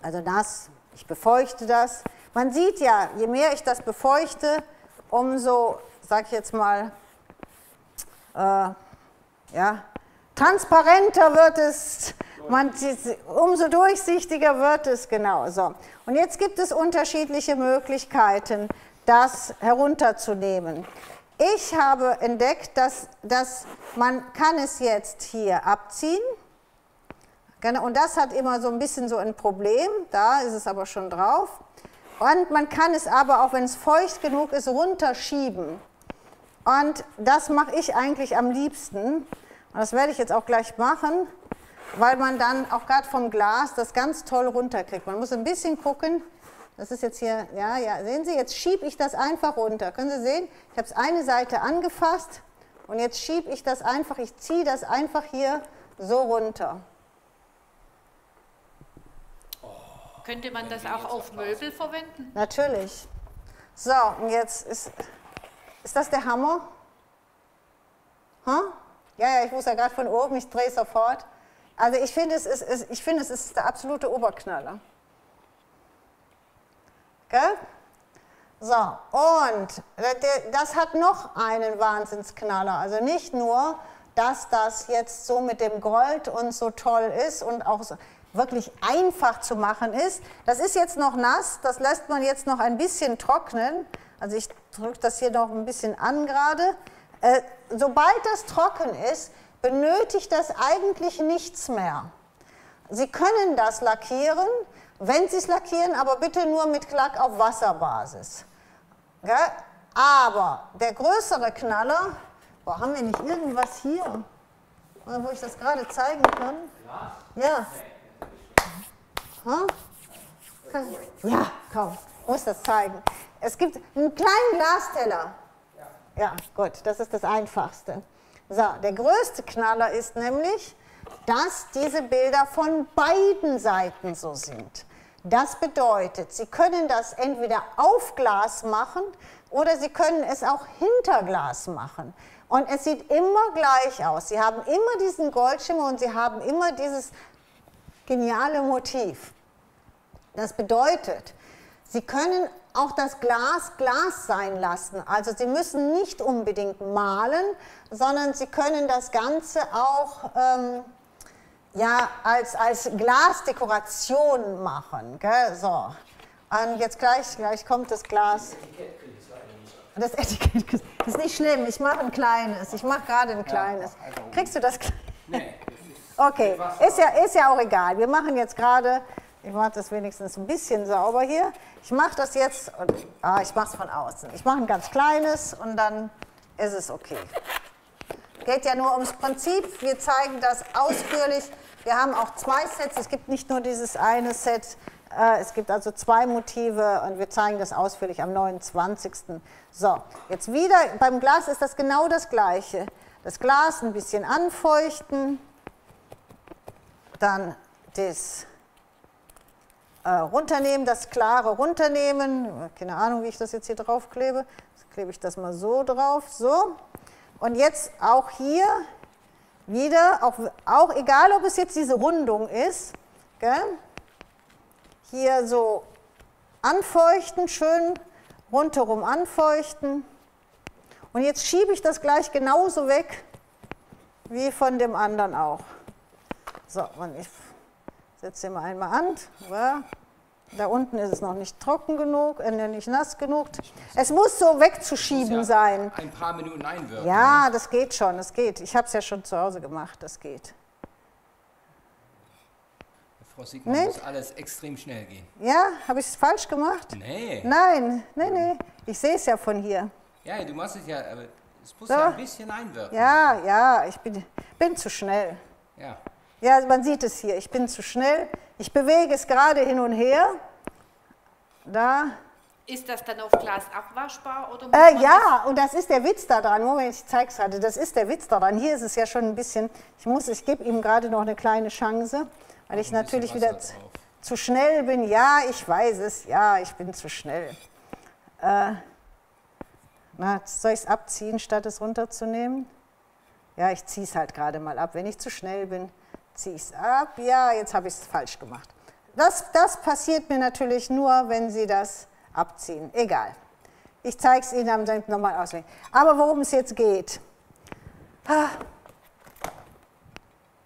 Also nass, ich befeuchte das. Man sieht ja, je mehr ich das befeuchte, umso, sag ich jetzt mal, ja, transparenter wird es, umso durchsichtiger wird es, genau. So. Und jetzt gibt es unterschiedliche Möglichkeiten, das herunterzunehmen. Ich habe entdeckt, dass man kann es jetzt hier abziehen. Und das hat immer so ein bisschen so ein Problem, da ist es aber schon drauf. Und man kann es aber, auch wenn es feucht genug ist, runterschieben. Und das mache ich eigentlich am liebsten. Und das werde ich jetzt auch gleich machen, weil man dann auch gerade vom Glas das ganz toll runterkriegt. Man muss ein bisschen gucken. Das ist jetzt hier, ja, sehen Sie, jetzt schiebe ich das einfach runter. Können Sie sehen? Ich habe es eine Seite angefasst und jetzt schiebe ich das einfach, ich ziehe das einfach hier so runter. Könnte man das auch auf Möbel verwenden? Natürlich. So, und jetzt ist das der Hammer? Huh? Ja, ich muss ja gerade von oben, ich drehe sofort. Also ich finde, es ist der absolute Oberknaller. Gell? So, und das hat noch einen Wahnsinnsknaller. Also nicht nur, dass das jetzt so mit dem Gold und so toll ist und auch so wirklich einfach zu machen ist. Das ist jetzt noch nass, das lässt man jetzt noch ein bisschen trocknen. Also ich drücke das hier noch ein bisschen an gerade. Sobald das trocken ist, benötigt das eigentlich nichts mehr. Sie können das lackieren, wenn Sie es lackieren, aber bitte nur mit Lack auf Wasserbasis. Gell? Aber der größere Knaller, boah, haben wir nicht irgendwas hier, wo ich das gerade zeigen kann? Ja. Hm? Ja, komm, muss das zeigen. Es gibt einen kleinen Glasteller. Ja, gut, das ist das Einfachste. So, der größte Knaller ist nämlich, dass diese Bilder von beiden Seiten so sind. Das bedeutet, Sie können das entweder auf Glas machen oder Sie können es auch hinter Glas machen. Und es sieht immer gleich aus. Sie haben immer diesen Goldschimmer und Sie haben immer dieses geniale Motiv. Das bedeutet, Sie können auch das Glas Glas sein lassen. Also Sie müssen nicht unbedingt malen, sondern Sie können das Ganze auch ja, als Glasdekoration machen. Gell? So. Und jetzt gleich kommt das Glas. Das Etikett ist nicht schlimm, ich mache ein kleines. Ich mache gerade ein kleines. Kriegst du das? Nee. Okay, ist ja auch egal. Wir machen jetzt gerade, ich mache das wenigstens ein bisschen sauber hier. Ich mache das jetzt, ich mache es von außen. Ich mache ein ganz kleines und dann ist es okay. Geht ja nur ums Prinzip. Wir zeigen das ausführlich. Wir haben auch 2 Sets. Es gibt nicht nur dieses eine Set. Es gibt also 2 Motive und wir zeigen das ausführlich am 29. So, jetzt wieder, beim Glas ist das genau das Gleiche. Das Glas ein bisschen anfeuchten, dann das runternehmen, das klare runternehmen. Keine Ahnung, wie ich das jetzt hier drauf klebe. Jetzt klebe ich das mal so drauf, so. Und jetzt auch hier wieder, auch egal, ob es jetzt diese Rundung ist, gell? Hier so anfeuchten, schön rundherum anfeuchten. Und jetzt schiebe ich das gleich genauso weg wie von dem anderen auch. So, und ich setze ihn mal einmal an. Ja. Da unten ist es noch nicht trocken genug, nicht nass genug. Es muss so wegzuschieben sein. Ein paar Minuten einwirken. Ja, das geht schon, das geht. Ich habe es ja schon zu Hause gemacht, das geht. Frau Siegmann, muss alles extrem schnell gehen. Ja, habe ich es falsch gemacht? Nee. Nein, nee, ich sehe es ja von hier. Ja, du machst es ja, aber es muss ja ein bisschen einwirken. Ja, ich bin zu schnell. Ja. Ja, man sieht es hier, ich bin zu schnell. Ich bewege es gerade hin und her. Da. Ist das dann auf Glas abwaschbar? Oder ja, und das ist der Witz daran. Moment, ich zeige es gerade. Das ist der Witz daran. Hier ist es ja schon ein bisschen, ich gebe ihm gerade noch eine kleine Chance, weil ich natürlich wieder zu schnell bin. Ja, ich weiß es. Ja, ich bin zu schnell. Soll ich es abziehen, statt es runterzunehmen? Ja, ich ziehe es halt gerade mal ab. Wenn ich zu schnell bin, ziehe ich es ab. Ja, jetzt habe ich es falsch gemacht. Das passiert mir natürlich nur, wenn Sie das abziehen. Egal. Ich zeige es Ihnen dann nochmal auswählen. Aber worum es jetzt geht.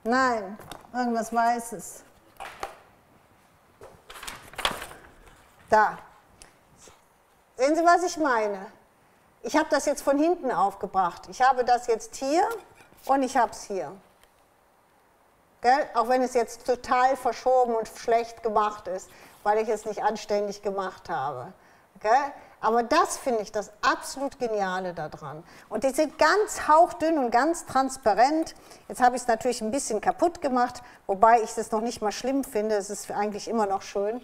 Nein, irgendwas Weißes. Da. Sehen Sie, was ich meine? Ich habe das jetzt von hinten aufgebracht. Ich habe das jetzt hier und ich habe es hier. Gell? Auch wenn es jetzt total verschoben und schlecht gemacht ist, weil ich es nicht anständig gemacht habe. Gell? Aber das finde ich das absolut Geniale daran. Und die sind ganz hauchdünn und ganz transparent. Jetzt habe ich es natürlich ein bisschen kaputt gemacht, wobei ich es noch nicht mal schlimm finde. Es ist eigentlich immer noch schön,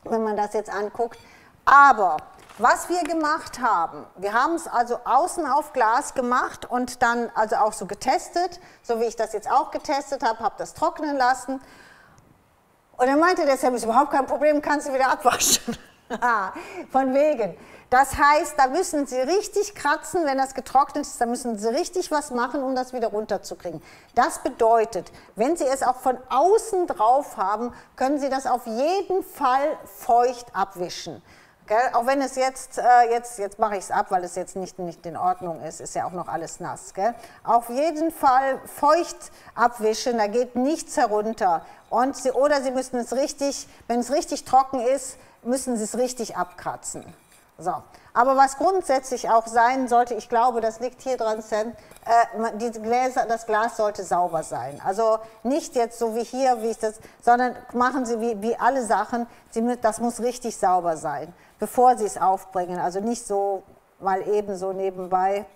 wenn man das jetzt anguckt. Aber was wir gemacht haben, wir haben es also außen auf Glas gemacht und dann also auch so getestet, so wie ich das jetzt auch getestet habe das trocknen lassen. Und er meinte, deshalb ist überhaupt kein Problem, kannst du wieder abwaschen. Von wegen. Das heißt, da müssen Sie richtig kratzen, wenn das getrocknet ist, da müssen Sie richtig was machen, um das wieder runterzukriegen. Das bedeutet, wenn Sie es auch von außen drauf haben, können Sie das auf jeden Fall feucht abwischen. Gell? Auch wenn es jetzt mache ich es ab, weil es jetzt nicht in Ordnung ist ja auch noch alles nass. Gell? Auf jeden Fall feucht abwischen, da geht nichts herunter. Oder Sie müssen es richtig, wenn es richtig trocken ist, müssen Sie es richtig abkratzen. So. Aber was grundsätzlich auch sein sollte, ich glaube, das liegt hier dran, Sam, das Glas sollte sauber sein. Also nicht jetzt so wie hier, wie ich das, sondern machen Sie wie alle Sachen, das muss richtig sauber sein, bevor Sie es aufbringen. Also nicht so mal eben so nebenbei,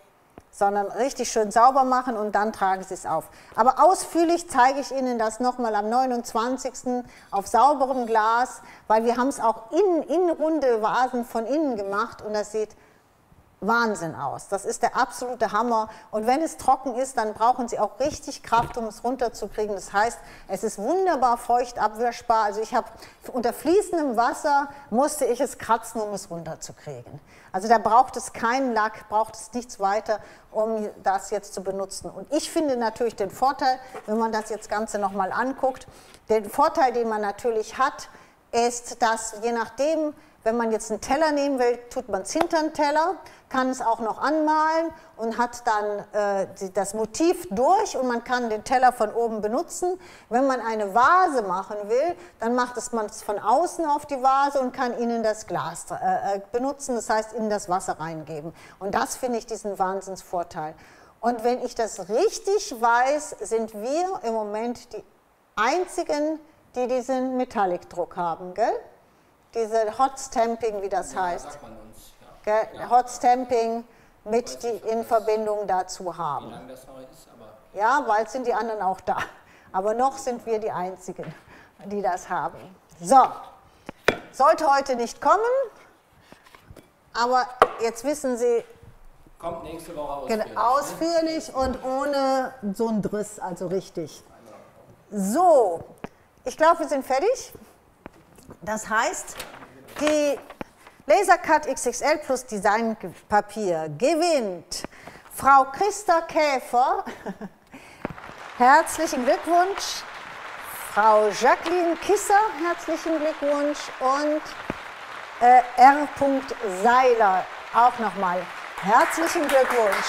sondern richtig schön sauber machen und dann tragen Sie es auf. Aber ausführlich zeige ich Ihnen das nochmal am 29. auf sauberem Glas, weil wir haben es auch in runde Vasen von innen gemacht und das sieht Wahnsinn aus. Das ist der absolute Hammer. Und wenn es trocken ist, dann brauchen Sie auch richtig Kraft, um es runterzukriegen. Das heißt, es ist wunderbar feucht abwaschbar. Also ich habe unter fließendem Wasser musste ich es kratzen, um es runterzukriegen. Also da braucht es keinen Lack, braucht es nichts weiter, um das jetzt zu benutzen. Und ich finde natürlich den Vorteil, wenn man das jetzt Ganze nochmal anguckt, den Vorteil, den man natürlich hat, ist, dass je nachdem, wenn man jetzt einen Teller nehmen will, tut man es hinter den Teller, kann es auch noch anmalen und hat dann das Motiv durch und man kann den Teller von oben benutzen. Wenn man eine Vase machen will, dann macht man es von außen auf die Vase und kann innen das Glas benutzen, das heißt innen das Wasser reingeben. Und das finde ich diesen Wahnsinnsvorteil. Und wenn ich das richtig weiß, sind wir im Moment die Einzigen, die diesen Metallic-Druck haben, gell? Diese Hot Stamping, wie das heißt. Sagt man uns, ja. Gell? Hot Stamping mit die in Verbindung dazu haben. Wie lange das noch ist, aber Ja, bald sind die anderen auch da. Aber noch sind wir die Einzigen, die das haben. So, sollte heute nicht kommen, aber jetzt wissen Sie, kommt nächste Woche ausführlich. ausführlich und ohne so einen Driss, also richtig. So, ich glaube, wir sind fertig. Das heißt, die Lasercut XXL plus Designpapier gewinnt Frau Christa Käfer. Herzlichen Glückwunsch. Frau Jacqueline Kisser, herzlichen Glückwunsch. Und R. Seiler, auch nochmal herzlichen Glückwunsch.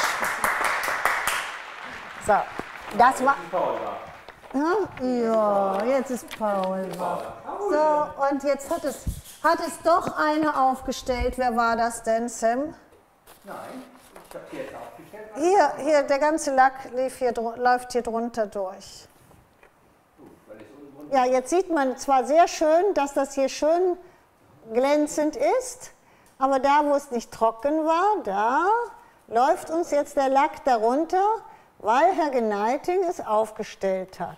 So, das war... Ja, jetzt ist Paul wach. So, und jetzt hat es doch eine aufgestellt. Wer war das denn, Sam? Nein, ich habe die jetzt aufgestellt. Hier, der ganze Lack läuft hier drunter durch. Ja, jetzt sieht man zwar sehr schön, dass das hier schön glänzend ist, aber da, wo es nicht trocken war, da läuft uns jetzt der Lack darunter, weil Herr Geneiting es aufgestellt hat.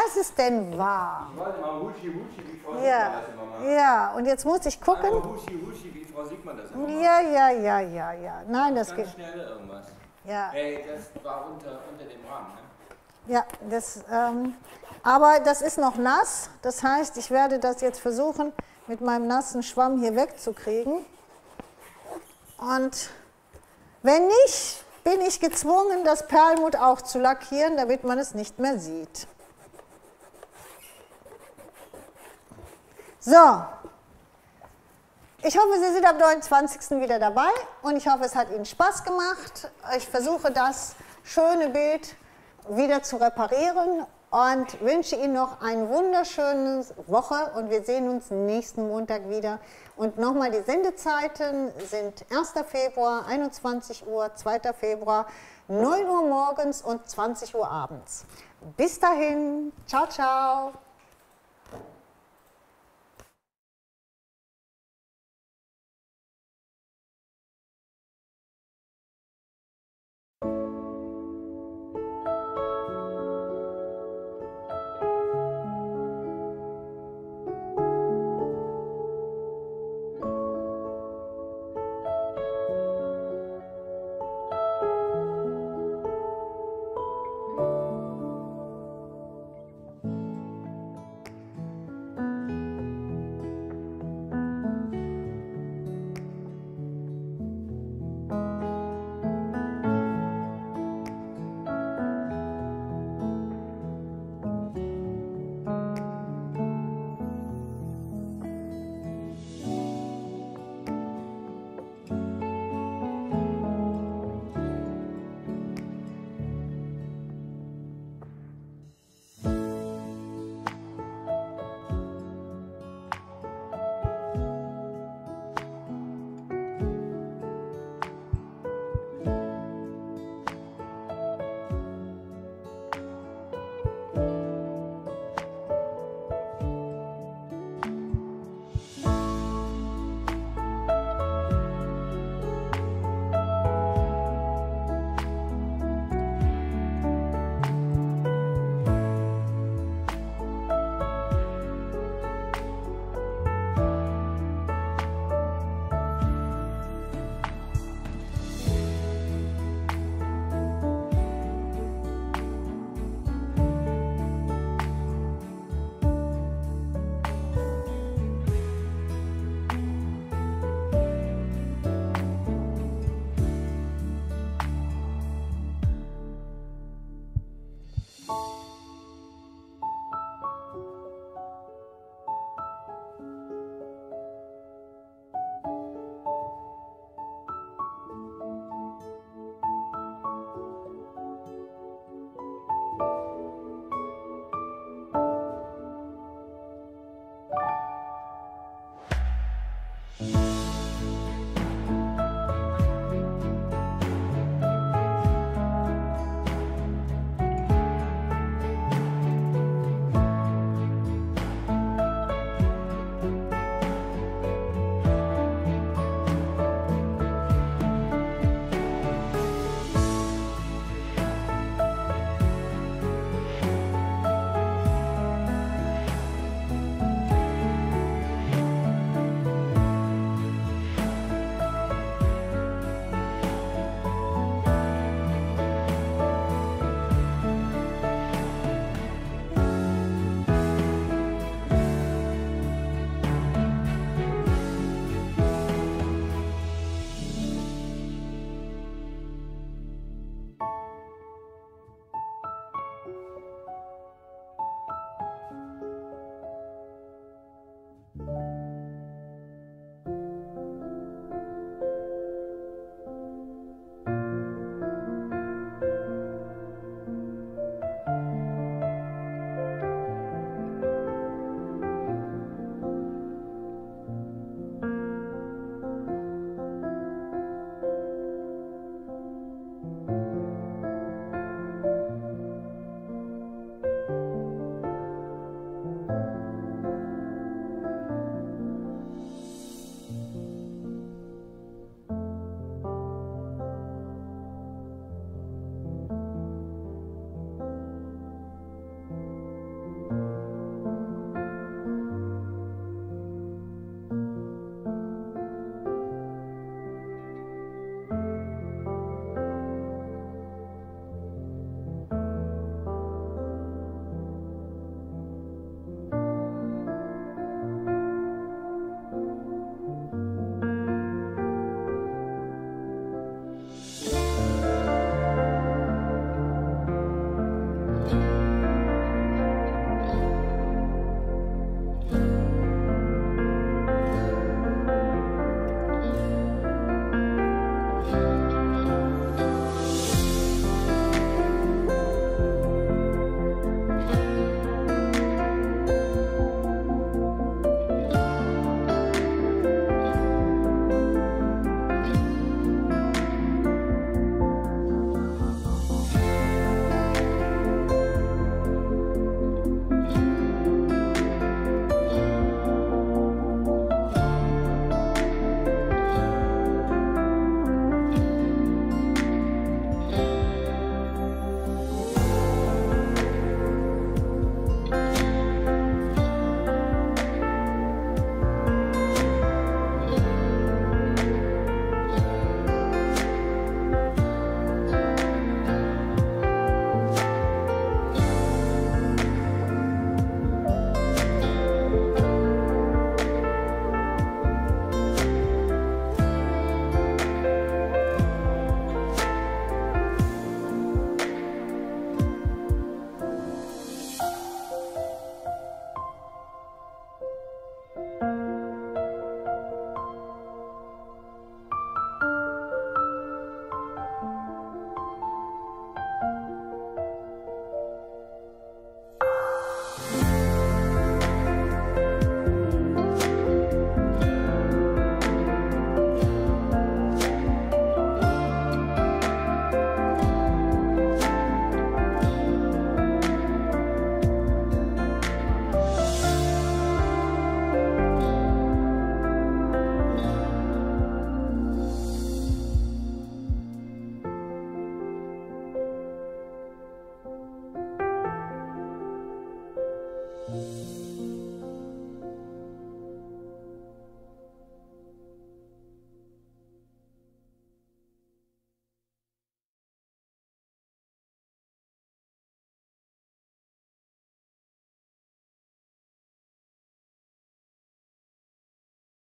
Es ist denn wahr? Ich wollte mal Huschi, wie Frau Siegmann Ja, das immer macht. ja, und jetzt muss ich gucken. Einfach Huschi, wie Frau Siegmann das immer macht. Ja. Nein, das ganz geht. schnell irgendwas. Ja, Hey, das war unter dem Rahmen, ne? ja, aber das ist noch nass. Das heißt, ich werde das jetzt versuchen, mit meinem nassen Schwamm hier wegzukriegen. Und wenn nicht, bin ich gezwungen, das Perlmutt auch zu lackieren, damit man es nicht mehr sieht. So, ich hoffe, Sie sind am 29. wieder dabei und ich hoffe, es hat Ihnen Spaß gemacht. Ich versuche, das schöne Bild wieder zu reparieren und wünsche Ihnen noch eine wunderschöne Woche und wir sehen uns nächsten Montag wieder. Und nochmal, die Sendezeiten sind 1. Februar, 21 Uhr, 2. Februar, 9 Uhr morgens und 20 Uhr abends. Bis dahin, ciao, ciao.